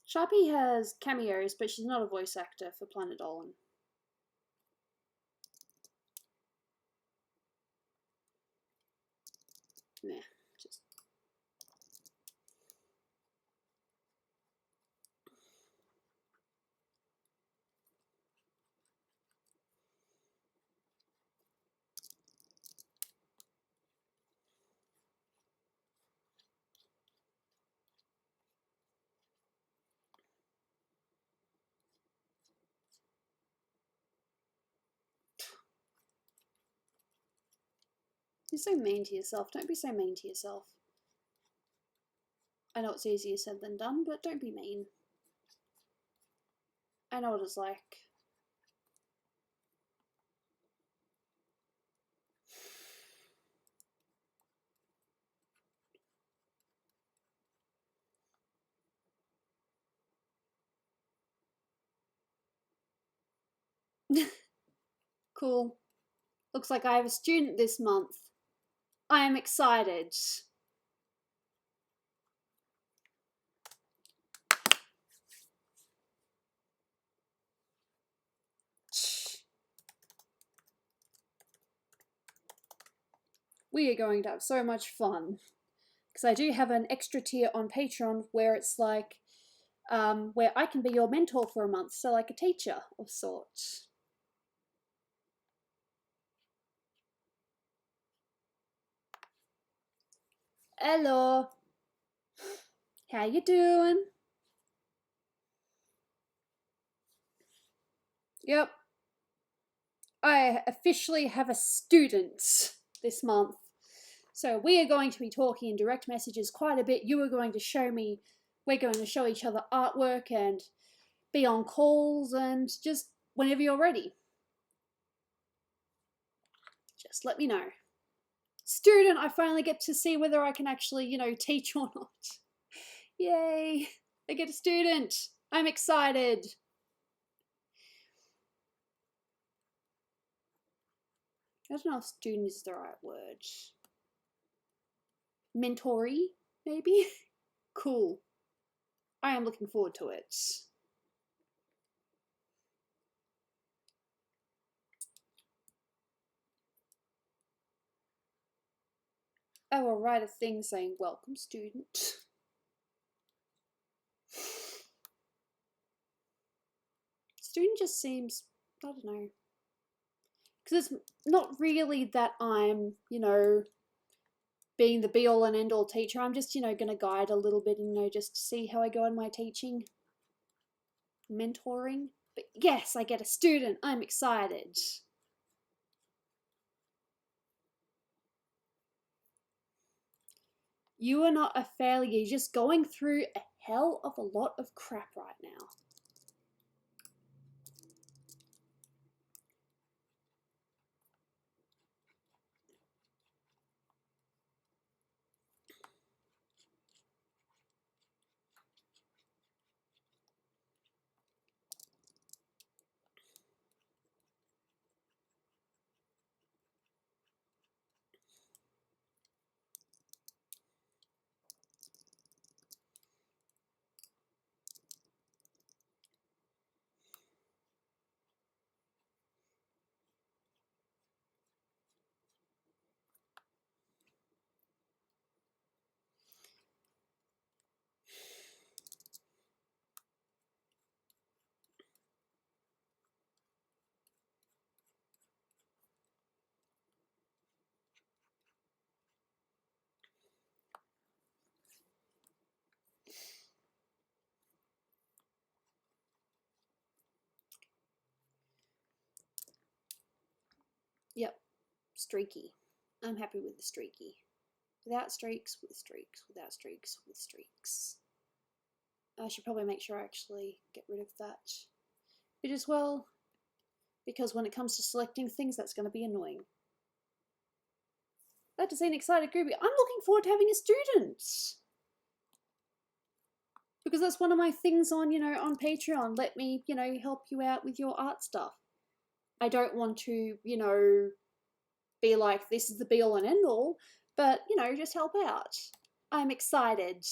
Sharpie has cameos, but she's not a voice actor for Planet Dolan. Nah, just. You're so mean to yourself. Don't be so mean to yourself. I know it's easier said than done, but don't be mean. I know what it's like. Cool. Looks like I have a student this month. I am excited. We are going to have so much fun. Because I do have an extra tier on Patreon where it's like, where I can be your mentor for a month, so like a teacher of sorts. Hello. How you doing? Yep. I officially have a student this month. So we are going to be talking in direct messages quite a bit. You are going to show me, we're going to show each other artwork and be on calls and just whenever you're ready. Just let me know. Student, I finally get to see whether I can actually, you know, teach or not. Yay! I get a student! I'm excited! I don't know if student is the right word. Mentory, maybe? Cool. I am looking forward to it. I will write a thing saying, welcome, student. Student just seems, I don't know. Because it's not really that I'm, you know, being the be-all and end-all teacher. I'm just, you know, going to guide a little bit and, you know, just see how I go in my teaching. Mentoring. But yes, I get a student. I'm excited. You are not a failure. You're just going through a hell of a lot of crap right now. Yep, streaky. I'm happy with the streaky. Without streaks, with streaks, without streaks, with streaks. I should probably make sure I actually get rid of that bit as well, because when it comes to selecting things, that's going to be annoying. Glad to see an excited Gooby. I'm looking forward to having a student, because that's one of my things on, on Patreon. Let me, help you out with your art stuff. I don't want to, be like, this is the be all and end all, but, just help out. I'm excited.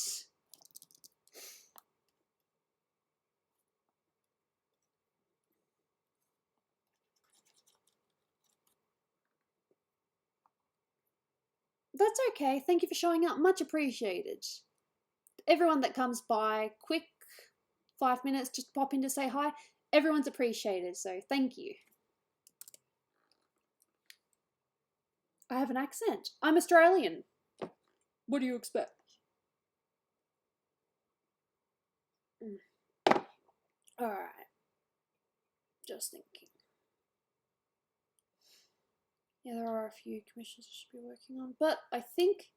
That's okay. Thank you for showing up. Much appreciated. Everyone that comes by, quick 5 minutes, just pop in to say hi. Everyone's appreciated, so thank you. I have an accent. I'm Australian. What do you expect? Alright. Just thinking. Yeah, there are a few commissions I should be working on, but I think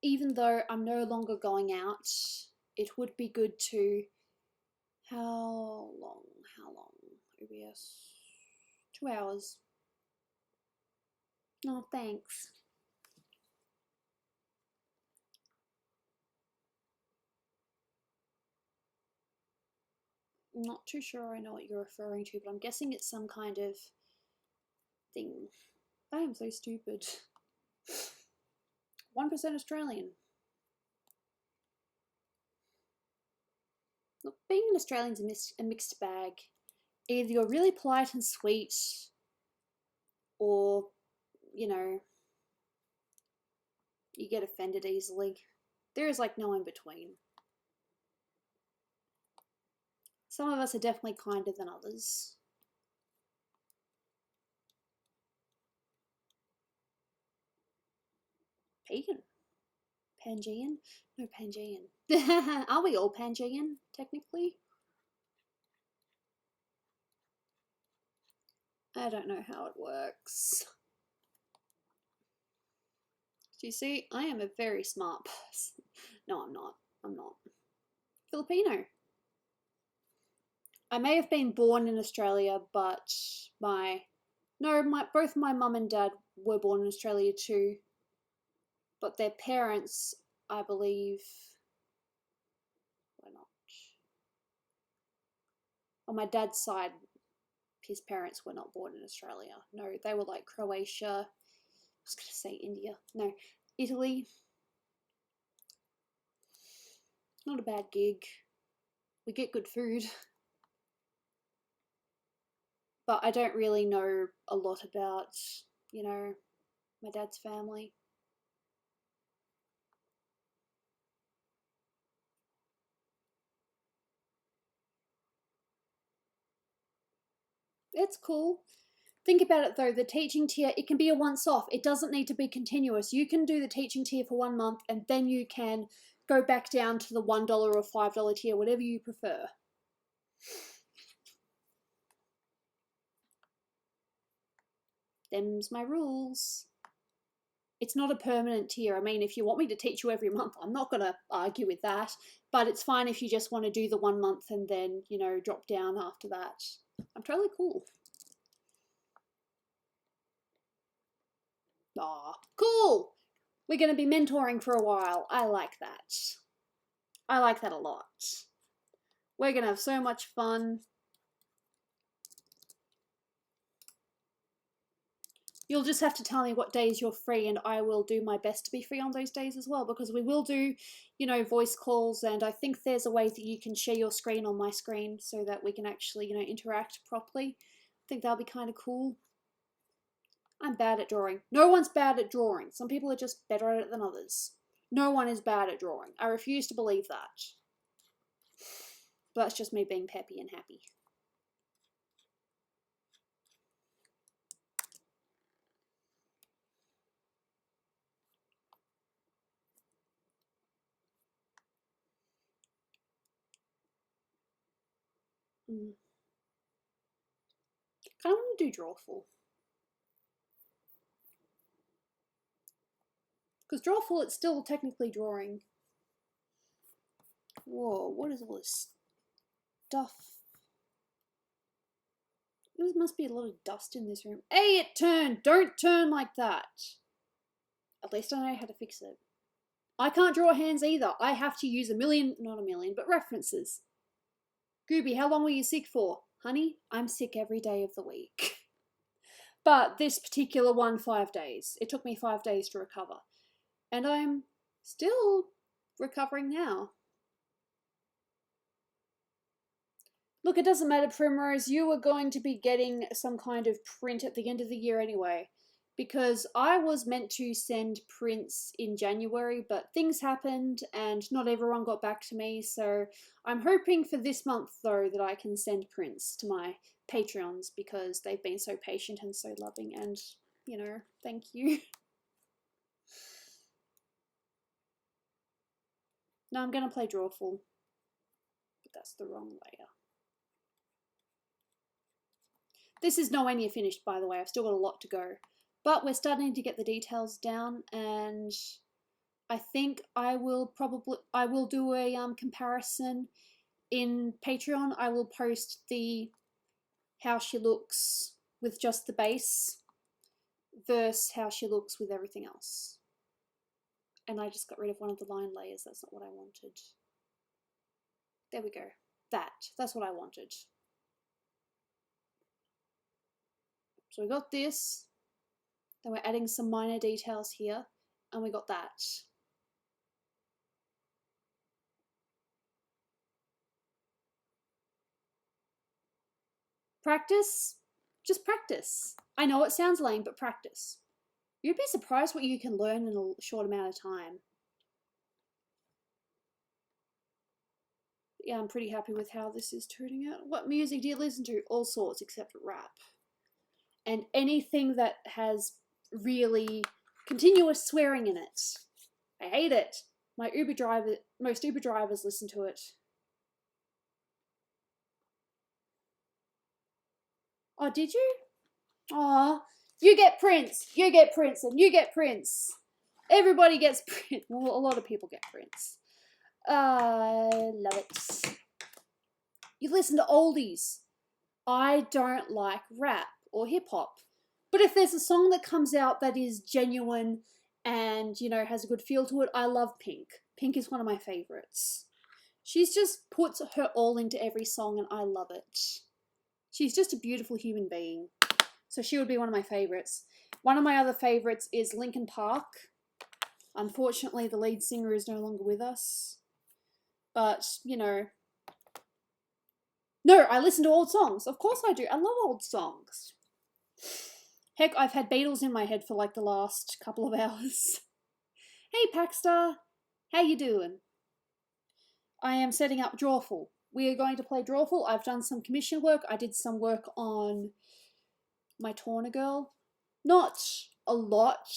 even though I'm no longer going out, it would be good to... How long? OBS? 2 hours. No, thanks. I'm not too sure I know what you're referring to, but I'm guessing it's some kind of thing. I am so stupid. 1% Australian. Look, being an Australian's a mixed bag. Either you're really polite and sweet, or, you get offended easily. There is like no in between. Some of us are definitely kinder than others. Pagan? Pangean? No, Pangean. Are we all Pangean, technically? I don't know how it works. Do you see? I am a very smart person. No, I'm not. I'm not. Filipino. I may have been born in Australia, but both my mum and dad were born in Australia too. But their parents, I believe, were not. On my dad's side, his parents were not born in Australia. No, they were like Croatia. I was going to say India. No, Italy. Not a bad gig. We get good food. But I don't really know a lot about, my dad's family. It's cool. Think about it though, the teaching tier, it can be a once off. It doesn't need to be continuous. You can do the teaching tier for 1 month and then you can go back down to the $1 or $5 tier, whatever you prefer. Them's my rules. It's not a permanent tier. I mean, if you want me to teach you every month, I'm not going to argue with that. But it's fine if you just want to do the 1 month and then, drop down after that. I'm totally cool. Aw, cool! We're going to be mentoring for a while. I like that. I like that a lot. We're going to have so much fun. You'll just have to tell me what days you're free and I will do my best to be free on those days as well, because we will do, voice calls, and I think there's a way that you can share your screen on my screen so that we can actually, interact properly. I think that'll be kind of cool. I'm bad at drawing. No one's bad at drawing. Some people are just better at it than others. No one is bad at drawing. I refuse to believe that. But that's just me being peppy and happy. Kind of want to do Drawful. Because draw full, it's still technically drawing. Whoa, what is all this stuff? There must be a lot of dust in this room. Hey, it turned! Don't turn like that! At least I know how to fix it. I can't draw hands either. I have to use not a million, but references. Gooby, how long were you sick for? Honey, I'm sick every day of the week. But this particular one, 5 days. It took me 5 days to recover. And I'm still recovering now. Look, it doesn't matter, Primrose. You are going to be getting some kind of print at the end of the year anyway. Because I was meant to send prints in January, but things happened and not everyone got back to me. So I'm hoping for this month, though, that I can send prints to my Patreons because they've been so patient and so loving and, you know, thank you. Now I'm going to play Drawful, but that's the wrong layer. This is nowhere near finished, by the way. I've still got a lot to go. But we're starting to get the details down, and I think I will do a comparison in Patreon. I will post the how she looks with just the base versus how she looks with everything else. And I just got rid of one of the line layers. That's not what I wanted. There we go. That's what I wanted. So we got this. Then we're adding some minor details here, and we got that. Practice? Just practice. I know it sounds lame, but practice. You'd be surprised what you can learn in a short amount of time. Yeah, I'm pretty happy with how this is turning out. What music do you listen to? All sorts except rap. And anything that has really continuous swearing in it. I hate it. Most Uber drivers listen to it. Oh, did you? Aw, you get Prince, and you get Prince. Everybody gets Prince. Well, a lot of people get Prince. I love it. You listen to oldies. I don't like rap or hip hop. But if there's a song that comes out that is genuine and, you know, has a good feel to it, I love Pink. Pink is one of my favorites. She's just puts her all into every song and I love it. She's just a beautiful human being. So she would be one of my favorites. One of my other favorites is Linkin Park. Unfortunately, the lead singer is no longer with us. But, you know. No, I listen to old songs. Of course I do. I love old songs. Heck, I've had Beatles in my head for like the last couple of hours. Hey, Packstar. How you doing? I am setting up Drawful. We are going to play Drawful. I've done some commission work. I did some work on my Torna girl. Not a lot,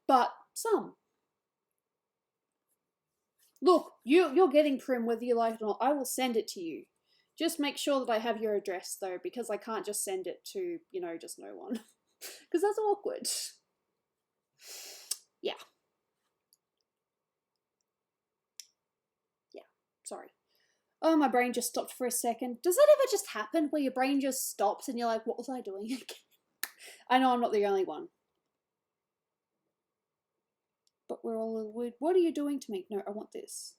but some. Look, you're getting Prim whether you like it or not. I will send it to you. Just make sure that I have your address though, because I can't just send it to, you know, just no one. Because that's awkward. Yeah. Yeah, sorry. Oh, my brain just stopped for a second. Does that ever just happen where your brain just stops and you're like, what was I doing? I know I'm not the only one. But we're all a little weird. What are you doing to me? No, I want this.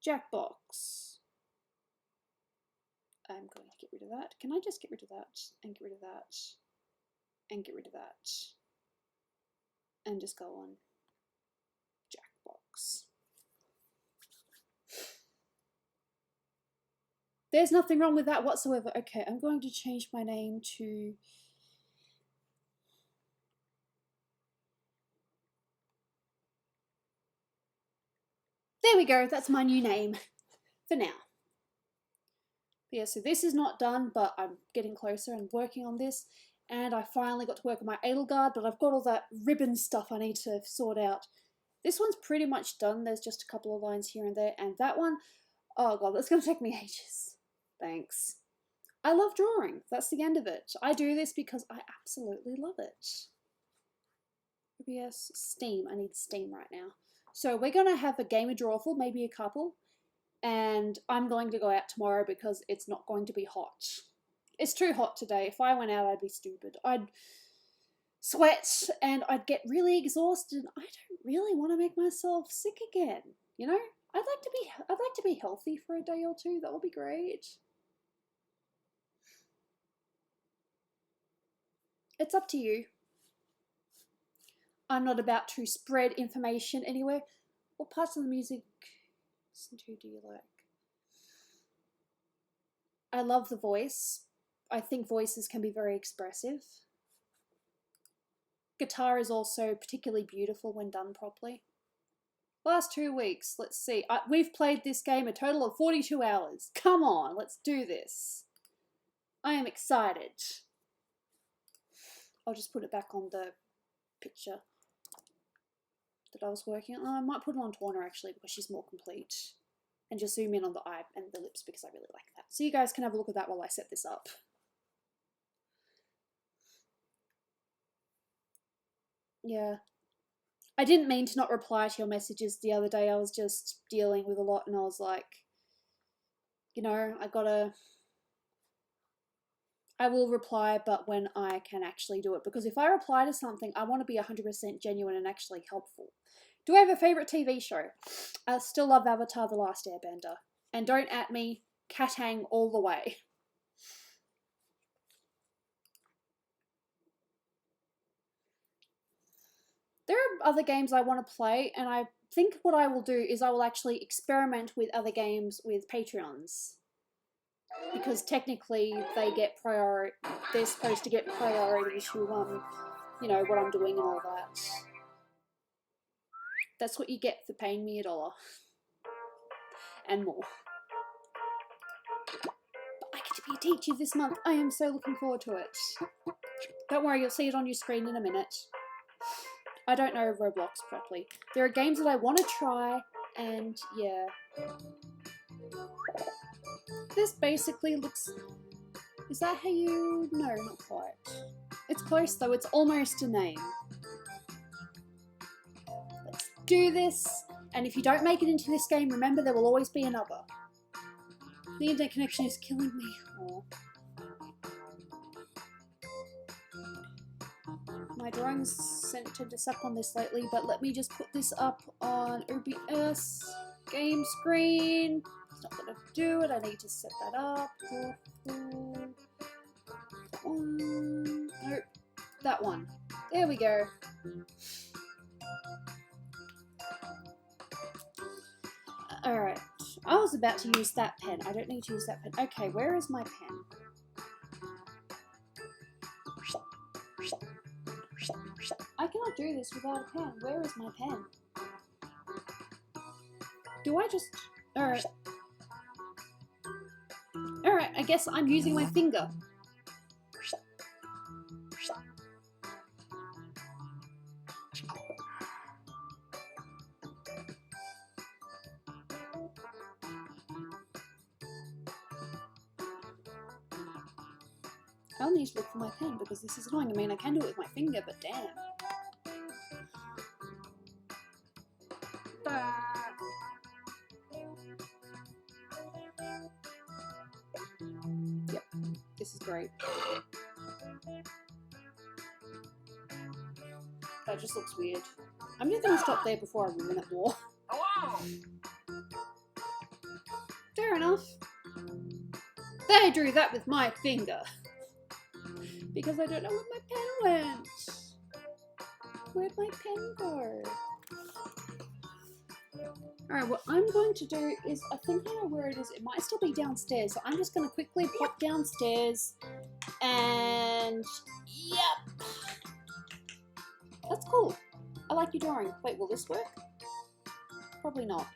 Jackbox. I'm going to get rid of that. Can I just get rid of that? And get rid of that? And get rid of that? And just go on Jackbox. There's nothing wrong with that whatsoever. Okay, I'm going to change my name to... There we go, that's my new name for now. Yeah, so this is not done, but I'm getting closer and working on this. And I finally got to work on my Edelgard, but I've got all that ribbon stuff I need to sort out. This one's pretty much done. There's just a couple of lines here and there. And that one, oh god, that's going to take me ages. Thanks. I love drawing. That's the end of it. I do this because I absolutely love it. OBS, Steam. I need Steam right now. So we're going to have a game of drawful, maybe a couple. And I'm going to go out tomorrow because it's not going to be hot. It's too hot today. If I went out, I'd be stupid. I'd sweat and I'd get really exhausted. I don't really want to make myself sick again, you know? I'd like to be healthy for a day or two. That would be great. It's up to you. I'm not about to spread information anywhere. What parts of the music do you like? I love the voice. I think voices can be very expressive. Guitar is also particularly beautiful when done properly. Last 2 weeks, let's see. We've played this game a total of 42 hours. Come on, let's do this. I am excited. I'll just put it back on the picture that I was working on. I might put it on Tawna actually because she's more complete. And just zoom in on the eye and the lips because I really like that. So you guys can have a look at that while I set this up. Yeah. I didn't mean to not reply to your messages the other day. I was just dealing with a lot and I was like, you know, I will reply, but when I can actually do it. Because if I reply to something, I want to be 100% genuine and actually helpful. Do I have a favourite TV show? I still love Avatar: The Last Airbender. And don't at me, Katang all the way. There are other games I want to play, and I think what I will do is I will actually experiment with other games with Patreons. Because technically they get they're supposed to get priority to, you know, what I'm doing and all that. That's what you get for paying me $1. And more. But I get to be a teacher this month. I am so looking forward to it. Don't worry, you'll see it on your screen in a minute. I don't know Roblox properly. There are games that I want to try, and yeah. This basically looks... Is that how you... No, not quite. It's close though, it's almost a name. Let's do this, and if you don't make it into this game, remember there will always be another. The internet connection is killing me. Oh. My drawings centered us up on this lately, but let me just put this up on OBS game screen. It's not gonna do it, I need to set that up. Nope, that one. There we go. Alright, I was about to use that pen. I don't need to use that pen. Okay, where is my pen? I cannot do this without a pen. Where is my pen? Do I just... Alright. Alright, I guess I'm using my finger. I'll need to look for my pen because this is annoying. I mean, I can do it with my finger, but damn. Yep, this is great. That just looks weird. I'm just gonna stop there before I ruin it more. Fair enough. They drew that with my finger. Because I don't know where my pen went. Where'd my pen go? Alright, what I'm going to do is, I think I know where it is. It might still be downstairs. So I'm just going to quickly pop downstairs and... Yep! That's cool. I like your drawing. Wait, will this work? Probably not.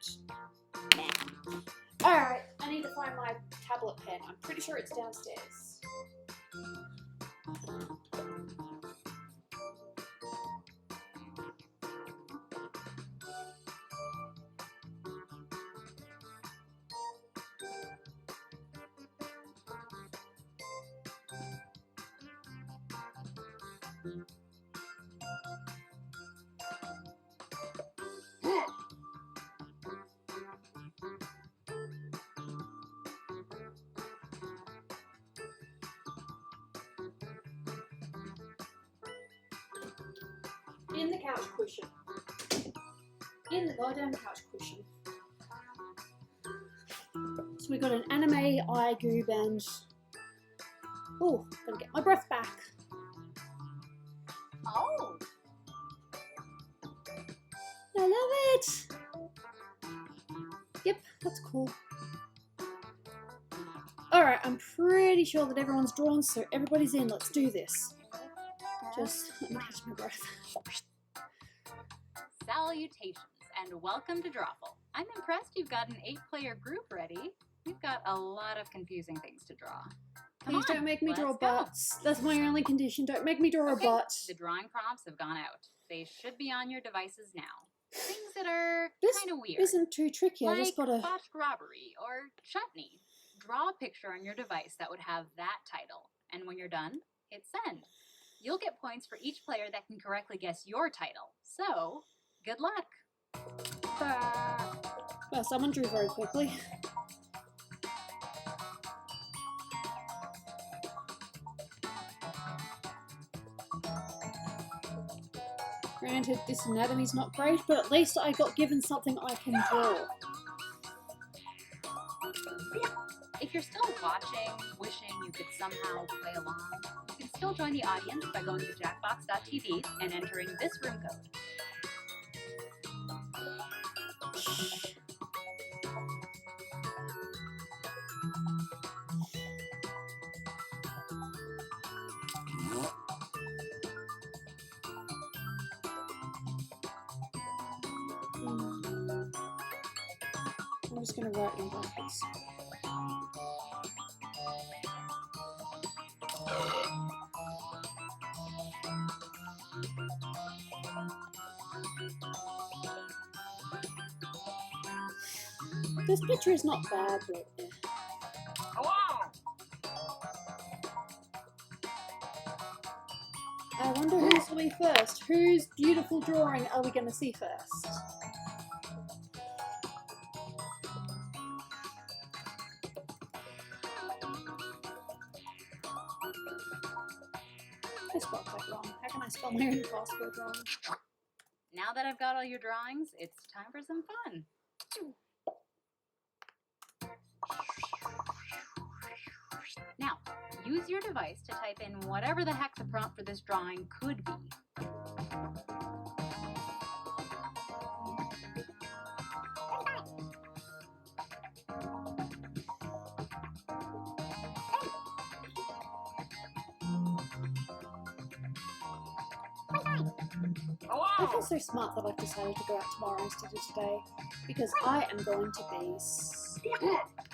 Nah. Alright, I need to find my tablet pen. I'm pretty sure it's downstairs. In the couch cushion. In the goddamn couch cushion. So we got an anime eye goob and... Oh, gotta get my breath back. Oh! I love it! Yep, that's cool. Alright, I'm pretty sure that everyone's drawn, so everybody's in. Let's do this. Just let me catch my breath. Salutations and welcome to Drawful. I'm impressed you've got an 8-player group ready. We've got a lot of confusing things to draw. Please don't make me draw butts. That's my only condition. Don't make me draw a butt. The drawing prompts have gone out. They should be on your devices now. Things that are kind of weird. This isn't too tricky. Like I just gotta... botched robbery or chutney. Draw a picture on your device that would have that title. And when you're done, hit send. You'll get points for each player that can correctly guess your title. So, good luck. Well, someone drew very quickly. Granted, this anatomy's not great, but at least I got given something I can draw. If you're still watching, wishing you could somehow play along, you can still join the audience by going to jackbox.tv and entering this room code. I'm just gonna write in brackets. This picture is not bad, but Hello! I wonder who's will be first. Whose beautiful drawing are we going to see first? I spelled that wrong. How can I spell my own password wrong? Now that I've got all your drawings, it's time for some fun. Now, use your device to type in whatever the heck the prompt for this drawing could be. I feel so smart that I've decided to go out tomorrow instead of today, because I am going to be...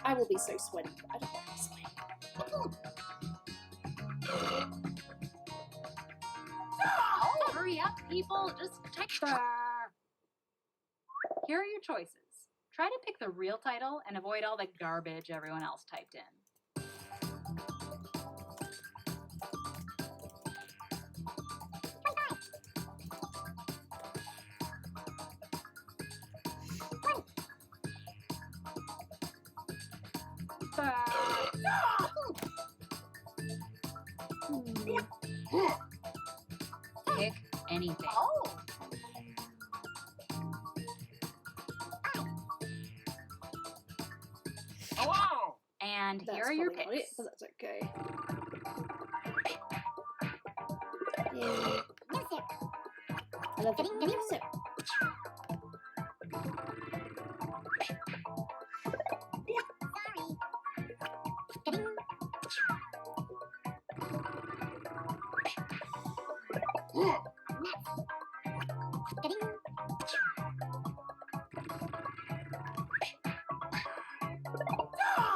I will be so sweaty. I don't want to be sweaty. Oh, hurry up, people. Just type. Here are your choices. Try to pick the real title and avoid all the garbage everyone else typed in. Pick anything. Oh. Hello. And That's here are your probably not picks. it, but that's okay. Yay. I love it. Music.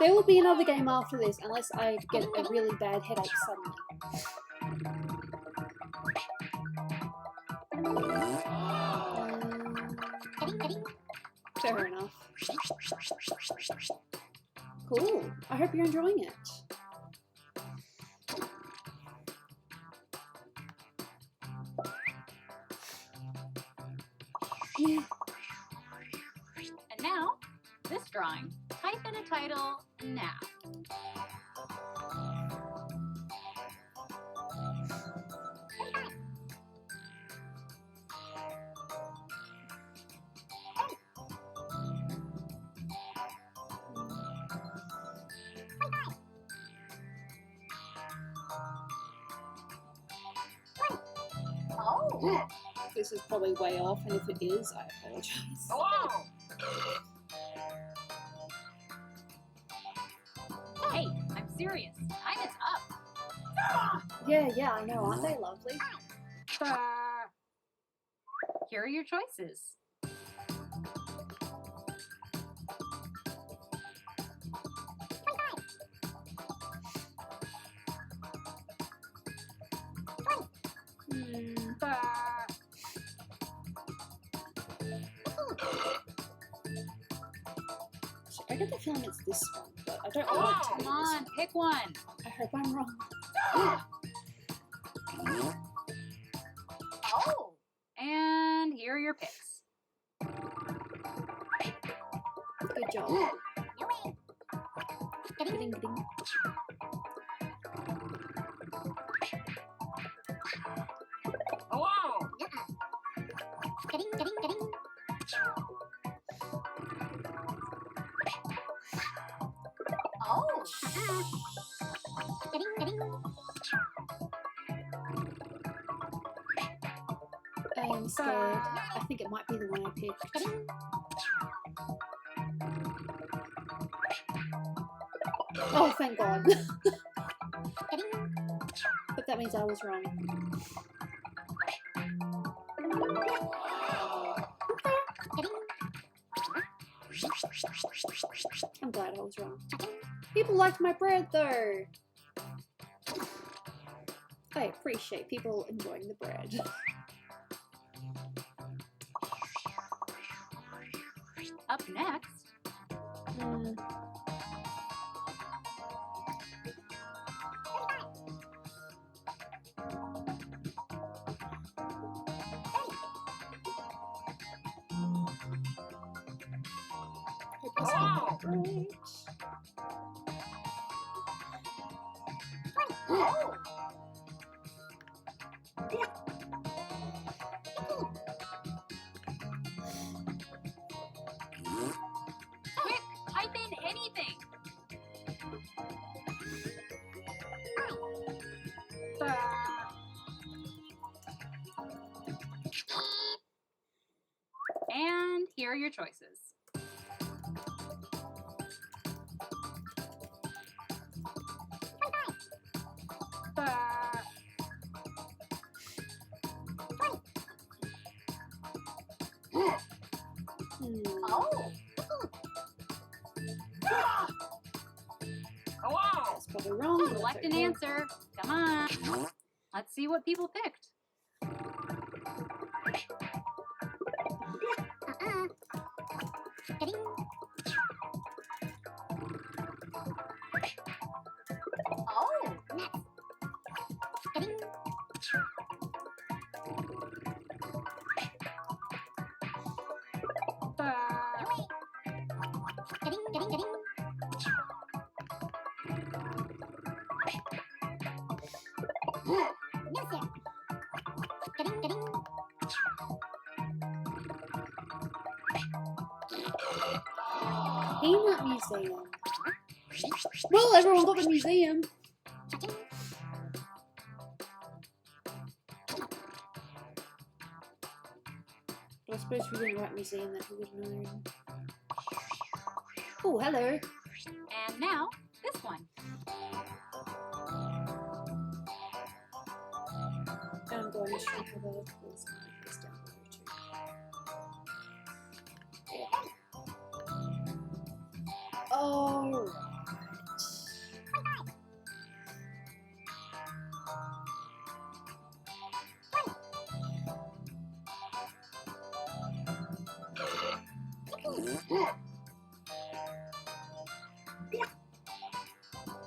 There will be another game after this, unless I get a really bad headache suddenly. Fair enough. Cool. I hope you're enjoying it. Yeah. And now, this drawing. Type in a title now. this is probably way off, and if it is, I apologize. Hello! Hey, I'm serious. Time is up. Yeah, I know, aren't they lovely? Here are your choices. I get the feeling it's this one, but I don't want it to be Come this on, one. pick one. I hope I'm wrong. Oh! And here are your picks. Good job. Ding, ding. Hello! Oh! I'm scared. I think it might be the one I picked. Oh, thank God. But that means I was wrong. I'm glad I was wrong. People liked my bread though. I appreciate people enjoying the bread. Up next, Hello! oh! Quick, type in anything. And here are your choices. Oh! Hello! That's probably wrong. but Select that's an okay. answer. Come on. Let's see what people picked. Oh! Peanut Museum. Well, everyone got the museum. But I suppose if we didn't write museum, then we would know. Oh, hello. And now, this one. I'm going to show her the clothes down there too. Alright.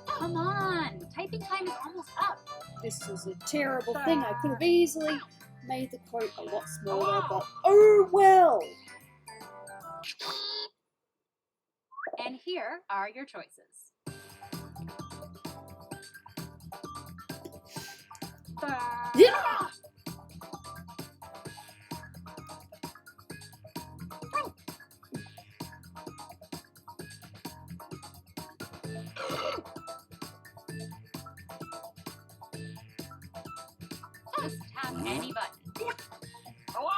Come on. Typing time is almost up. This is a terrible thing. I could have easily made the quote a lot smaller, but oh well! And here are your choices. Yeah! Just tap any button. Hello!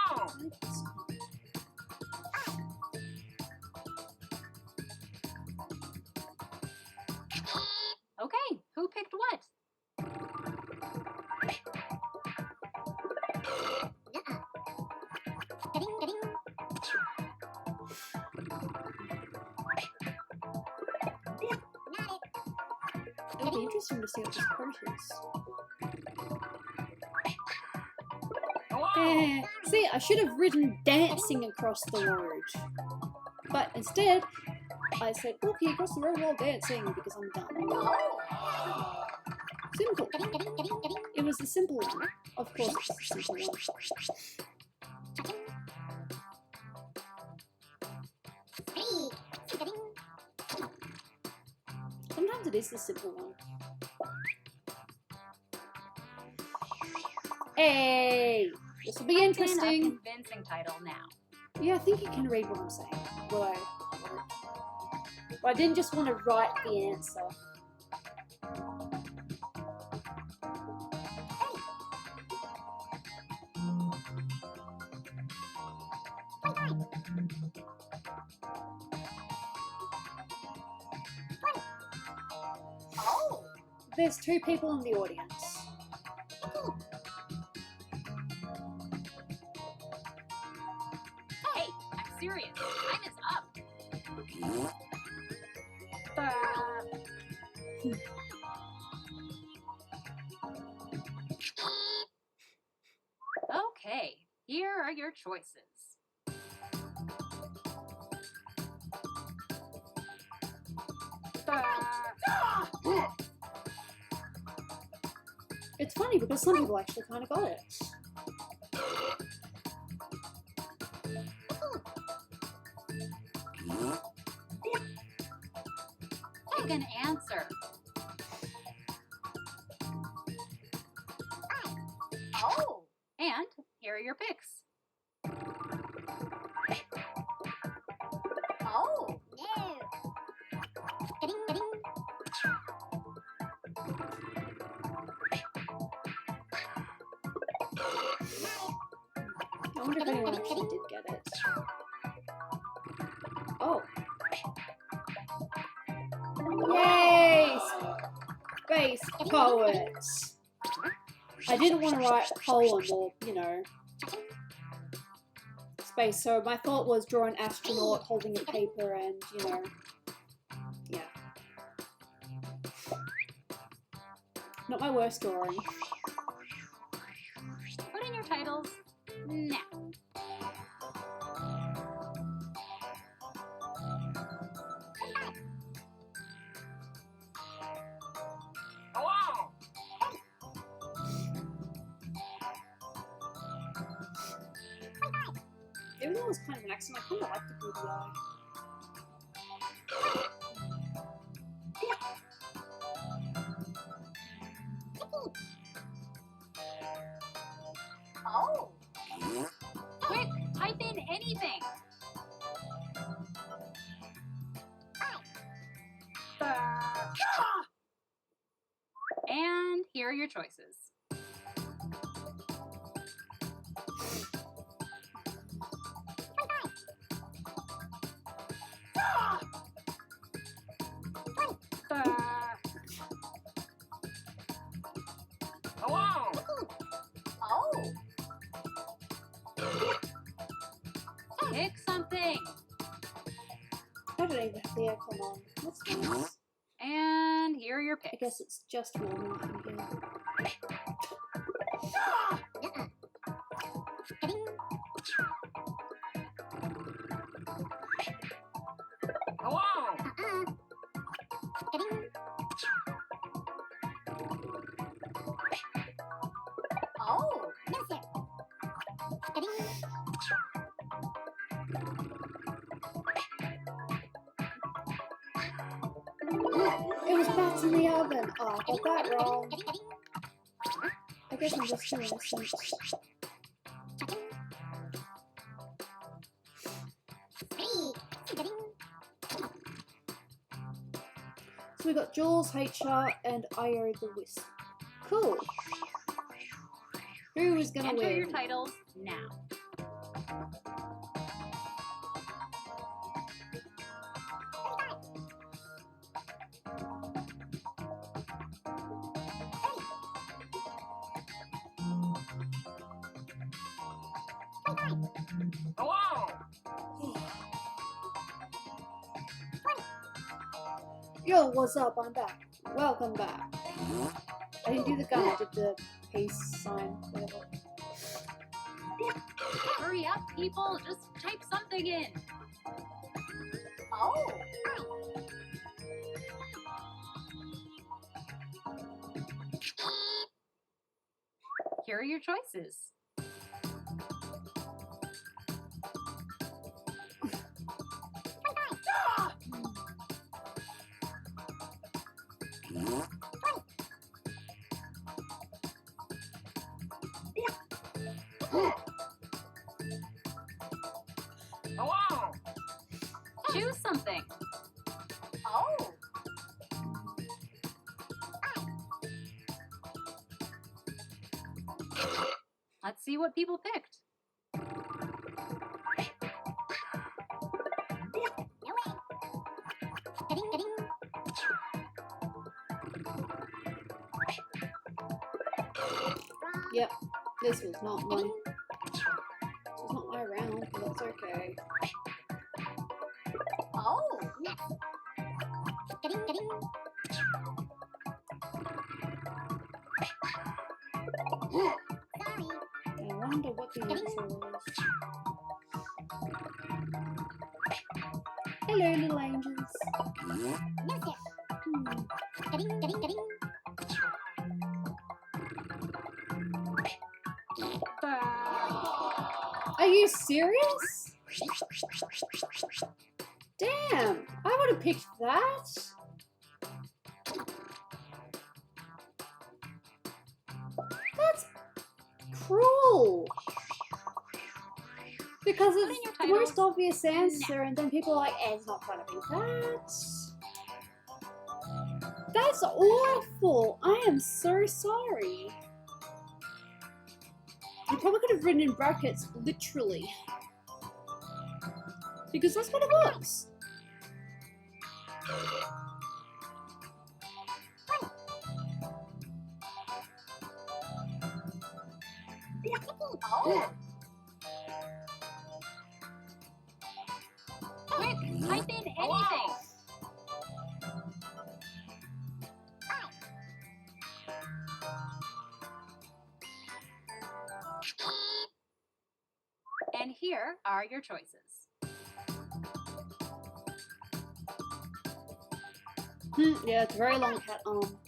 be interesting to see what this quote is. See, I should have written dancing across the road. But instead, I said walking across the road while dancing because I'm dumb. Simple. It was the simple one. Of course it's the simple one. Sometimes it is the simple one. Hey! This will be interesting. A convincing title now. Yeah, I think you can read what I'm saying. Well, I didn't just want to write the answer. Oh! There's 2 people in the audience. Hey, I'm serious. Time is up. Okay, here are your choices. It's funny because some people actually kind of got it. Pick an answer. Oh! And here are your picks. Oh! No! I wonder if anyone actually did get it. Oh. Yay! Space poets! I didn't want to write poem or, you know, space, so my thought was draw an astronaut holding a paper and, you know, yeah. Not my worst drawing. Put in your titles now. Even though it was kind of an accident, I kind of like the Gooby eye. Oh! Quick, type in anything. And here are your choices. Oh! Pick something. I don't even have the aircon on. That's nice. And here are your picks. I guess it's just warm enough in here. Oh! It was bats in the oven! Oh, I got that wrong. I guess I'm just too innocent. So we got Jules, HR, and Io the Wisp. Cool. Who is gonna Enter win? your titles now. Yo, what's up? I'm back. Welcome back. I didn't do the gun, I did the peace sign, whatever. Hurry up, people! Just type something in! Oh! Here are your choices. Hello! Choose something. Oh! Let's see what people picked. Yep, this was not mine. This was not my round, but that's okay. Oh! I wonder what the answer was. Hello, little angels. Are you serious? Damn, I would have picked that. That's cruel. Because Put in it's your the most titles obvious answer, and then people are like, eh, it's not gonna be that. That's awful. I am so sorry. You probably could have written in brackets, literally. Because that's what it was. Oh! Quick, type in anything. Hello! And here are your choices. Yeah, it's a very long cat arm.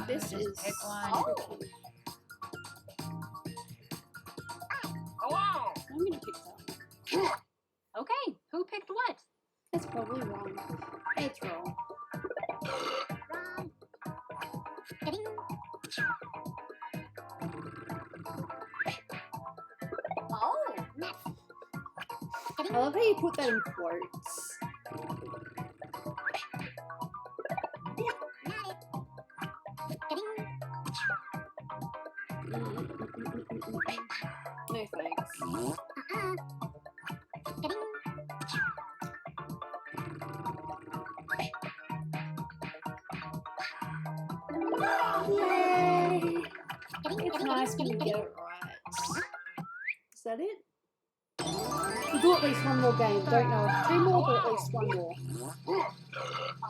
This is pick one. tricky. Hello! I'm gonna pick that one. Okay, who picked what? It's probably wrong. It's wrong. Oh! I love how you put that in quotes. No thanks. Yay! It's nice when you get it right. Is that it? We'll do at least one more game. Don't know if 2 more, but at least 1 more.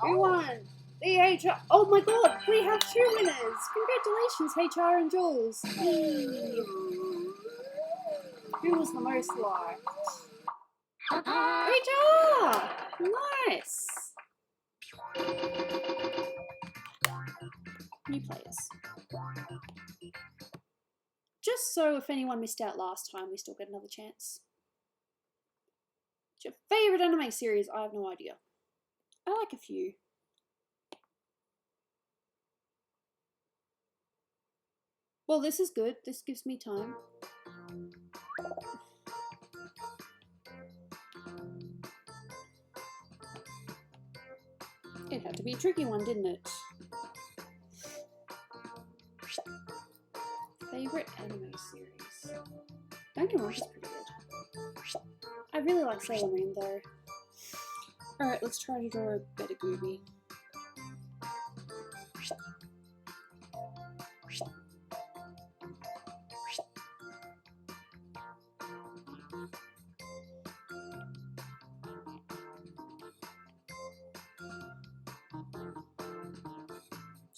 Who won? The HR. Oh my god, we have 2 winners! Congratulations, HR and Jules. Who was the most liked? HR! Nice! New players. Just so if anyone missed out last time, we still get another chance. What's your favourite anime series? I have no idea. I like a few. Well, this is good. This gives me time. It had to be a tricky one, didn't it? Favorite anime series? Duncan Rush is pretty good. I really like Sailor Moon though. Alright, let's try to draw a better Gooby.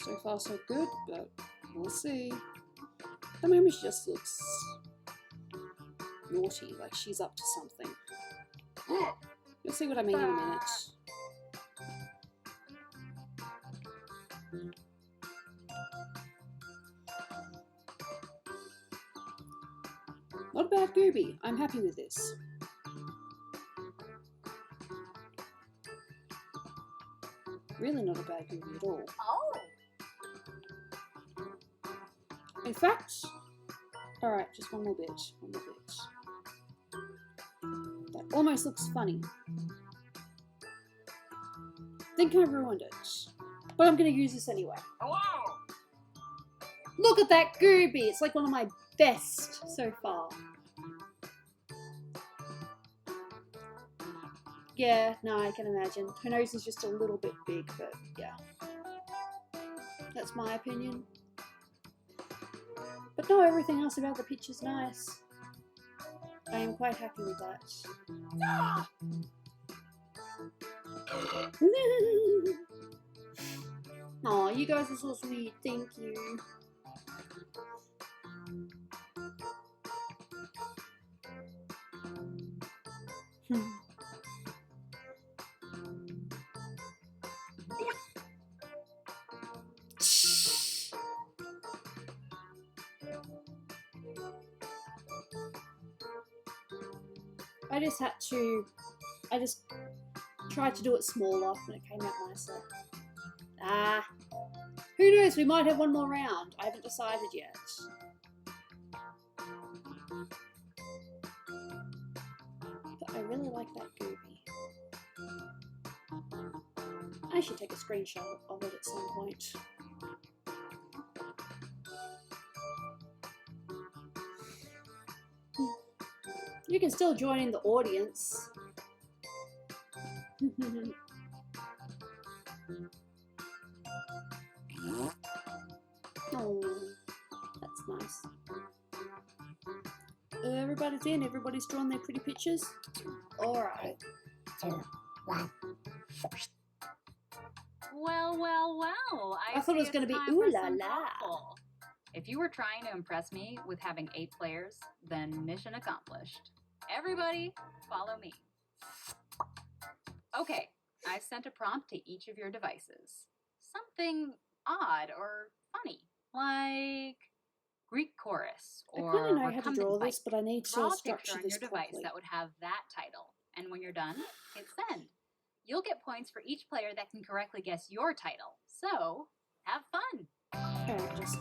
So far so good, but we'll see. At the moment she just looks naughty, like she's up to something. You'll see what I mean in a minute. Not a bad Gooby. I'm happy with this. Really not a bad Gooby at all. Oh. In fact, alright, just one more bit. That almost looks funny. Think I ruined it. But I'm going to use this anyway. Hello. Look at that Gooby! It's like one of my best so far. Yeah, no, I can imagine. Her nose is just a little bit big, but yeah. That's my opinion. But no, everything else about the picture's nice. I am quite happy with that. Aw, you guys are so sweet. Thank you. I just tried to do it smaller and it came out nicer. Ah, who knows, we might have one more round. I haven't decided yet. But I really like that Gooby. I should take a screenshot of it at some point. You can still join in the audience. Oh, that's nice. Everybody's in, everybody's drawn their pretty pictures. Alright. 3, 2, 1. Well. I thought it was going to be ooh la la. If you were trying to impress me with having 8 players, then mission accomplished. Everybody, follow me. Okay, I sent a prompt to each of your devices. Something odd or funny, like Greek chorus I or kind of know how to recumbent draw bike. this, but I need Draw to a picture structure on this your device properly. that would have that title. And when you're done, hit send. You'll get points for each player that can correctly guess your title. So, have fun. Alright, just...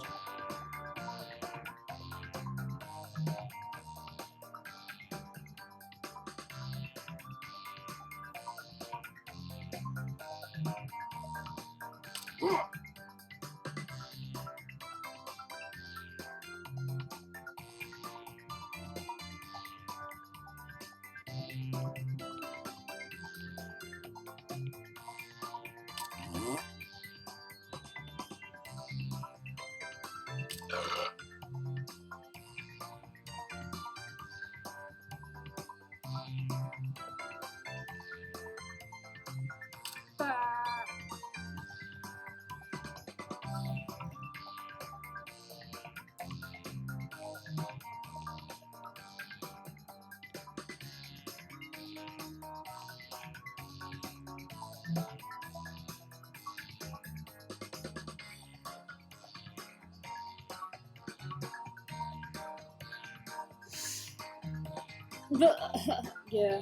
yeah.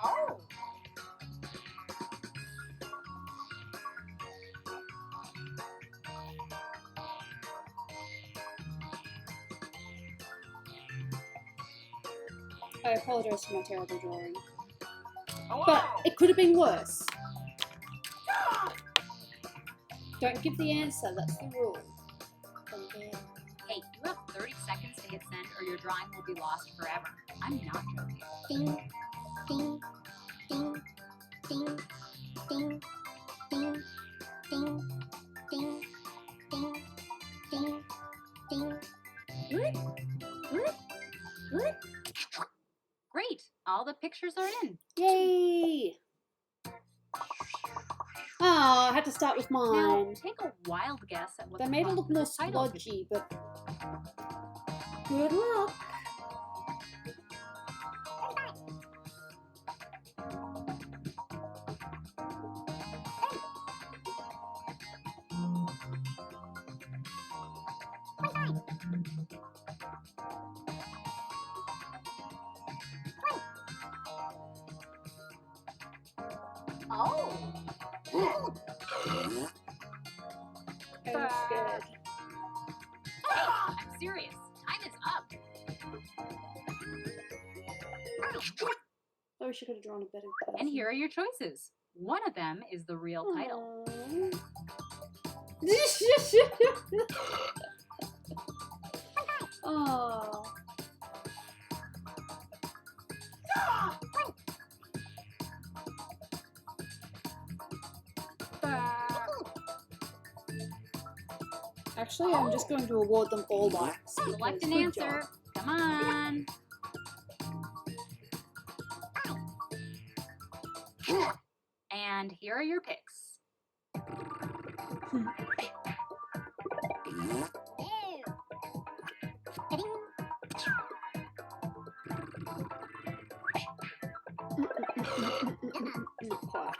Oh. I apologize for my terrible drawing. Hello. But it could have been worse. Don't give the answer, that's the rule. Hey, you have 30 seconds to hit send or your drawing will be lost forever. I'm not joking. Ding, ding, ding, ding, ding, ding, ding, ding, ding, ding, ding. Great, all the pictures are in. Yay! Oh, I had to start with Now, mine. take a wild guess at what They the made it plot look for more this title could be. sludgy, but good luck. Oh. I'm scared. Hey, I'm serious. Time is up. I wish I could have drawn a better person. And here are your choices. One of them is the real title. Oh. Actually, I'm just going to award them all likes. Select an because answer. good Come on. And here are your picks. job. Not quite.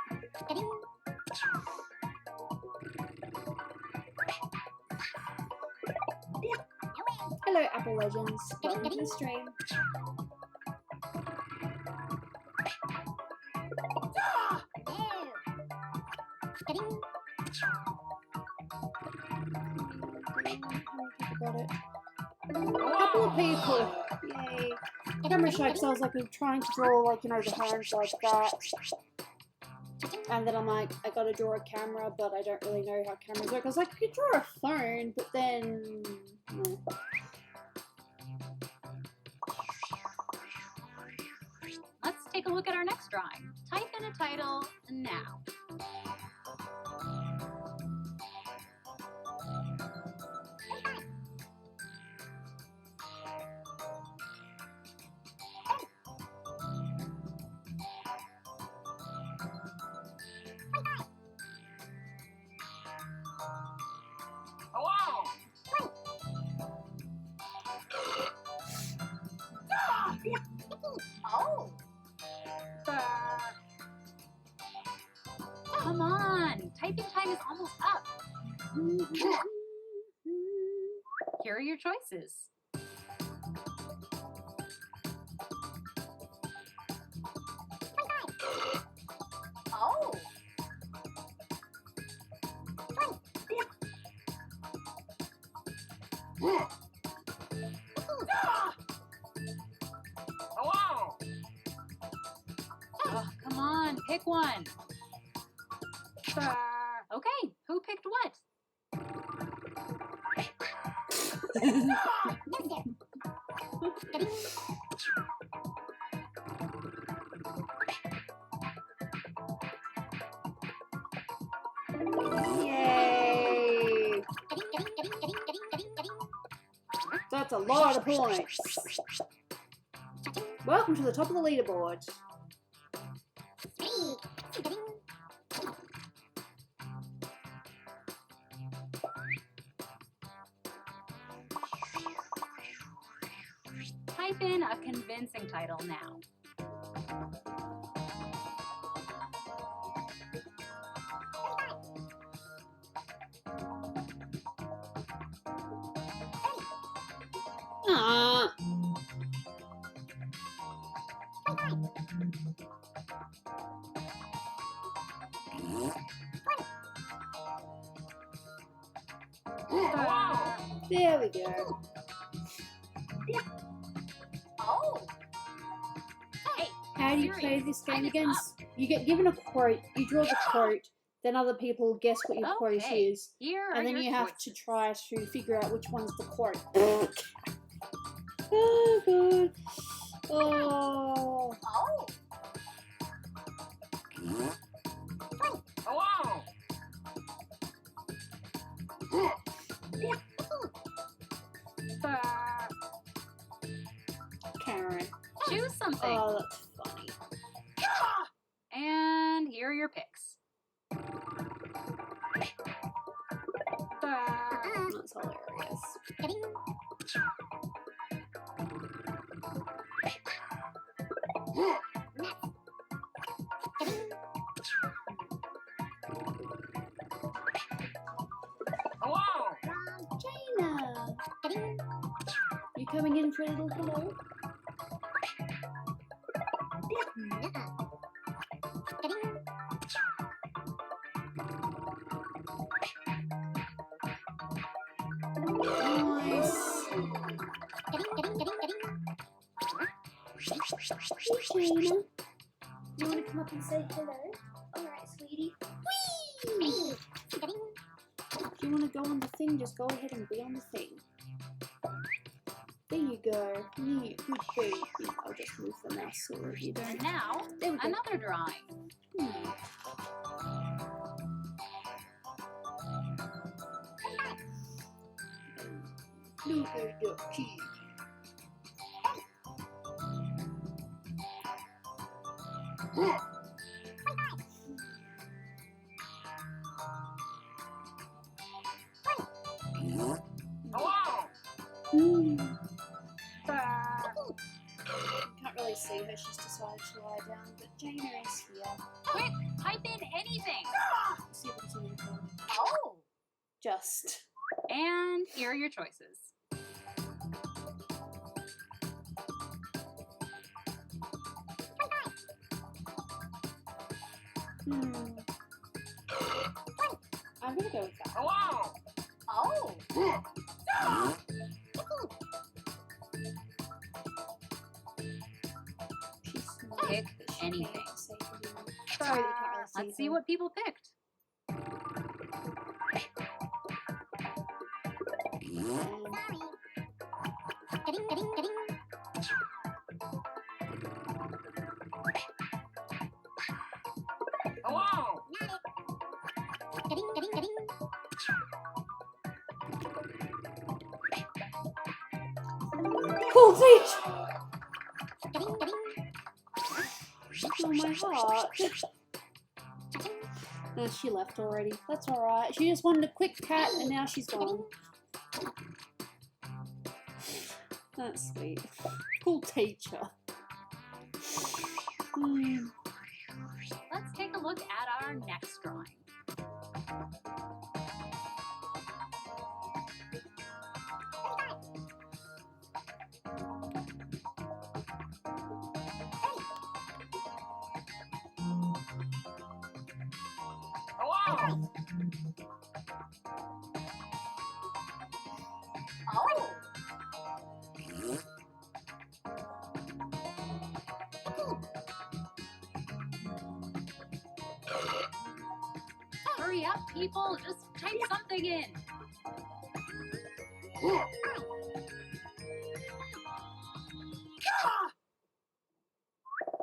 Hello, Apple Legends. Welcome to the stream. Got it. A couple of people. Yay. Camera shy, because I was like trying to draw like, you know, the hands like that. And then I'm like, I gotta draw a camera, but I don't really know how cameras work. I was like, I could draw a phone, but then... no. Let's take a look at our next drawing. Type in a title now. Hello. Oh. Come on, typing time is almost up. Here are your choices. Oh. Hello. Oh, come on, pick one. Okay, who picked what? Yay! That's a lot of points. Welcome to the top of the leaderboard. Type in a convincing title now. Ah. There we go. Oh. Hey, How do you play this game again? You get given a quote, you draw the quote, then other people guess what your quote Okay, is, here are and then your you have to choices. try to figure out which one's the quote. Oh god. Oh. Oh. Hello. Karen. Choose something. Oh, that's funny. And here are your picks. That's hilarious. Hello. Jaina! You coming in for a little hello? Nice. Hey, Jaina. You want to come up and say hello? Alright, sweetie. Whee! If you want to go on the thing, just go ahead and be on the thing. There you go. Yeah, good baby. I'll just move the mouse so that you don't. And now, There we go. another drawing. Look at the key. Hello. Can't really see her, she's decided to lie down, but Jaina is here. Quick, type in anything. Let's see if it's in the phone. Oh. Just. And here are your choices. I'm gonna go with that. Hello. Oh. She's smart, Pick but she anything. can't say the word. Sorry, we can't really see Let's see her. what people picked. Hello. Cool feet! Oh, my heart. No, she left already. That's alright. She just wanted a quick cat and now she's gone. That's sweet. Cool teacher. Let's take a look at our next drawing. Hello. Oh. Hurry up, people. Just type something in.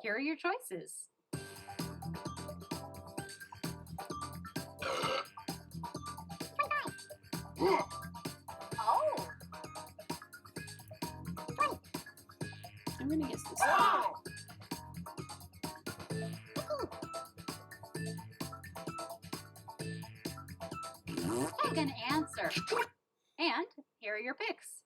Here are your choices. Oh. I'm gonna guess this. Hello. Pick an answer. And here are your picks.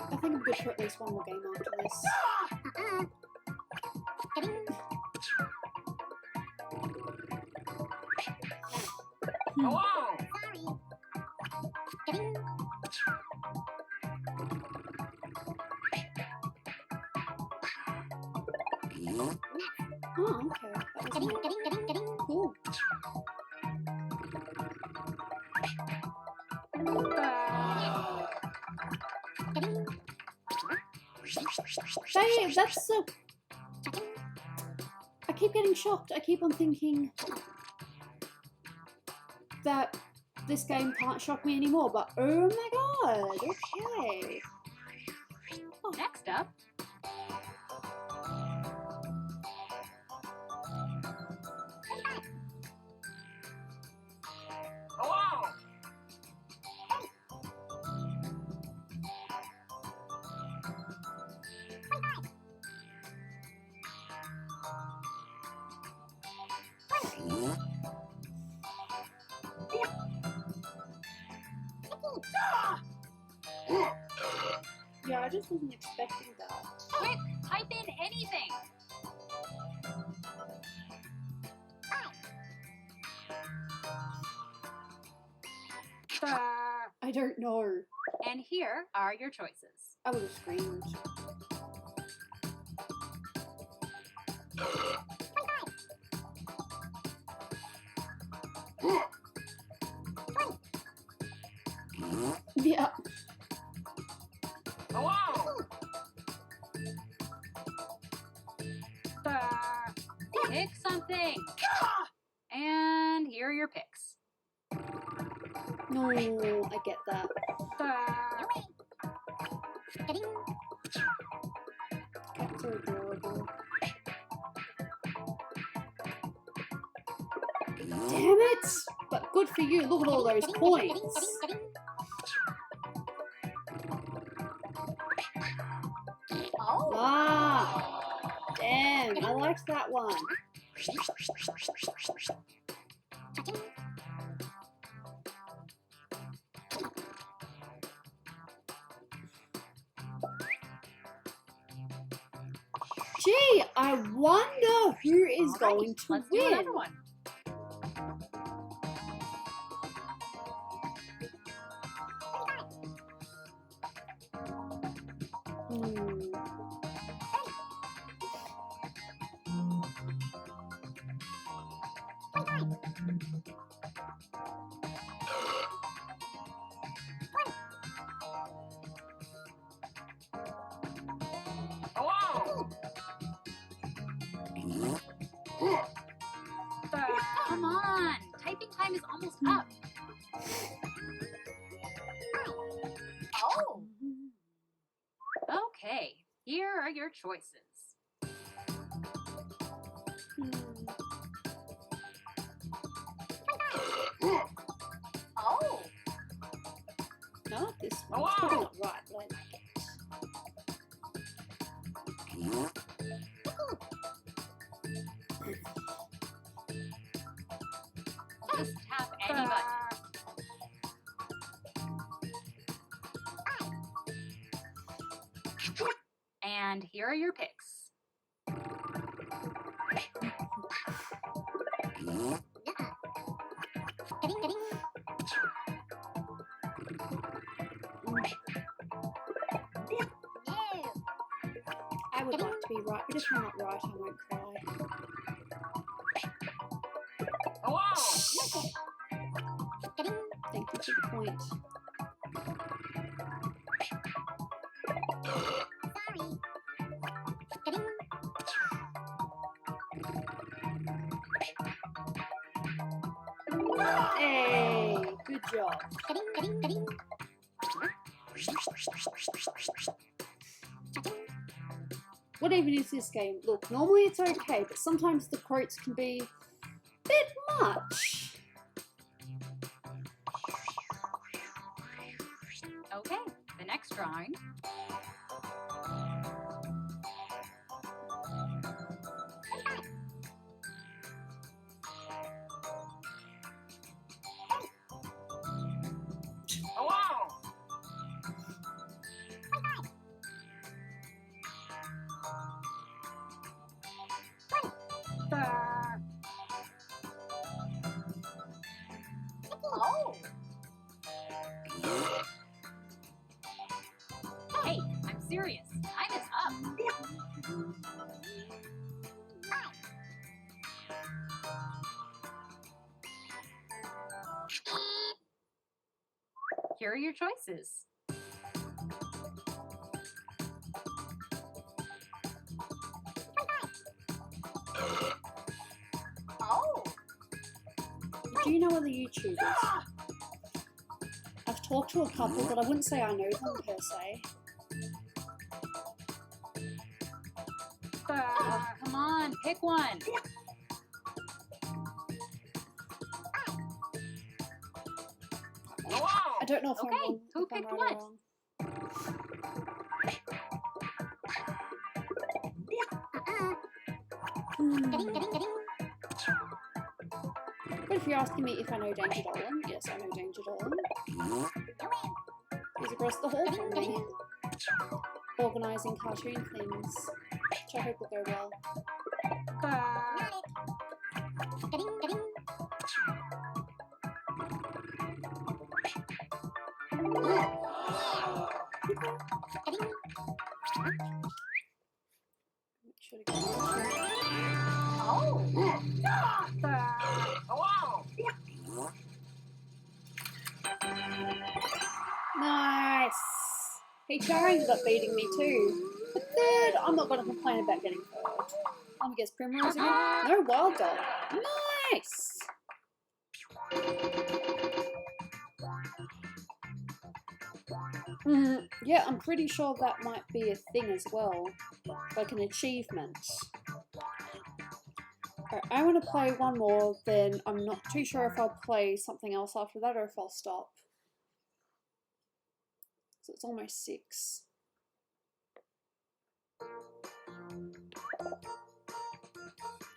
I think I'm good for at least one more game after this. Hello. Oh, okay. That was cool. That's so. I keep getting shocked. I keep on thinking that this game can't shock me anymore, but oh my god, okay. Next up, Hello. I just wasn't expecting that. Quick, type in anything. I don't know. And here are your choices. I would have screamed. Yeah. Hello. Pick something. And here are your picks. No, I get that. Cats are adorable. Damn it! But good for you. Look at all those coins. Oh. Ah! Damn, I liked that one. Gee, I wonder who is going to Let's do win. another one. Hello. Come on. Typing time is almost up. Oh. Okay, here are your choices. Oh. No, this one's Hello. probably not right, but I like it. Just tap any button. And here are your picks. I would like to be right, but if I'm not right, I won't cry. Hello. Thank you for the point. Hey, good job. What even is this game? Look, normally it's okay, but sometimes the quotes can be a bit much. Okay, the next drawing. Hello. Oh. Hey, I'm serious. Time is up. Here are your choices. Oh. Do you know other YouTubers? I've talked to a couple, but I wouldn't say I know them per se. Oh, come on, pick one. Hello. I don't know if I'm Okay, wrong. who if I'm picked right what? or wrong. But if you're asking me if I know Danger Dolan, yes, I know Danger Dolan. He's across the hall from me. organising cartoon things, which I hope will go well. Make sure to get Hello! Nice! Hey, Chara ended up beating me too. But third, I'm not going to complain about getting third. I'm against Primrose again. No wild dog. Nice! Yeah, I'm pretty sure that might be a thing as well. Like an achievement. Alright, I want to play one more, then I'm not too sure if I'll play something else after that or if I'll stop. So it's almost 6.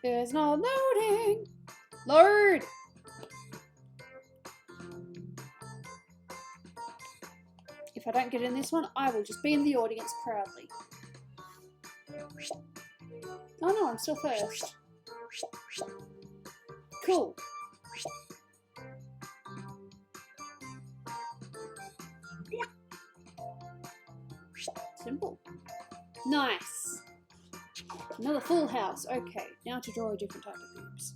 There's no loading! Load! If I don't get in this one, I will just be in the audience proudly. Oh no, I'm still first. Cool. Simple. Nice. Another full house. Okay, now to draw a different type of groups.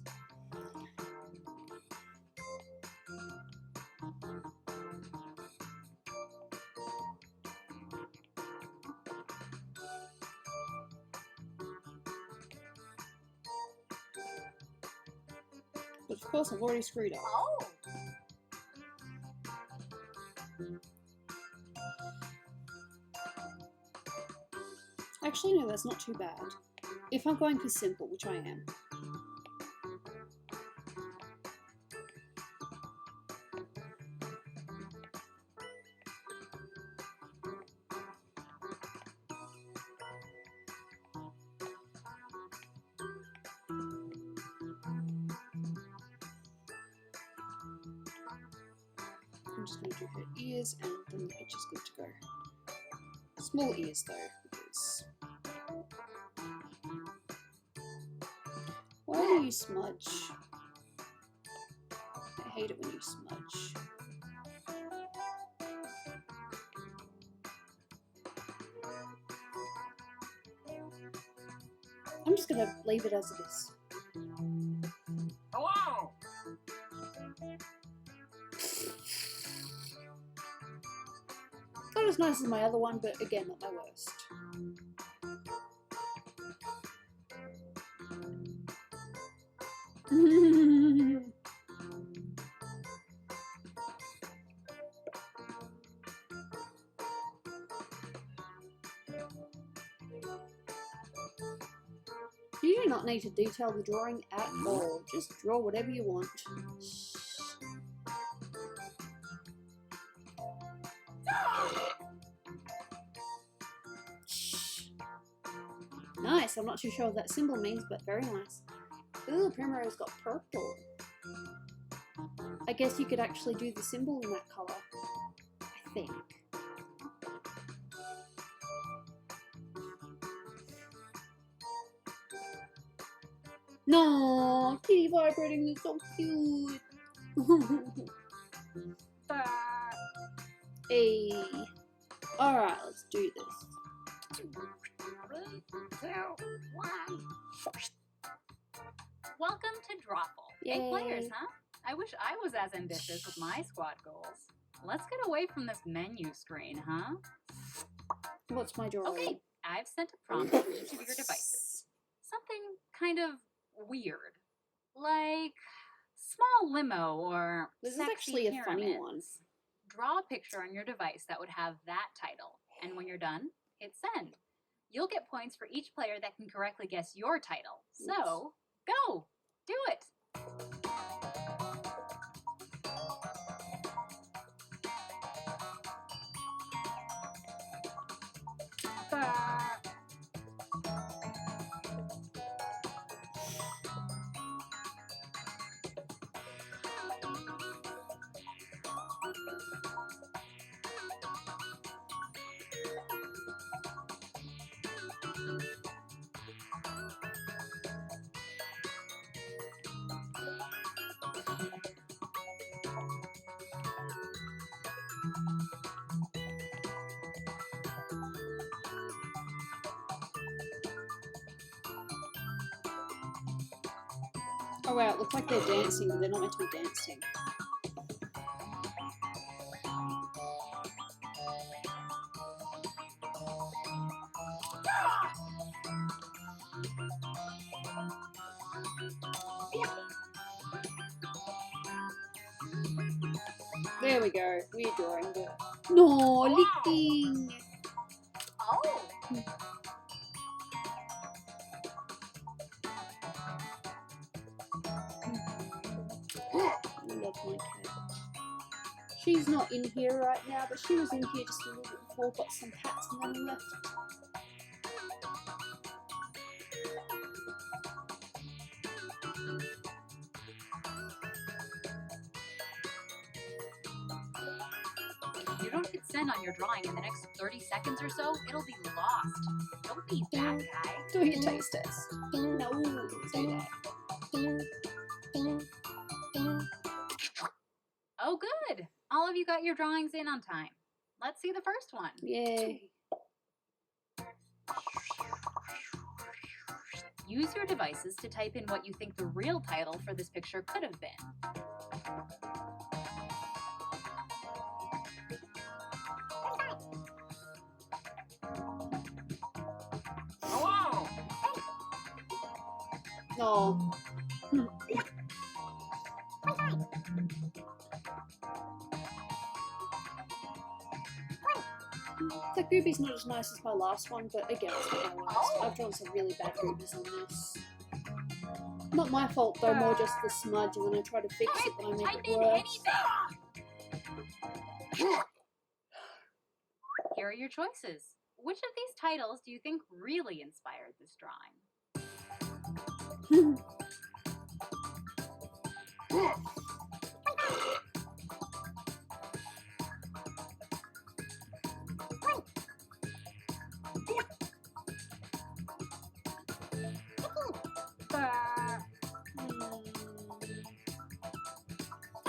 But of course, I've already screwed up. Oh! Actually, no, that's not too bad. If I'm going for simple, which I am. I'm just going to do her ears and then the picture's good to go. Small ears though, because... Why do you smudge? I hate it when you smudge. I'm just going to leave it as it is. Hello! Not as nice as my other one, but again, not my worst. You do not need to detail the drawing at all. Just draw whatever you want. Nice, I'm not too sure what that symbol means, but very nice. Ooh, Primrose got purple. I guess you could actually do the symbol in that colour. I think. No, kitty vibrating is so cute. Hey. Alright, let's do this. 3, 2, 1. Welcome to Drawful. Yay. 8 players, huh? I wish I was as ambitious with my squad goals. Let's get away from this menu screen, huh? What's my drawing? Okay, I've sent a prompt to each of your devices. Something kind of weird. Like small limo or This is sexy actually a funny pyramids. one. Draw a picture on your device that would have that title, and when you're done, hit send. You'll get points for each player that can correctly guess your title. So, go! Do it! Oh wow, it looks like they're dancing, but they're not meant to be dancing. There we go. We're drawing good. No, licking. Oh! I love my cat. She's not in here right now, but she was in here just a little bit before, got some pats and then left. If you don't hit send on your drawing in the next 30 seconds or so, it'll be lost. Don't be that guy. Doing a taste test. No, don't say that. Oh, good. All of you got your drawings in on time. Let's see the first one. Yay. Use your devices to type in what you think the real title for this picture could have been. Hello. No. The Gooby's not as nice as my last one, but again, it's not my worst. I've drawn some really bad Goobies on this. Not my fault though, more just the smudge, and then I try to fix it when I make Type it in worse. anything. Here are your choices. Which of these titles do you think really inspired this drawing?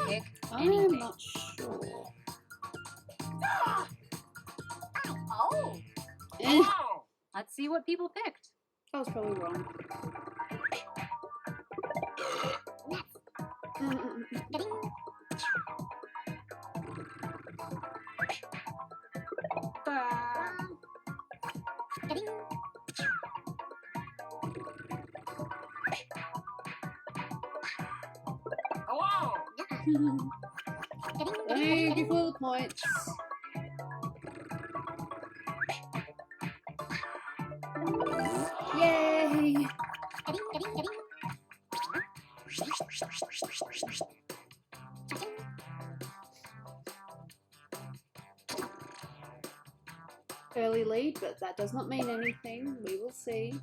Pick I'm anything. not sure. Oh, Eh, Hello. let's see what people picked. I was probably wrong. Hello. Thank you for the points. Yay! Early lead, but that does not mean anything. We will see.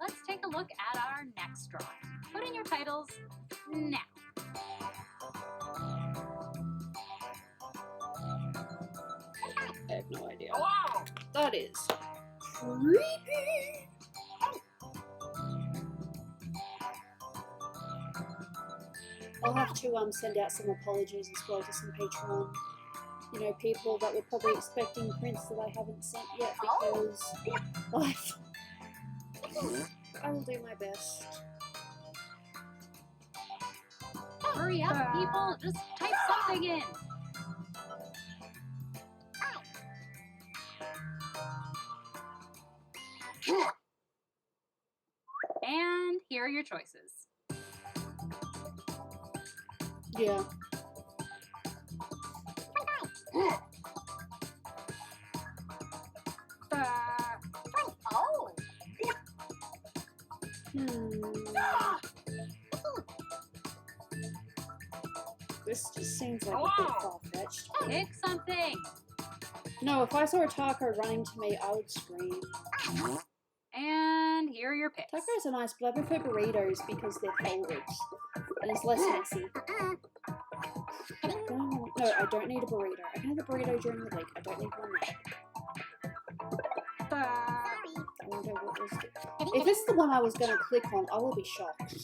Let's take a look at our next drawing. Put in your titles now. I have no idea. Hello. That is creepy. I'll have to send out some apologies as well to some Patreon, people that were probably expecting prints that I haven't sent yet because life. I will do my best. Hurry up, people. Just type something in. And here are your choices. Yeah. Oh, This just seems like a bit far-fetched. pick something. No, if I saw a taco running to me, I would scream. And here are your picks. Tacos are nice, but I prefer burritos because they're folded and it's less messy. No, I don't need a burrito. I can have a burrito during the week. I don't need one now. I wonder what was it. If it's the one I was going to click on, I will be shocked.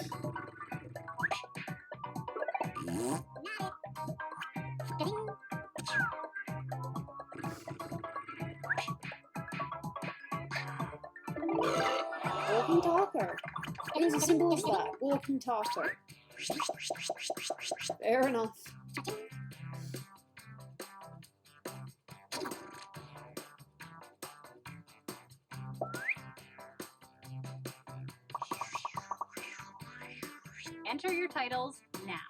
Walking taco. as simple as that. Walking taco. Fair enough. Enter your titles now.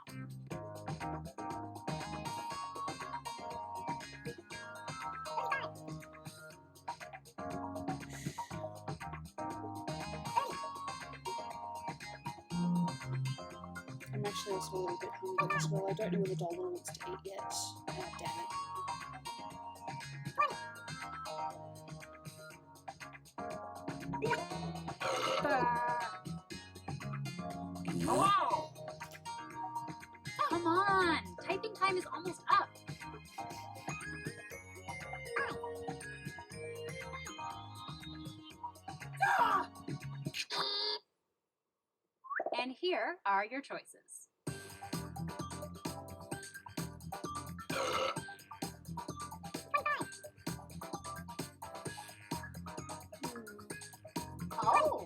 I'm actually also a little bit hungry as well. I don't know whether Dolan wants to eat yet. Oh, damn it. Hello! Come on! Typing time is almost up. And here are your choices. Oh!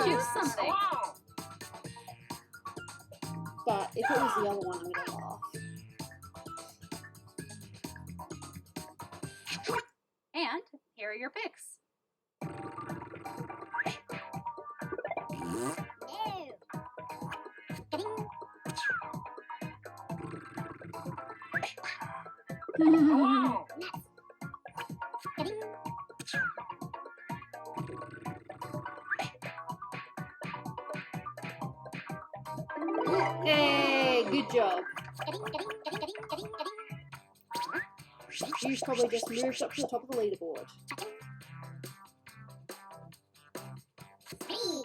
Choose something. Hello! But if it was the other one, I'm gonna laugh. And here are your picks. Hello! Hey, good job. You've probably just moved up to the top of the leaderboard. Cool.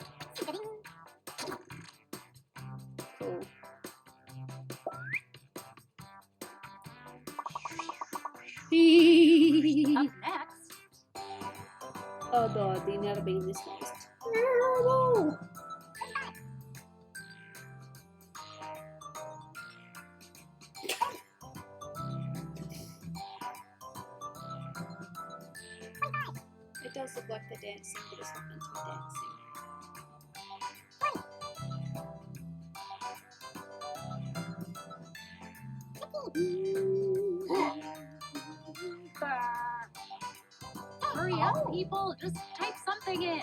Up next, Oh god, the amount of being this one is terrible. It does look like they're dancing, but it's not meant to be dancing. hurry up, people. Just type something in.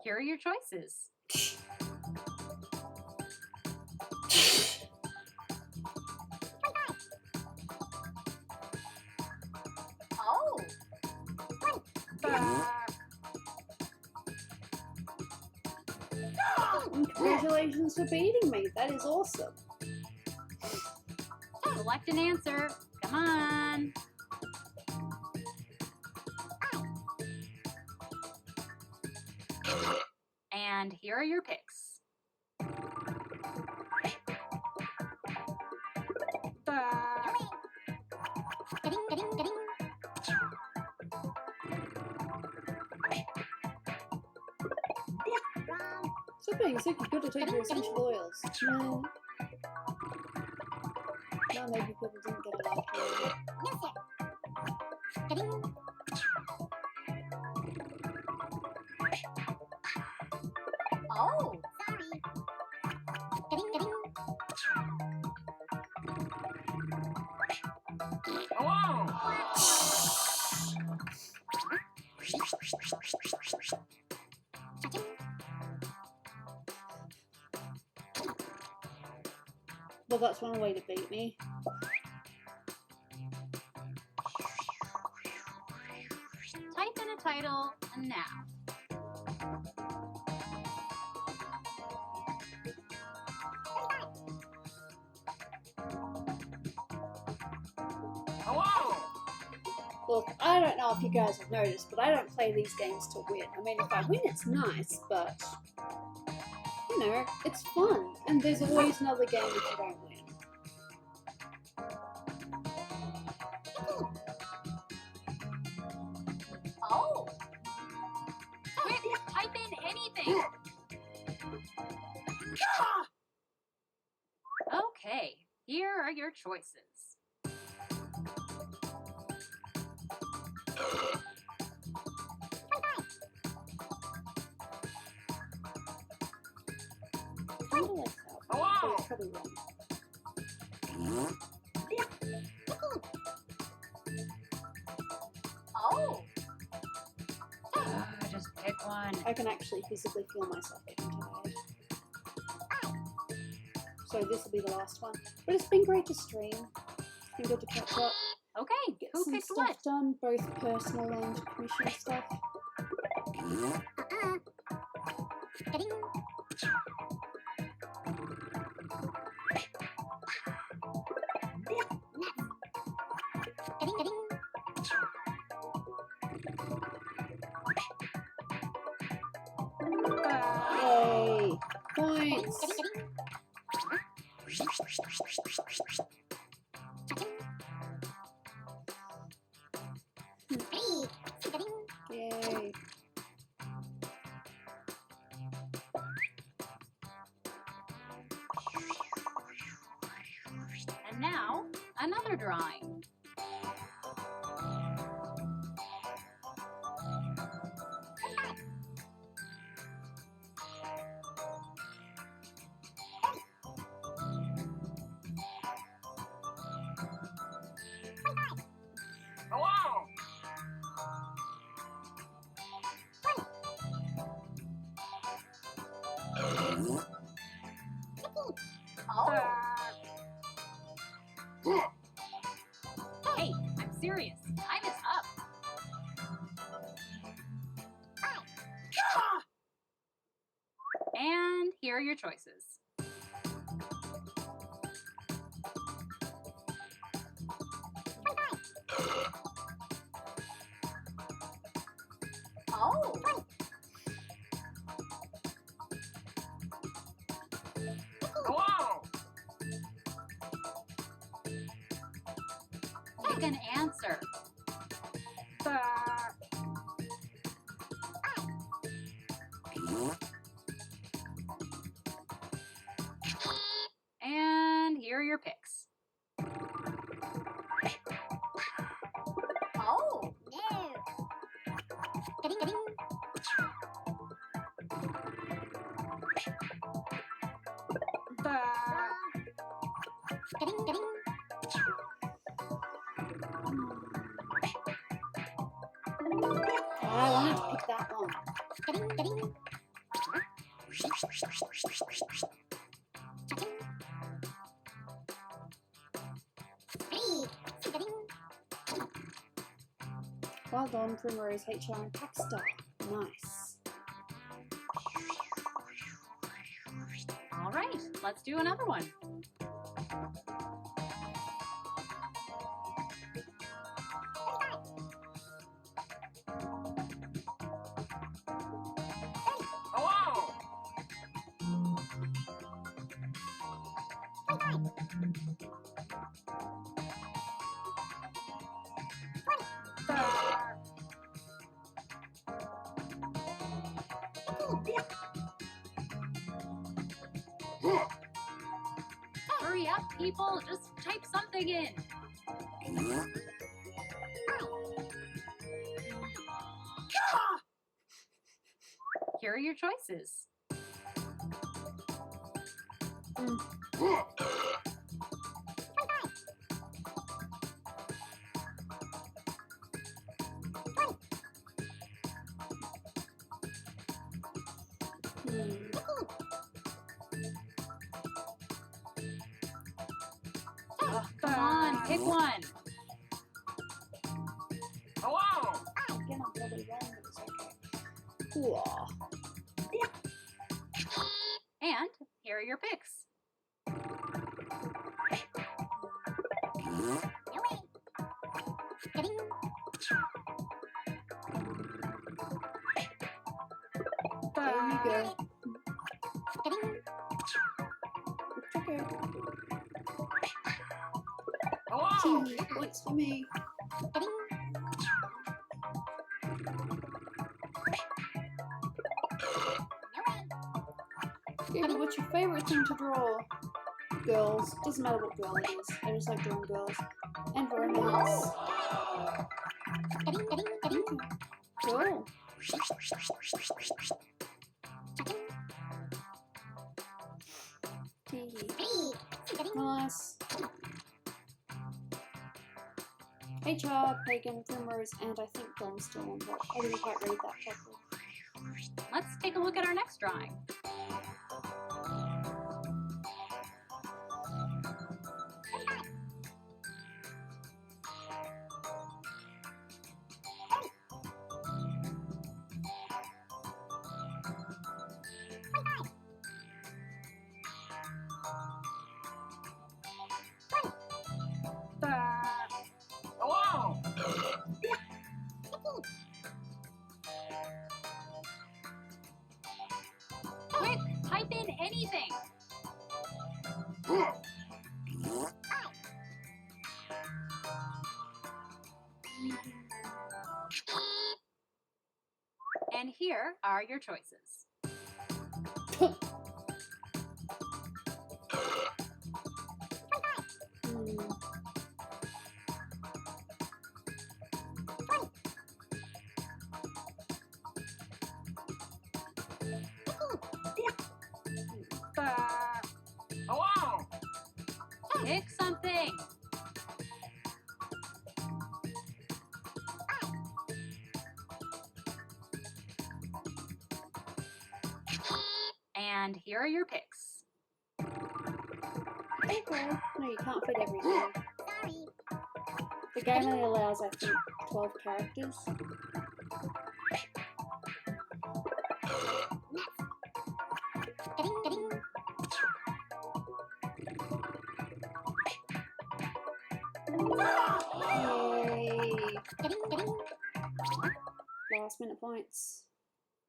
Here are your choices. Oh. Congratulations for beating me. That is awesome. Select an answer. Come on. And here are your picks. Stop being sick, you've got to take your essential oils. No. No, maybe people didn't get it after all. Oh. Hello! Well, that's one way to beat me. Type in a title now. Hello! Look, I don't know if you guys have noticed, but I don't play these games to win. I mean, if I win, it's nice, but, you know, it's fun. And there's always another game if you don't win. Oh. Okay, here are your choices. How do I help? Oh, it's probably wrong. Oh! Just pick one. I can actually physically feel myself getting tired. So this will be the last one. But it's been great to stream. It's been good to catch up. Okay, Get who some picked stuff what? done, both personal and commission stuff. Yay! Points! Yay! And now, another drawing. Hello. Oh! Hey, I'm serious. Time is up. And here are your choices. Oh! Hello. Pick an answer. And here are your picks. Oh! No! I wanted to pick that one. Well done, Primrose, HR, and Packstar. Nice. All right, let's do another one. Hello. Hurry up, people. Just type something in. Here are your choices. Oh, come on, pick one. Hello. Again, I'm probably wrong, but it's okay. Ooh. And here are your picks. There you go. It's okay. Hello. 2 points for me. Gooby, what's your favourite thing to draw? Girls. Doesn't matter what girl it is. I just like drawing girls. And romance. Cool. Nice. HR, Pagan, Primrose, and I think Dom's still on watch. I didn't quite read that properly. Let's take a look at our next drawing. Hello. Quick, type in anything. And here are your choices. Hello. Pick something. And here are your picks. Okay. No, you can't fit everything. Sorry. The game only allows, I think, 12 characters. Yay! Last minute points.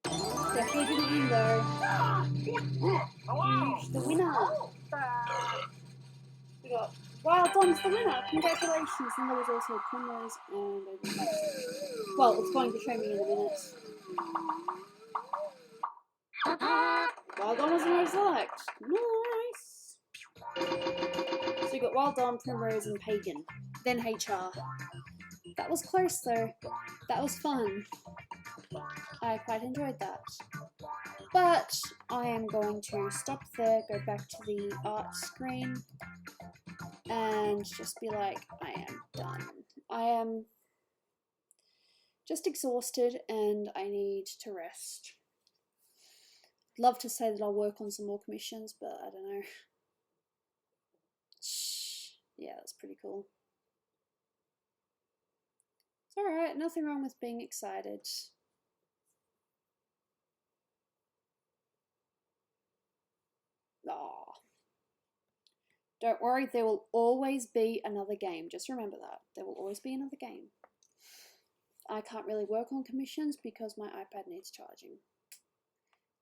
Definitely didn't win though. Hello. The winner! We got Wild Dom's the winner! Congratulations! And there was also Primrose and I didn't know. Well, it's going to show me in a minute. Wild Dom was in our select. Nice! So we got Wild Dom, Primrose, and Pagan. Then HR. That was close though. That was fun. I quite enjoyed that. But I am going to stop there, go back to the art screen, and just be like, I am done. I am just exhausted and I need to rest. I'd love to say that I'll work on some more commissions, but I don't know. Yeah, that's pretty cool. It's alright, nothing wrong with being excited. Aw. Don't worry, there will always be another game. Just remember that. There will always be another game. I can't really work on commissions because my iPad needs charging.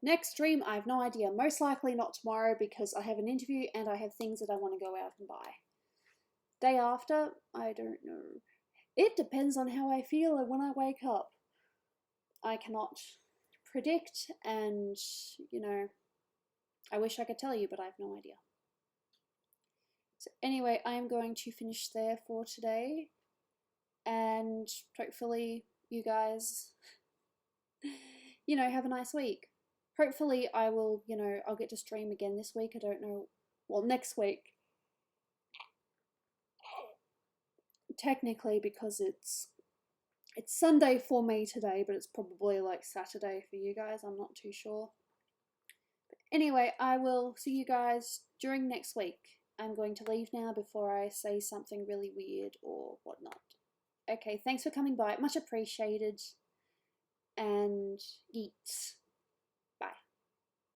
Next stream, I have no idea. Most likely not tomorrow because I have an interview and I have things that I want to go out and buy. Day after, I don't know. It depends on how I feel and when I wake up. I cannot predict and, you know, I wish I could tell you, but I have no idea. So anyway, I am going to finish there for today. And hopefully you guys, you know, have a nice week. Hopefully I will, you know, I'll get to stream again this week. I don't know. Well, next week. Technically, because it's Sunday for me today, but it's probably like Saturday for you guys. I'm not too sure. But anyway, I will see you guys during next week. I'm going to leave now before I say something really weird or whatnot. Okay, thanks for coming by. Much appreciated. And yeets.